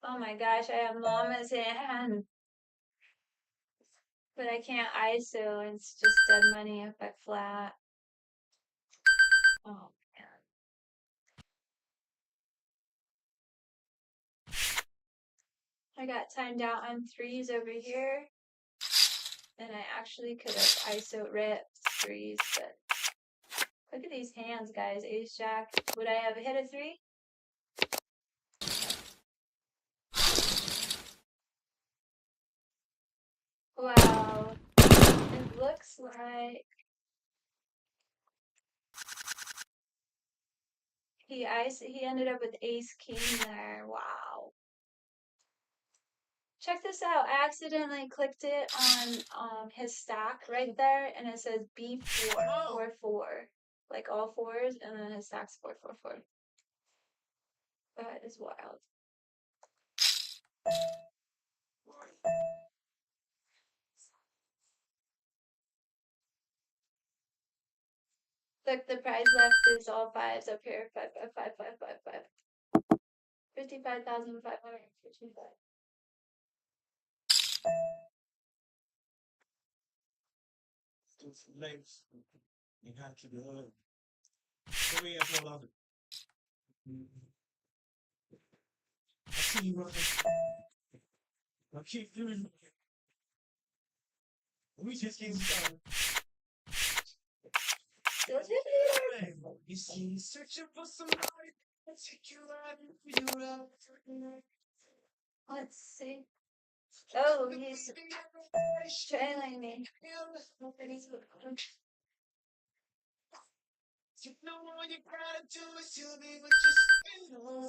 Oh my gosh, I have Mama's hand. But I can't ISO, and it's just dead money if I flat. Oh man. I got timed out on threes over here. And I actually could have ISO ripped threes, but look at these hands, guys. Ace Jack. Would I have hit a three? Wow. It looks like he ended up with ace king there. Wow. Check this out. I accidentally clicked it on his stack right there, and it says B4, 4, like all fours, and then his stack's 4, 4, 4. That is wild. Look, the prize left is all fives up here. 5, 5, 5, 5, 5, 5. 55,555. It's late. You have to do it. So we have no longer. I see you running. I keep doing it. We just getting started. You see, searching for somebody. Take you out and feel out. Let's see. Oh, he's trailing me. You know what you gotta do is tell me what you spend on.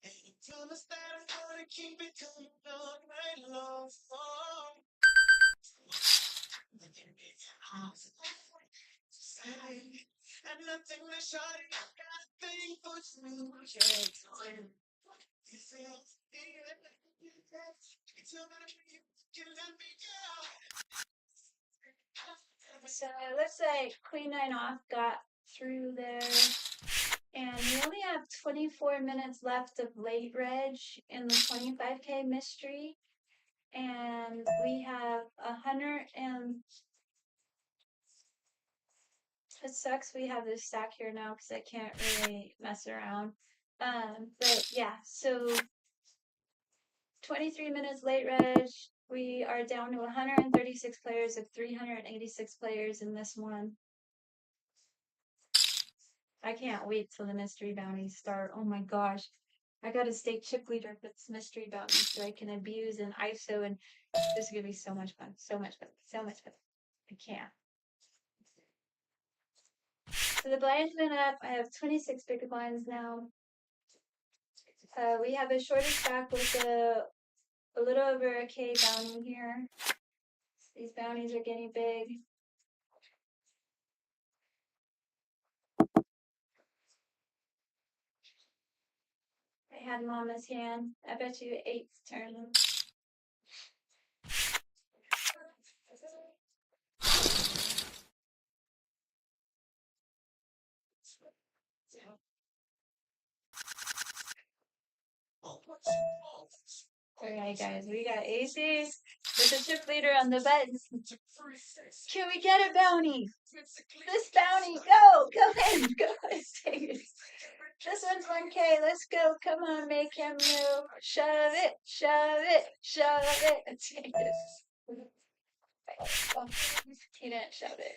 And you promise that I'm gonna keep it coming all night long. And nothing to show you got a thing for you. You say I'm feeling you tell me you let me go. So it looks like Queen 9 off got through there. And we only have 24 minutes left of late reg in the 25K mystery. And we have 100 and it sucks we have this stack here now because I can't really mess around. But yeah, so 23 minutes late reg. We are down to 136 players of 386 players in this one. I can't wait till the mystery bounties start. Oh my gosh. I got to stay chip leader for this mystery bounty so I can abuse and ISO, and this is going to be so much fun. So much fun. So much fun. I can't. So the blinds went up. I have 26 big blinds now. We have a shorter stack with a little over a K bounty here. These bounties are getting big. I had Mama's hand. I bet you 8's turn. Alright guys, we got aces with the chip leader on the button. Can we get a bounty? This bounty, go in, take it. This one's 1K, let's go, come on, make him move. Shove it, shove it, shove it. Take this. Oh, he didn't shove it.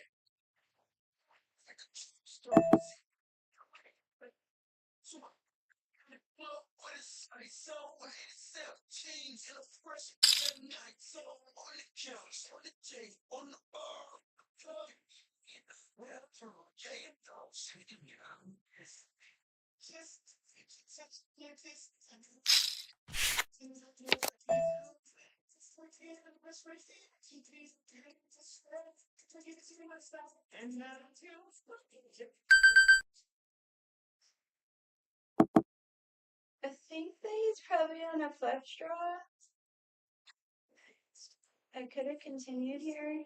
I think that he's probably on a flex draw. I could have continued here.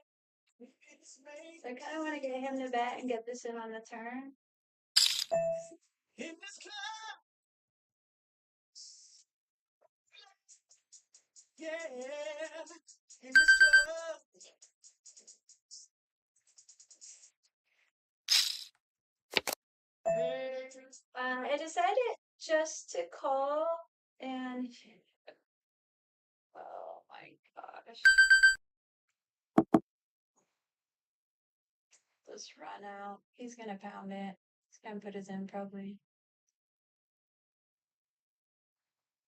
So I kind of want to get him to bet and get this in on the turn. In this club, yeah, in this club. I decided just to call and oh my gosh. Let's run out. He's gonna pound it. He's gonna put his in probably.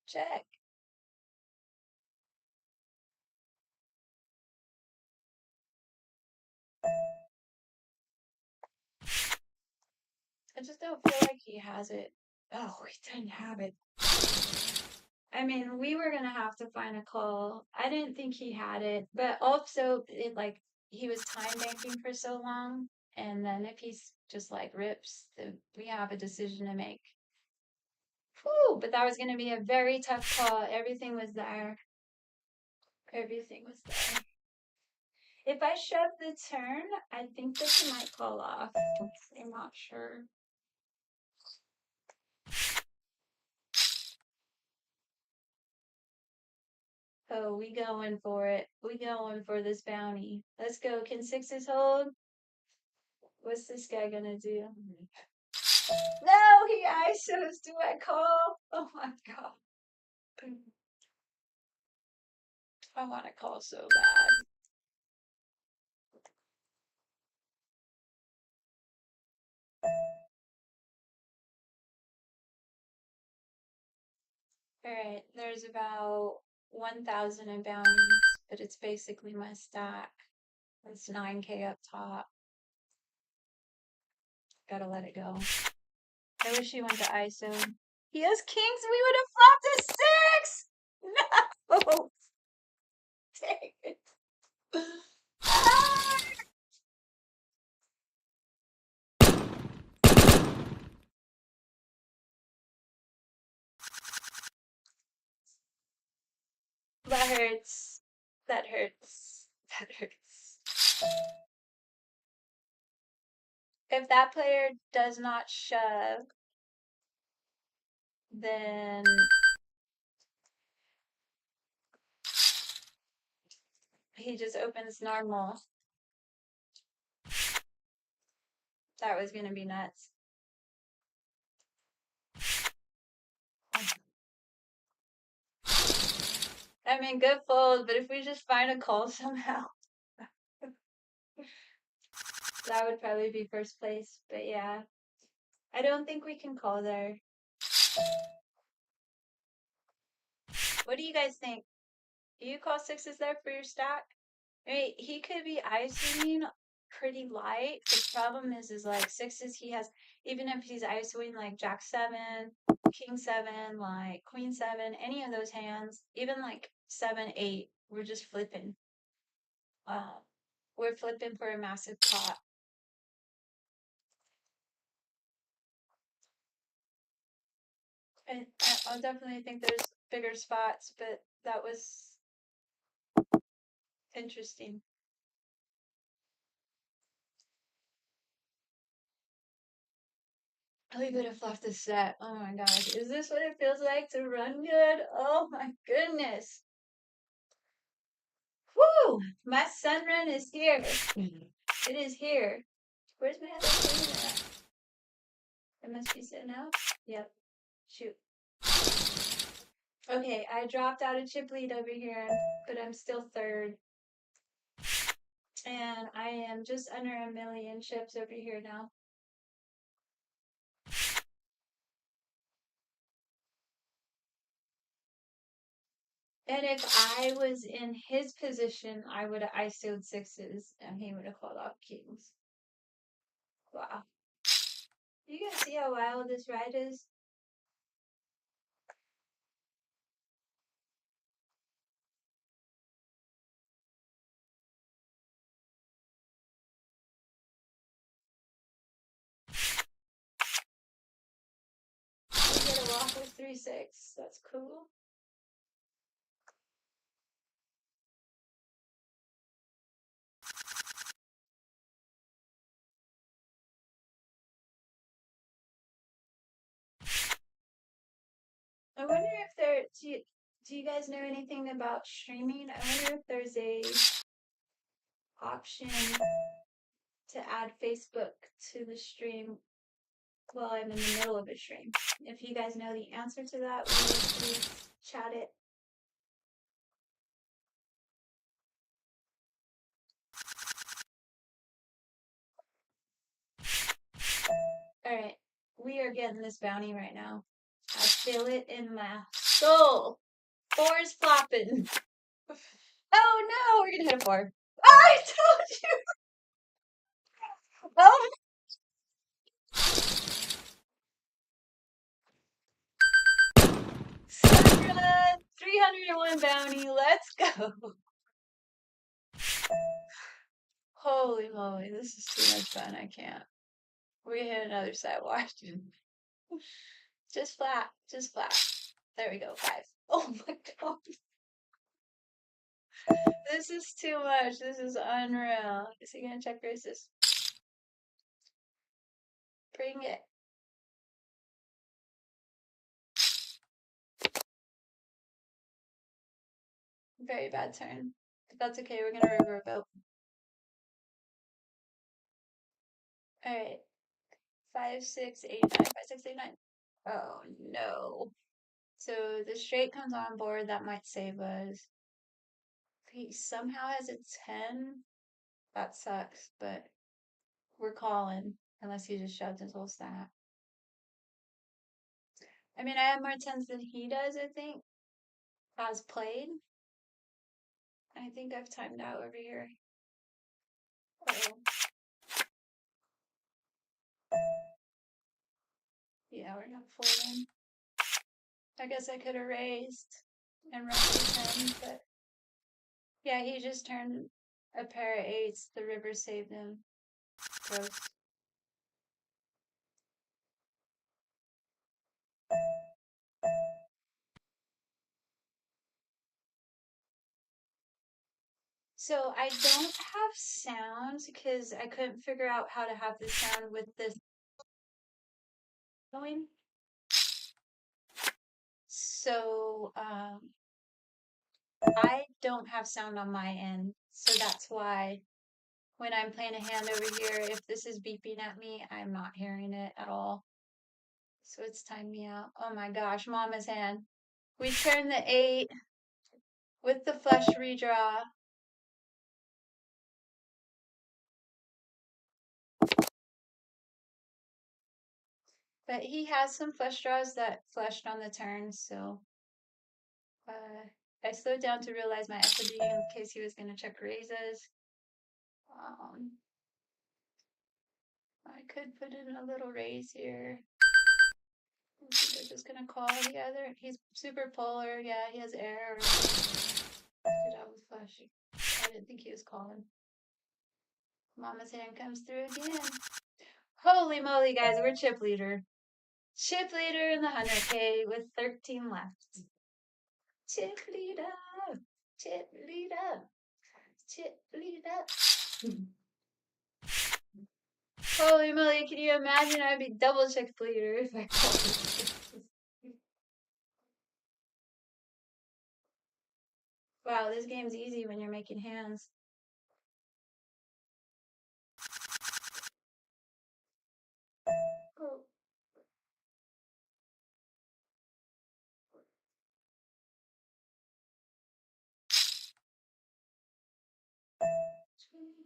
Check. I just don't feel like he has it. Oh, he didn't have it. I mean, we were gonna have to find a call. I didn't think he had it, but also it like he was time banking for so long, and then if he's just like rips, we have a decision to make. Whew, but that was gonna be a very tough call. Everything was there. Everything was there. If I shove the turn, I think that he might call off. I'm not sure. Oh, we going for it. We going for this bounty. Let's go. Can sixes hold? What's this guy gonna do? No, he ISOs. Do I call? Oh my god. I want to call so bad. Alright, there's about 1,000 in bounties, but it's basically my stack. It's 9K up top. Gotta let it go. I wish he went to ISO. He has kings. We would have flopped a 6. No. Dang it. Ah! That hurts. That hurts. That hurts. If that player does not shove, then he just opens normal. That was gonna be nuts. I mean, good fold, but if we just find a call somehow, that would probably be first place. But yeah, I don't think we can call there. What do you guys think? Do you call sixes there for your stack? I mean, he could be icing pretty light. The problem is like sixes he has, even if he's ISOing like Jack 7, King 7, like Queen 7, any of those hands, even like 7, 8, we're just flipping. We're flipping for a massive pot. And I'll definitely think there's bigger spots, but that was interesting. We could have fluffed the set. Oh my gosh. Is this what it feels like to run good? Oh my goodness. Whew! My sun run is here. It is here. Where's my other queen at? It must be sitting out? Yep. Shoot. Okay, I dropped out of chip lead over here, but I'm still third. And I am just under 1,000,000 chips over here now. And if I was in his position, I would have ISO'd sixes and he would have called off kings. Wow. You guys see how wild this ride is? We get a walk with 3-6. That's cool. I wonder if there do you guys know anything about streaming? I wonder if there's a option to add Facebook to the stream while I'm in the middle of a stream. If you guys know the answer to that, will you please chat it? Alright, we are getting this bounty right now. I feel it in my soul. 4's flopping. Oh no, we're gonna hit a 4. Oh, I told you! Oh, Sandra, 301 bounty, let's go. Holy moly, this is too much fun, I can't. We hit another side watch. Just flat, just flat. There we go, 5. Oh my god. This is too much, this is unreal. Is he gonna check races? Bring it. Very bad turn. But that's okay, we're gonna river boat. Alright. 5, 6, 8, 9. 5, 6, 8, 9. Oh no. So the straight comes on board, that might save us. If he somehow has a 10, that sucks, but we're calling. Unless he just shoved his whole stack. I mean, I have more 10s than he does, I think. As played. I think I've timed out over here. Uh-oh. Yeah, we're not folding. I guess I could have raised and run through 10, but yeah, he just turned a pair of 8s. The river saved him. Gross. So I don't have sounds because I couldn't figure out how to have the sound with this going. So I don't have sound on my end. So that's why when I'm playing a hand over here, if this is beeping at me, I'm not hearing it at all. So it's timed me out. Oh my gosh, Mama's hand. We turn the 8 with the flush redraw. But he has some flush draws that flushed on the turn, so I slowed down to realize my equity in case he was going to check raises. I could put in a little raise here. I think they're just gonna call the other. He's super polar. Yeah, he has air. Good job with flashing. I didn't think he was calling. Mama's hand comes through again. Holy moly, guys, we're chip leader. Chip leader in the 100K with 13 left. Chip leader. Chip leader. Chip leader. Holy moly, can you imagine I'd be double chip leader if I called this. Wow, this game's easy when you're making hands. Oh.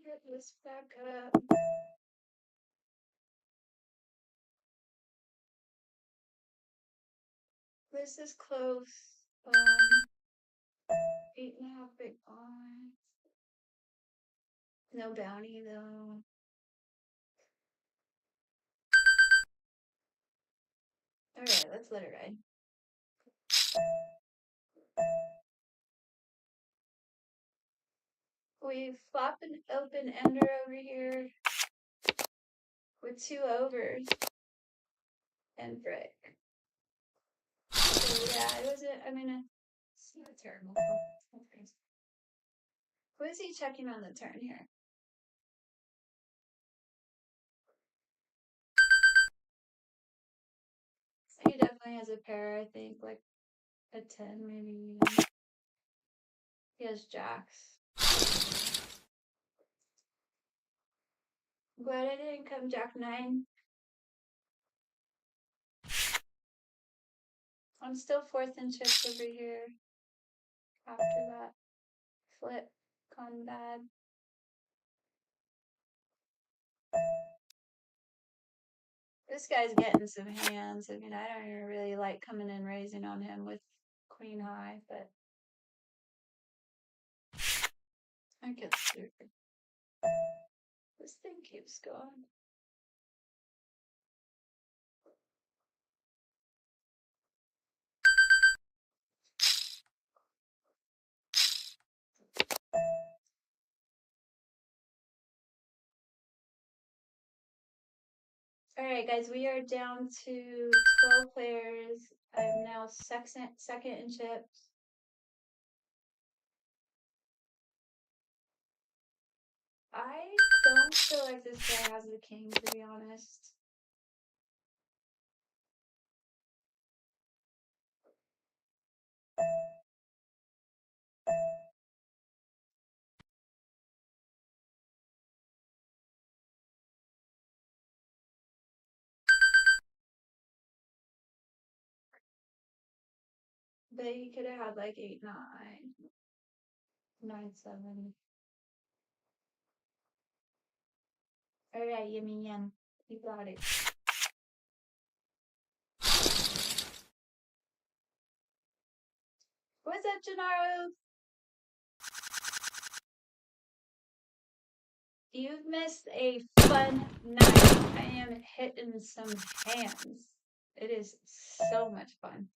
Get this back up. This is close. 8.5 big blind. No bounty though. Alright, let's let it ride. We flop an open ender over here with 2 overs and brick. So yeah, it wasn't, I mean, it's not a terrible call. Who is he checking on the turn here? He definitely has a pair, I think, like a 10 maybe. He has jacks. Glad I didn't come jack 9. I'm still 4th in chips over here. After that flip, gone bad. This guy's getting some hands. I mean, I don't even really like coming in raising on him with queen high, but I get through. This thing keeps going. Alright guys, we are down to 12 players. I'm now second in chips. I don't feel like this guy has the king, to be honest. But he could have had like 8, 9, 9, 7. Alright, Yummy Yum. You got it. What's up, Gennaro? You've missed a fun night. I am hitting some hands. It is so much fun.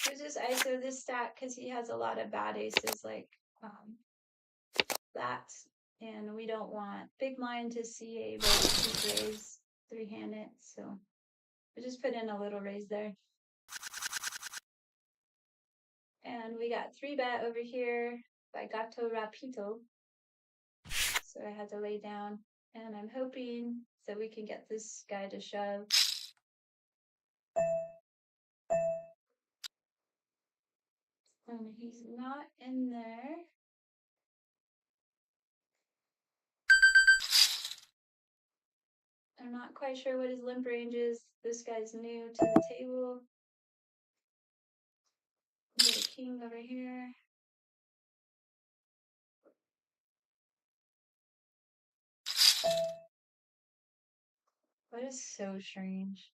There's just ISO this stack because he has a lot of bad aces like that. And we don't want big blind to see a very cheap raise 3-handed. So we just put in a little raise there. And we got 3-bet over here by Gato Rapito. So I had to lay down. And I'm hoping that we can get this guy to shove. And he's not in there. I'm not quite sure what his limp range is. This guy's new to the table. Get a king over here. What is so strange?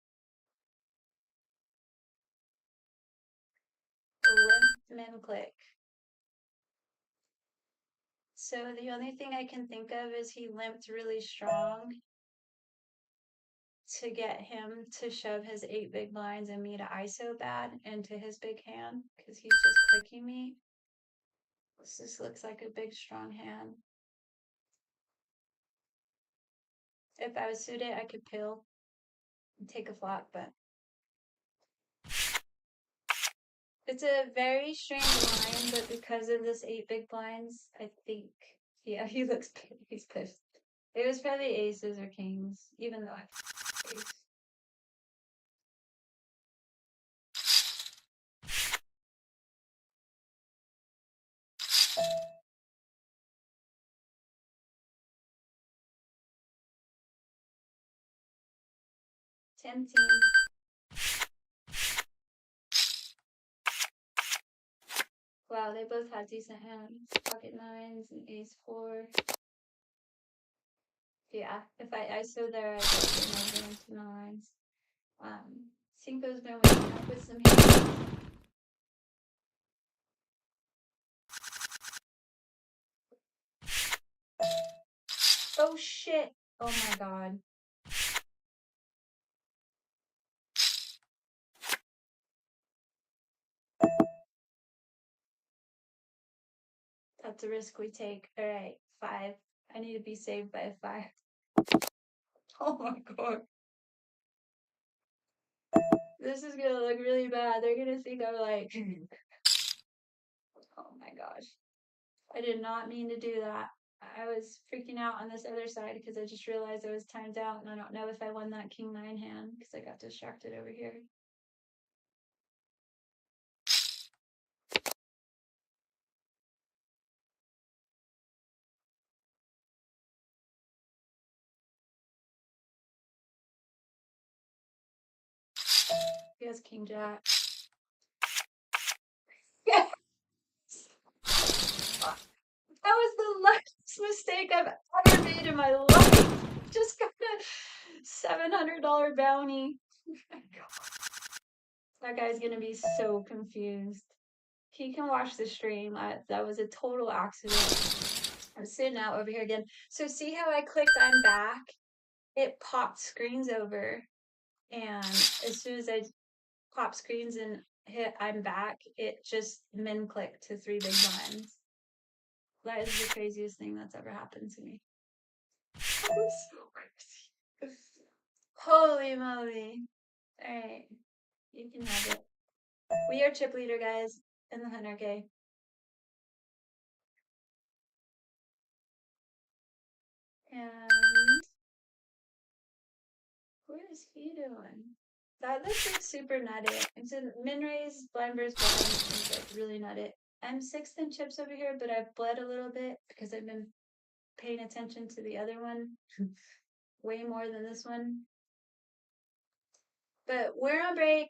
Limp min click. So the only thing I can think of is he limped really strong to get him to shove his 8 big blinds and me to ISO bad into his big hand because he's just clicking me. This just looks like a big strong hand. If I was suited, I could pill and take a flop, but it's a very strange line, but because of this 8 big blinds, I think, yeah, he looks he's pissed. It was probably aces or kings, even though I ace. Tempting. Wow, they both had decent hands. Pocket nines and ace 4. Yeah, if I ISO there, I get game over into nines. Cinco's been waking up with some hands. Oh shit! Oh my god. That's a risk we take. Alright, 5. I need to be saved by a 5. Oh my god. This is gonna look really bad. They're gonna think I'm like... Oh my gosh. I did not mean to do that. I was freaking out on this other side because I just realized I was timed out and I don't know if I won that king 9 hand because I got distracted over here. He has king jack. Yes! That was the luckiest mistake I've ever made in my life. Just got a $700 bounty. That guy's gonna be so confused. He can watch the stream. That was a total accident. I'm sitting out over here again. So see how I clicked I'm back? It popped screens over. And as soon as I pop screens and hit I'm back, it just min clicked to 3 big blinds. That is the craziest thing that's ever happened to me. That was so crazy. Holy moly. Alright. You can have it. We are chip leader, guys, in the 100K. And what is he doing? That looks like super nutted. It's a min raise, blind versus blind. It's like really nutted. I'm 6th in chips over here, but I've bled a little bit because I've been paying attention to the other one way more than this one. But we're on break.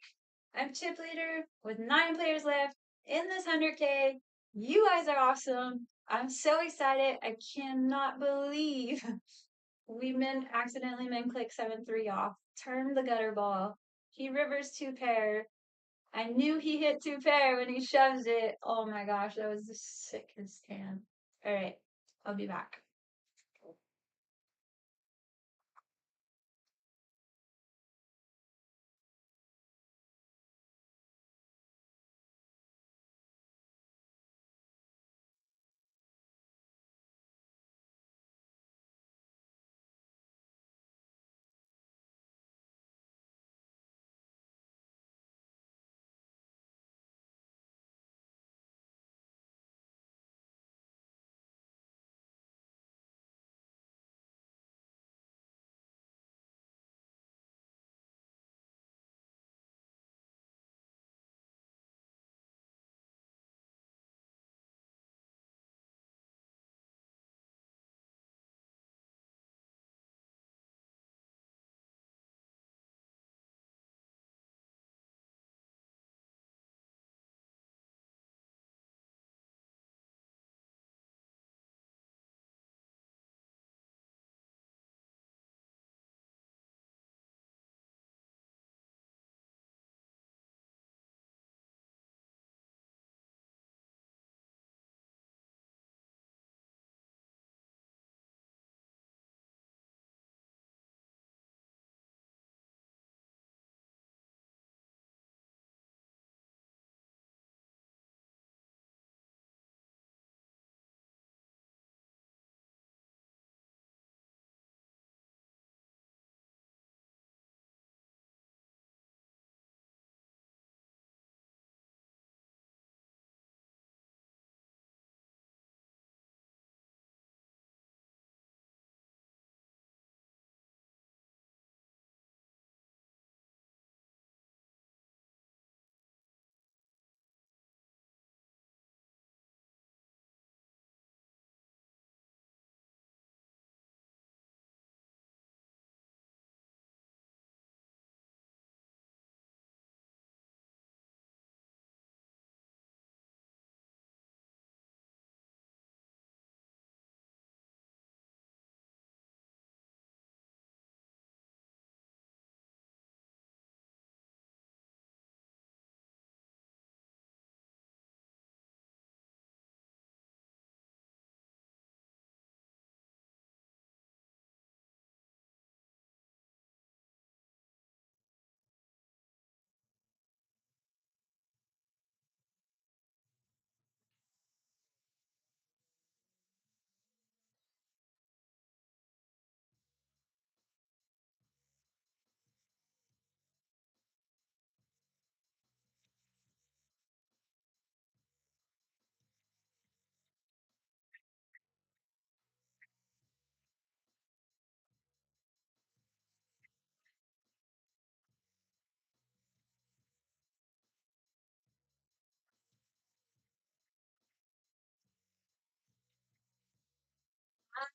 I'm chip leader with 9 players left in this 100K. You guys are awesome. I'm so excited. I cannot believe we accidentally min click 7-3 off. Turn the gutter ball. He rivers 2 pair. I knew he hit 2 pair when he shoves it. Oh my gosh, that was the sickest hand. All right, I'll be back.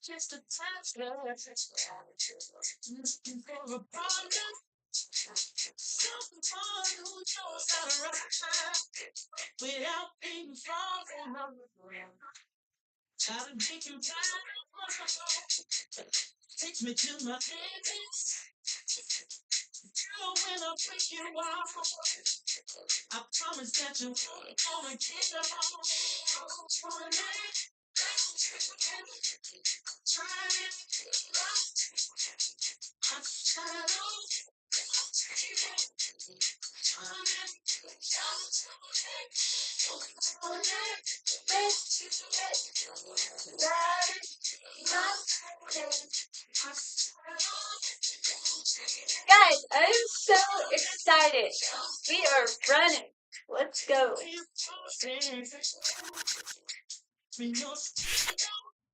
just a touch, girl. Looking for a partner, someone who knows how to ride without being far from home. How to make you right. Takes me to my limits. Girl, when I break you off, I promise that you won't wanna get up on me. Try Guys, I'm so excited. We are running. Let's go.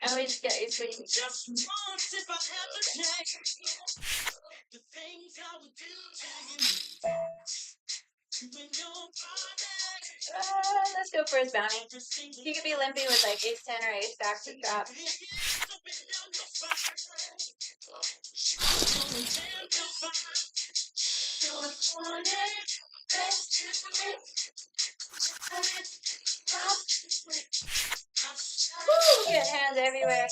I always get you sweet. just once if I ever change the things I would do to you when you're Let's go for his bounty. He could be limpy with like ace 10 or ace back to drop. Woo, get hands everywhere.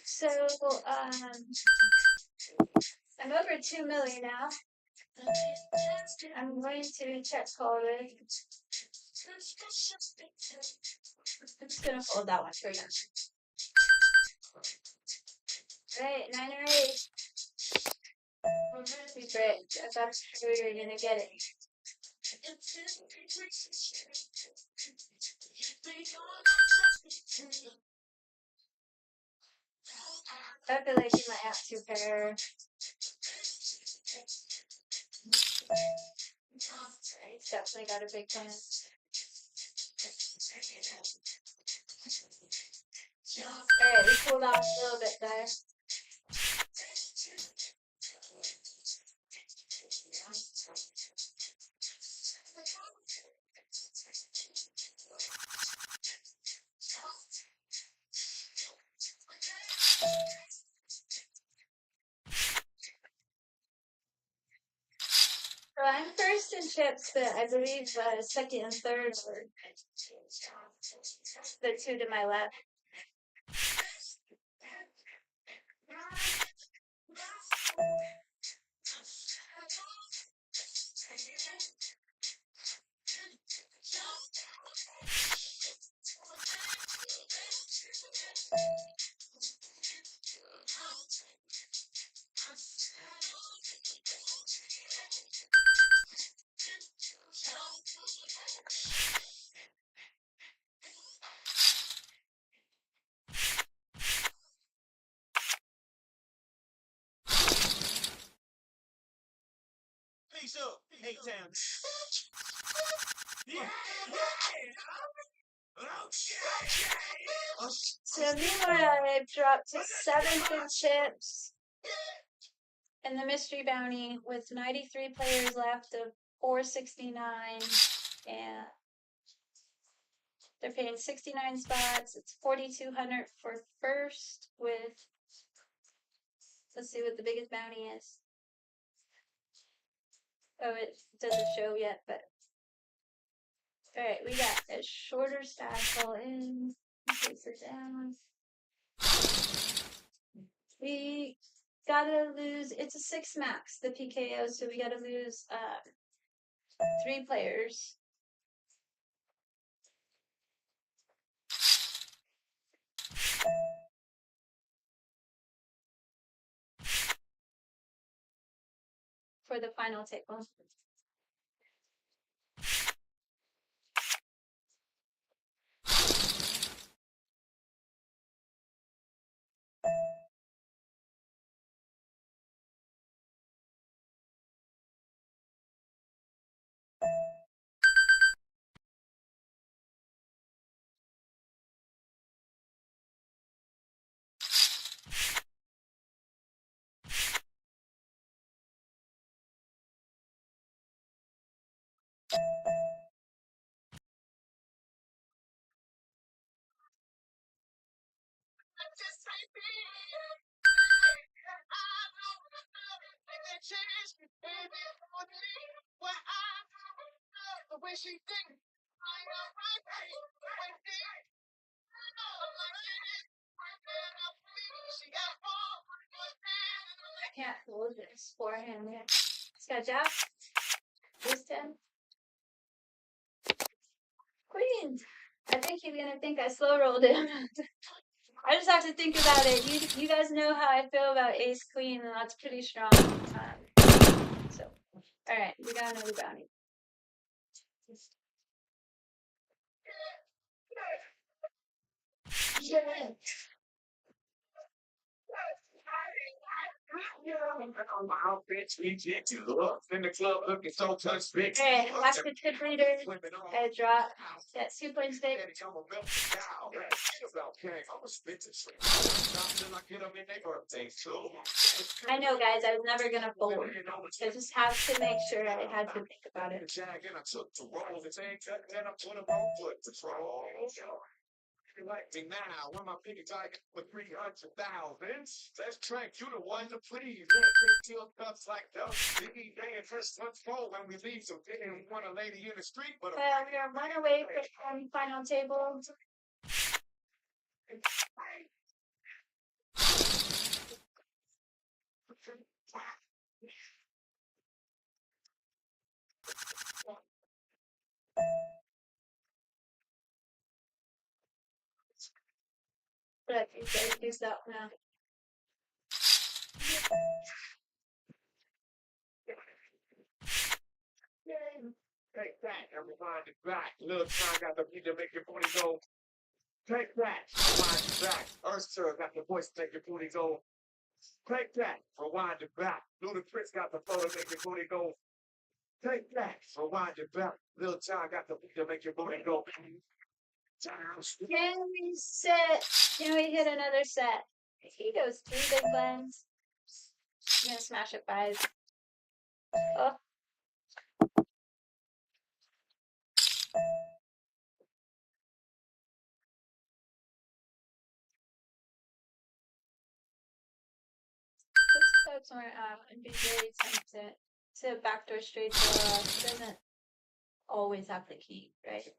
So, I'm over 2 million now. I'm going to check call it. I'm just gonna fold that one for you. Right, 9 or 8. Be great. I thought sure you were gonna get it. I feel like you might have to pair. He's definitely got a big plan. Alright, we pulled off a little bit there. So I'm first in chips, but I believe second and third are the two to my left. Face up, A-Town. So meanwhile, I've dropped to 7th in chips. And the mystery bounty with 93 players left of 469. And they're paying 69 spots. It's 4,200 for first with, let's see what the biggest bounty is. Oh, it doesn't show yet, but. Alright, we got a shorter stack all in. Face it down. We gotta lose, it's a 6 max, the PKO, so we gotta lose 3 players. For the final table. I can't hold this forehand yet. It's got Jack. This 10. Queen. I think he's gonna think I slow rolled him. I just have to think about it. You guys know how I feel about ace queen, and that's pretty strong. So, all right, we got another bounty. In the club looking so touch big. Alright, watch the tip leader. I drop. Got 2 points stake. I know, guys, I was never gonna fold. I just have to make sure I had to think about it. Like me now, when my piggy tight for 300,000. Let's track you the one to please. Till cups like those. Biggie day and first month's full when we leave. So didn't want a lady in the street, but we are 1 away from final table. But you guys use that now. Take that and rewind it back. Little time got the beat to make your booty go. Take that, rewind it back. Earthstar got the voice to make your booty go. Take that, rewind it back. Ludacris got the flow to make your booty go. Take that, rewind it back. Little time got the beat to make your booty go. Can we set? Can we hit another set? He goes 3 big blinds. I'm gonna smash it 5. Oh. Those clubs aren't out. I'd be very tempted to backdoor straight draw. He doesn't always have the key, right?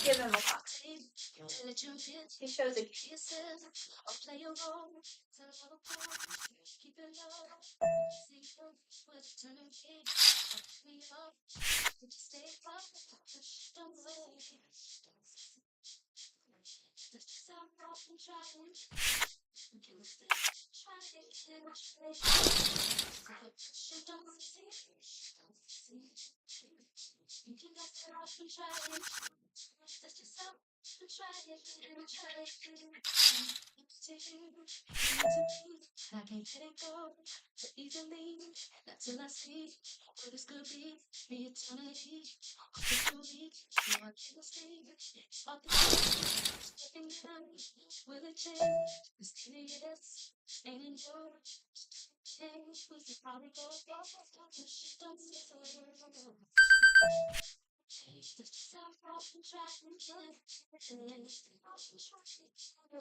Give him a box. He shows a key.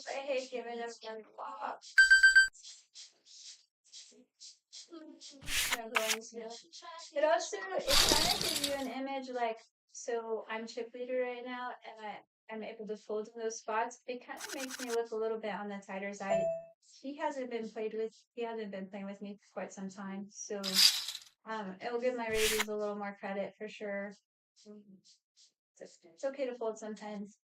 I hate giving him one flop. It also, it kind of gives you an image like, so I'm chip leader right now, and I'm able to fold in those spots. It kind of makes me look a little bit on the tighter side. He hasn't been playing with me for quite some time, so it'll give my raises a little more credit for sure. It's okay to fold sometimes.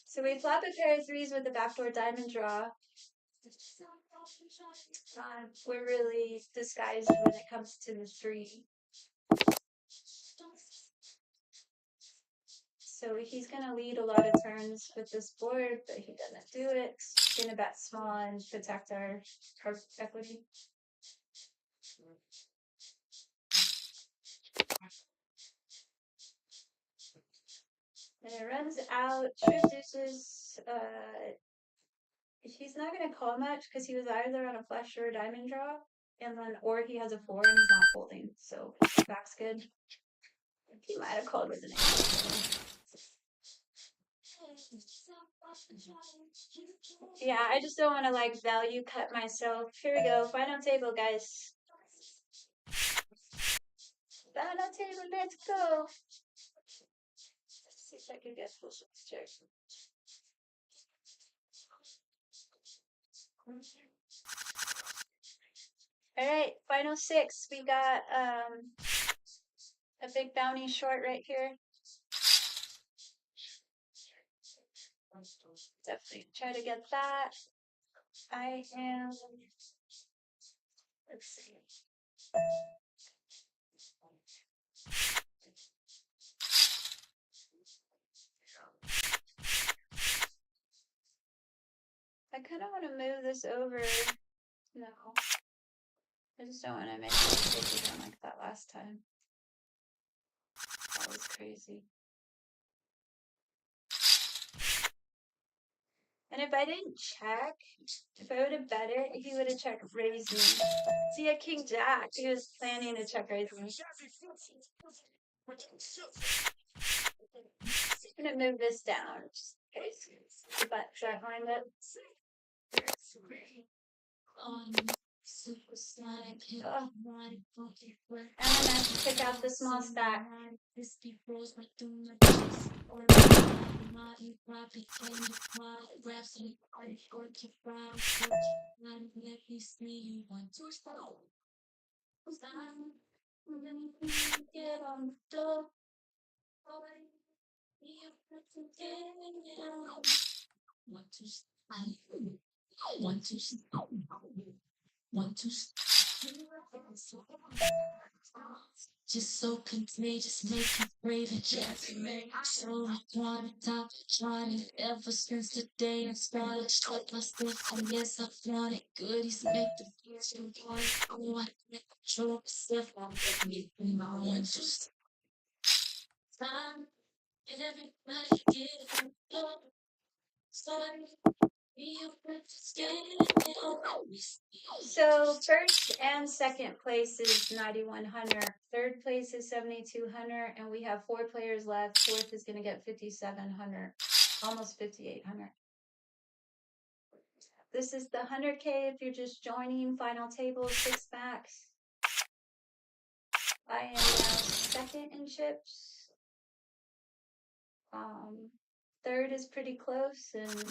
So we flop a pair of 3s with the backdoor diamond draw. We're really disguised when it comes to the 3. So he's gonna lead a lot of turns with this board, but he doesn't do it. He's gonna bet small and protect our equity. It runs out. Truth deuces. He's not gonna call much because he was either on a flush or a diamond draw, and then or he has a 4 and he's not folding. So that's good. He might have called with an 8. Yeah, I just don't want to like value cut myself. Here we go. Final table, guys. Final table. Let's go. Let's see if I can get this check. All right, final 6. We got a big bounty short right here. Definitely try to get that. I am. Let's see. I kind of want to move this over. No. I just don't want to make a mistake again like that last time. That was crazy. And if I didn't check, if I would have bet it, he would have checked raise me. See, a king jack. He was planning to check raise me. I'm gonna move this down. Just in case the butt track behind it. Oh. I'm gonna pick out the small stack. Just so contagious, make you brave and just make so trying it ever since the day I started. Shut my stuff, I guess I found it. Goodies make the future part. Oh, I can't control myself. I'm me my one just time. And everybody get it. Sorry. So first and second place is 9100. Third place is 7200, and we have 4 players left. Fourth is going to get 5700, almost 5800. This is the 100K if you're just joining. Final table 6 max. I am now second in chips. Third is pretty close, and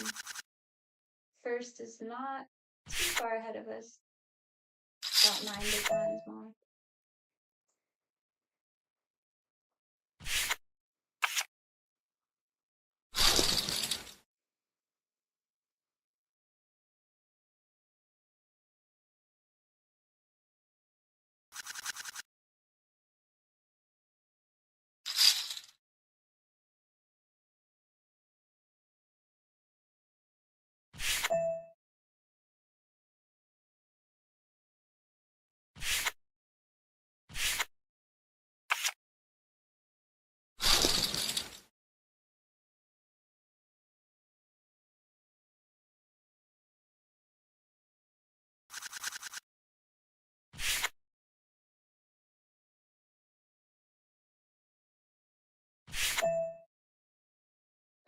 first is not too far ahead of us. About 9 big blinds more.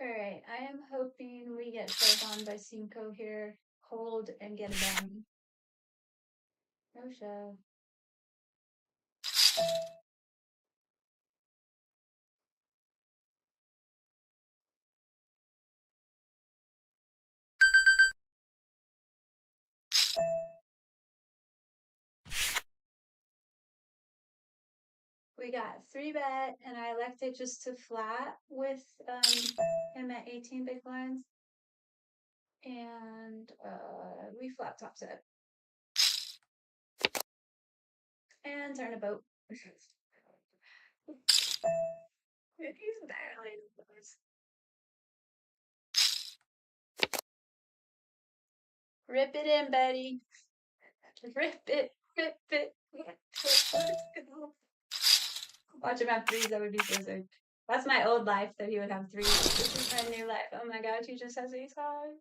Alright, I am hoping we get shoved on by Cinco here. Hold and get a bounty. No shove. We got 3 bet, and I elected just to flat with him at 18 big blinds. And we flat top set. And turn a boat. He's barely. Rip it in, Betty. Rip it. Rip it. Watch him have 3s, that would be so sick. That's my old life, so he would have 3. This is my new life. Oh my god, he just has 8 times.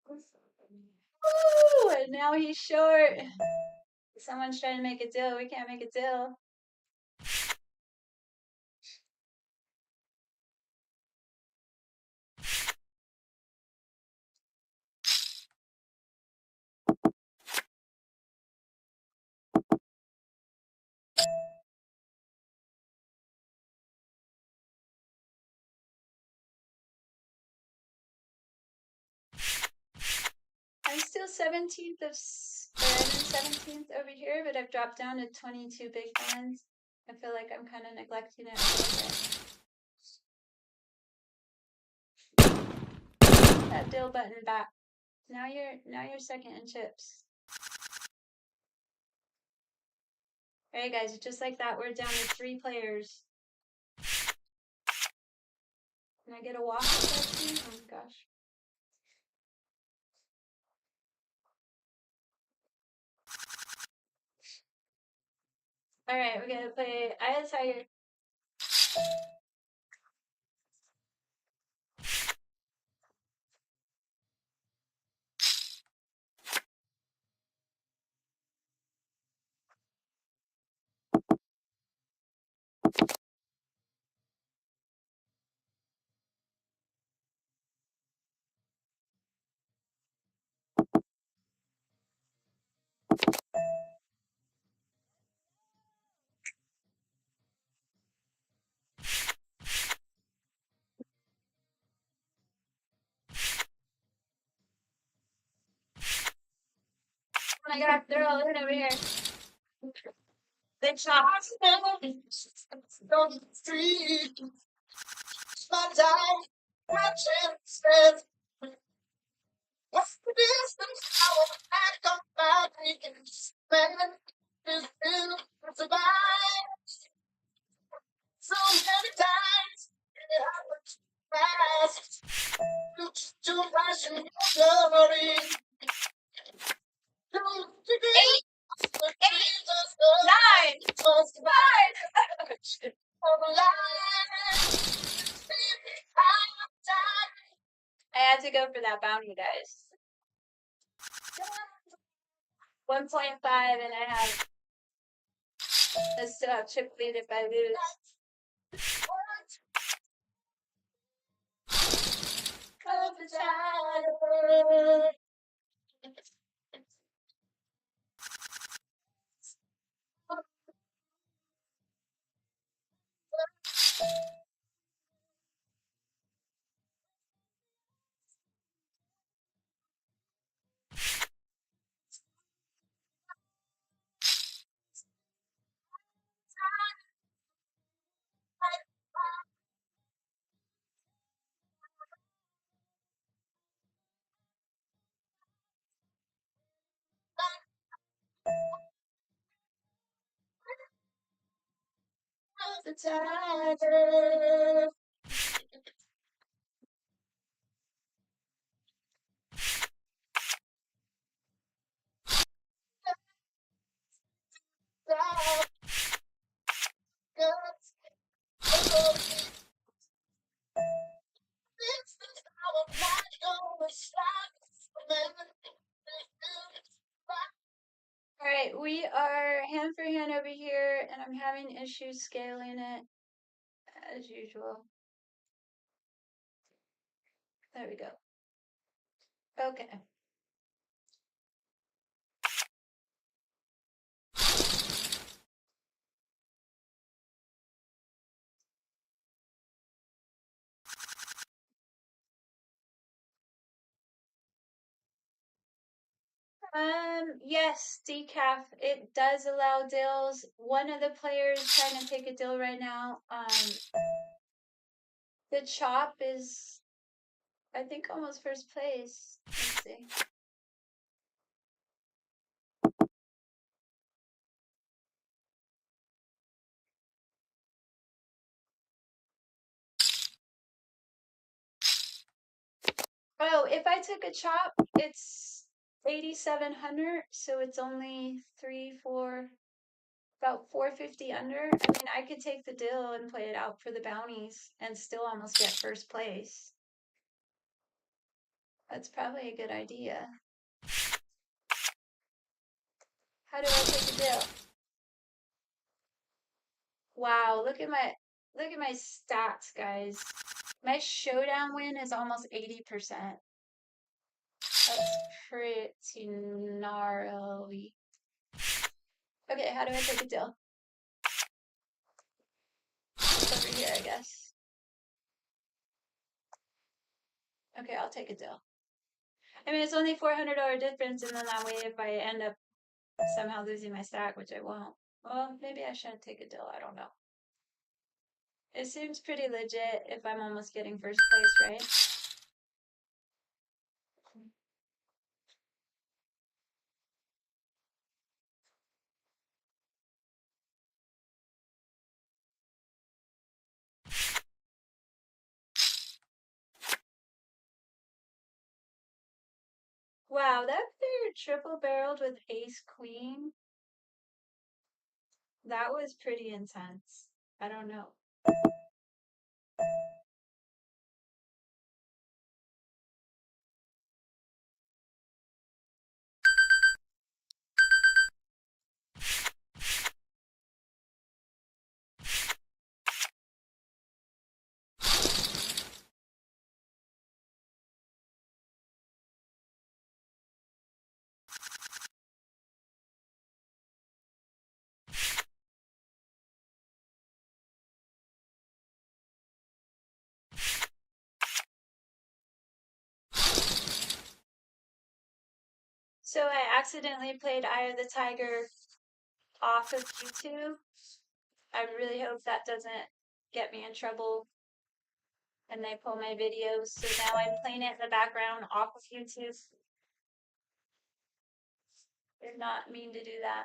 Woo! And now he's short. Someone's trying to make a deal. We can't make a deal. I'm still 17th of, or I'm in 17th over here, but I've dropped down to 22 big blinds. I feel like I'm kind of neglecting it a little bit. That deal button back. Now you're second in chips. Alright guys, just like that, we're down to 3 players. Can I get a walk with that team? Oh my gosh. Alright, we're gonna play Eye of the Tiger. Oh my god, they're all in over here. They try to on the street. My time, my chances. What's the distance? I will back up my dreams. Man, is still survive. So many times it happens fast. To rush in glory. To eight, Jesus, 9, 5. I had to go for that bounty, guys. 1.5 and I have still have chip lead if I lose. The tiger. Alright, we are hand for hand over here, and I'm having issues scaling it, as usual. There we go. Okay. Yes, decaf. It does allow deals. One of the players trying to take a deal right now. The chop is, I think, almost first place. Let's see. Oh, if I took a chop, it's 8,700, so it's only 3, 4. About 450 under. I mean, I could take the deal and play it out for the bounties and still almost get first place. That's probably a good idea. How do I take a deal? Wow, look at my stats, guys. My showdown win is almost 80%. That's pretty gnarly. Okay, how do I take a deal? It's over here, I guess. Okay, I'll take a deal. I mean, it's only $400 difference, and then that way, if I end up somehow losing my stack, which I won't, well, maybe I shouldn't take a deal. I don't know. It seems pretty legit if I'm almost getting first place, right? Wow, that player triple barreled with ace queen. That was pretty intense. I don't know. So I accidentally played Eye of the Tiger off of YouTube. I really hope that doesn't get me in trouble and they pull my videos. So now I'm playing it in the background off of YouTube. Did not mean to do that.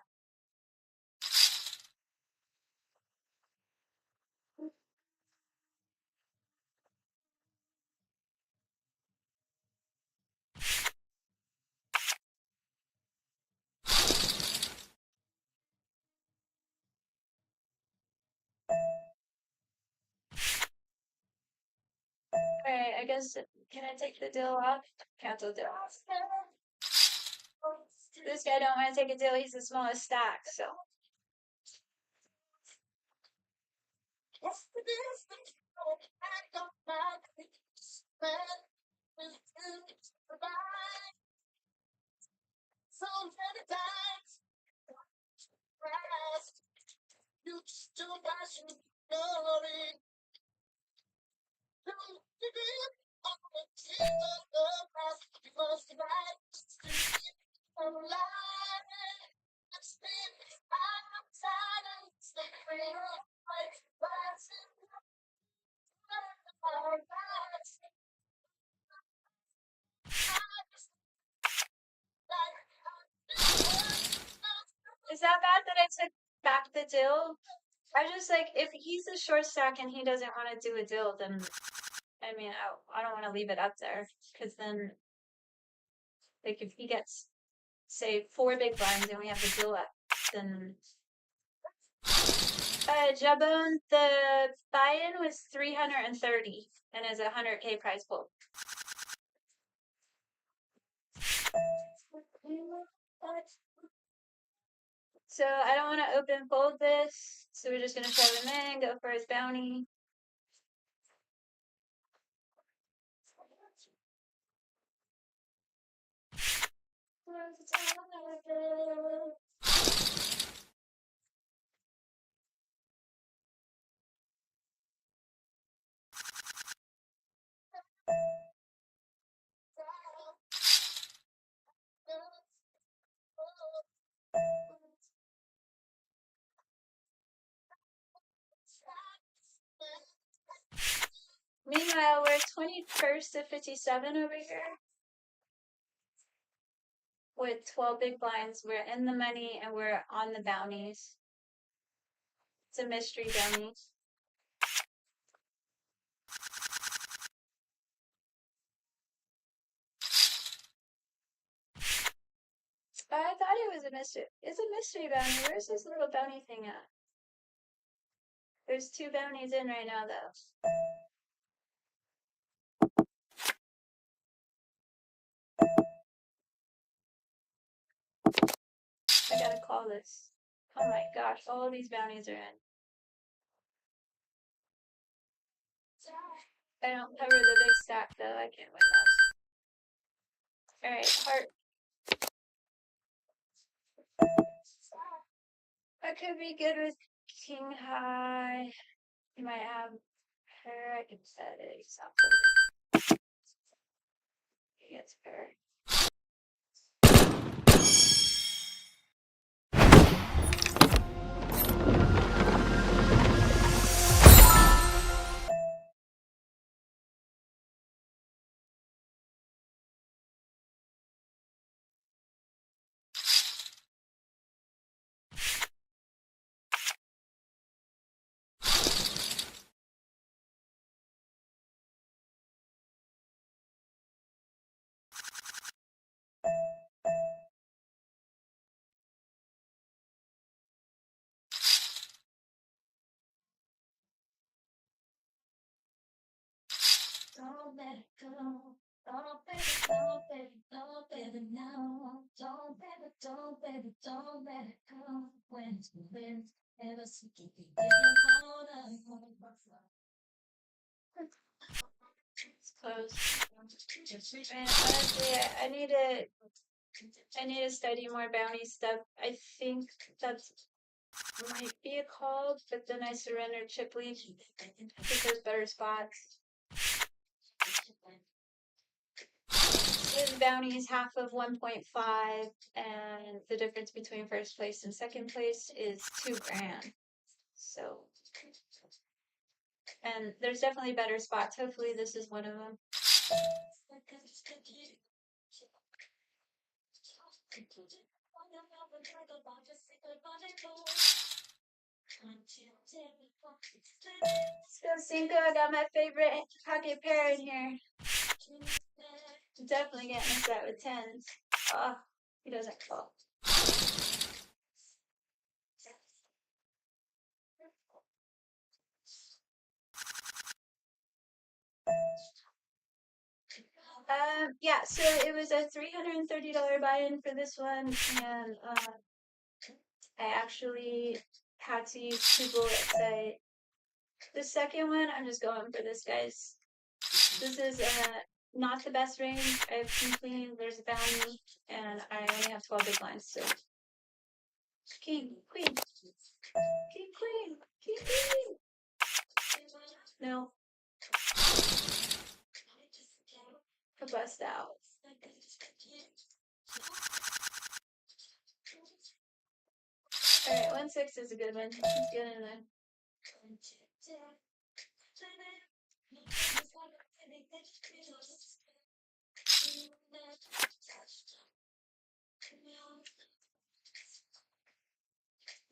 Alright, I guess, can I take the deal off? Cancel deal. This guy don't want to take a deal, he's the smallest stack, so. Is that bad that I took back the deal? I just like, if he's a short stack and he doesn't want to do a deal, then, I mean, I don't want to leave it up there. Because then, like, if he gets, say, 4 big blinds and we have the deal up, then. Jabon, the buy-in was 330 and is a 100K prize pool. So I don't want to open fold this, so we're just going to shove him in, go for his bounty. Meanwhile, we're 21st to 57 over here. With 12 big blinds, we're in the money and we're on the bounties. It's a mystery bounty. I thought it was a mystery. It's a mystery bounty. Where's this little bounty thing at? There's 2 bounties in right now, though. I gotta call this. Oh my gosh, all of these bounties are in. I don't cover the big stack, though. I can't win much. Alright, heart. I could be good with king high. You might have her. I can set it. Example. He gets her. Don't let it go. Oh, baby, don't, baby, don't, baby, no. Don't, baby, don't, baby, don't let it go. When it's wins, ever seek it, get a hold of It's close. And honestly, I need to study more bounty stuff. I think that's might be a call, but then I surrendered chip leaf. I think there's better spots. This bounty is half of 1.5, and the difference between first place and second place is $2,000. So, and there's definitely better spots. Hopefully, this is one of them. So Cinco, I got my favorite pocket pair in here. Definitely getting a set with 10s. Oh, he doesn't call. Yeah, so it was a $330 buy-in for this one, and I actually had to use 2 bullets. The second one, I'm just going for this, guys. This is not the best range. I have king queen, there's a bounty, and I only have 12 big blinds, so king, queen, king, queen, king, queen. No. I bust out. Alright, 1-6 is a good one. Let's get in there.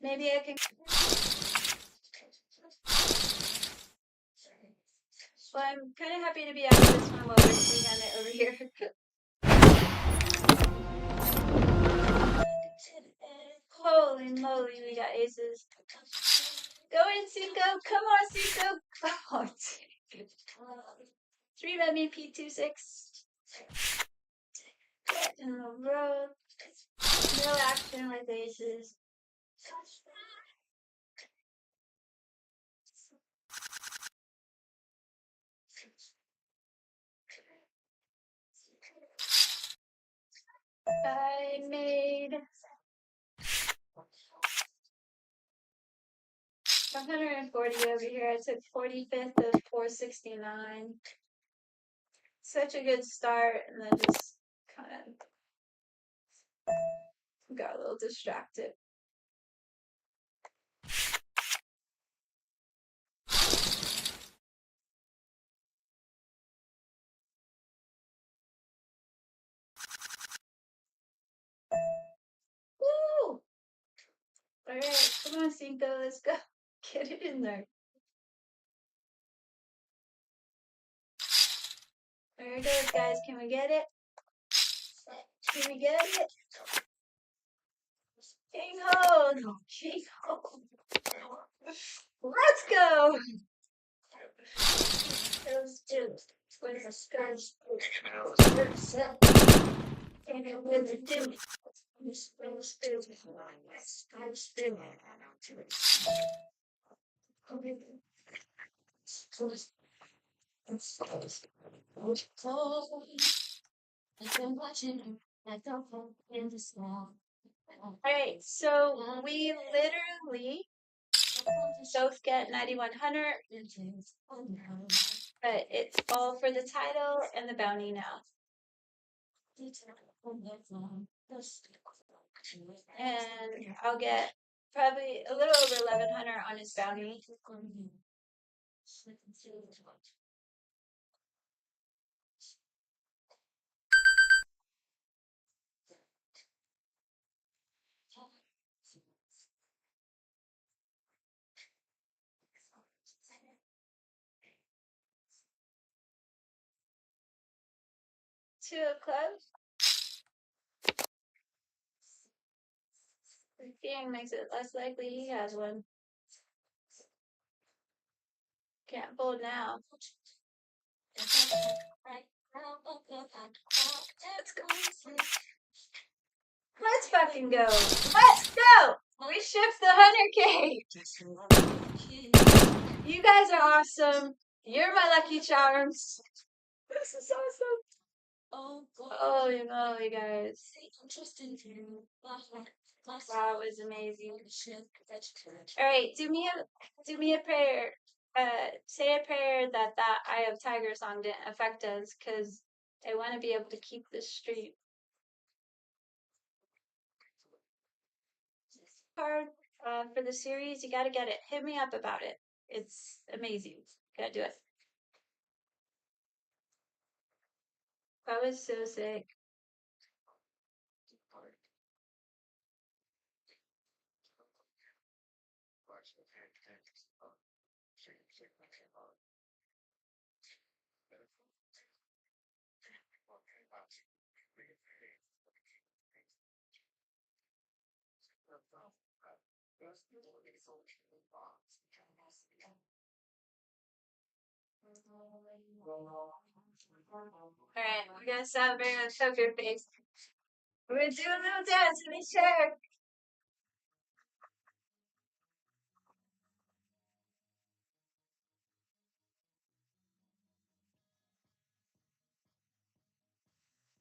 Maybe I can. Well, I'm kind of happy to be out of this one while we're sitting on it over here. Holy moly, we got aces. Go in, Cinco. Come on, Cinco. Oh, 3 let me P26. Get in the road. No action with aces. I made 140 over here. I took 45th of 469. Such a good start, and then just kind of got a little distracted. Woo! Alright, come on, Cinco, let's go. Get it in there. There it goes, guys. Can we get it? Can we get it? Let's go. Alright, so we literally both get 9100, but it's all for the title and the bounty now. And I'll get probably a little over 1100 on his bounty. 2 of clubs. The king makes it less likely he has one. Can't fold now. Let's go. Let's fucking go. Let's go. We shift the 100K. You guys are awesome. You're my lucky charms. This is awesome. Oh, you know, you guys. Wow, it was amazing. All right, do me a prayer. Say a prayer that Eye of Tiger song didn't affect us, cause I want to be able to keep this streak. Card for the series, you gotta get it. Hit me up about it. It's amazing. Gotta do it. That was so sick. Alright, we're gonna celebrate with poker face. We're gonna do a little dance to be sure.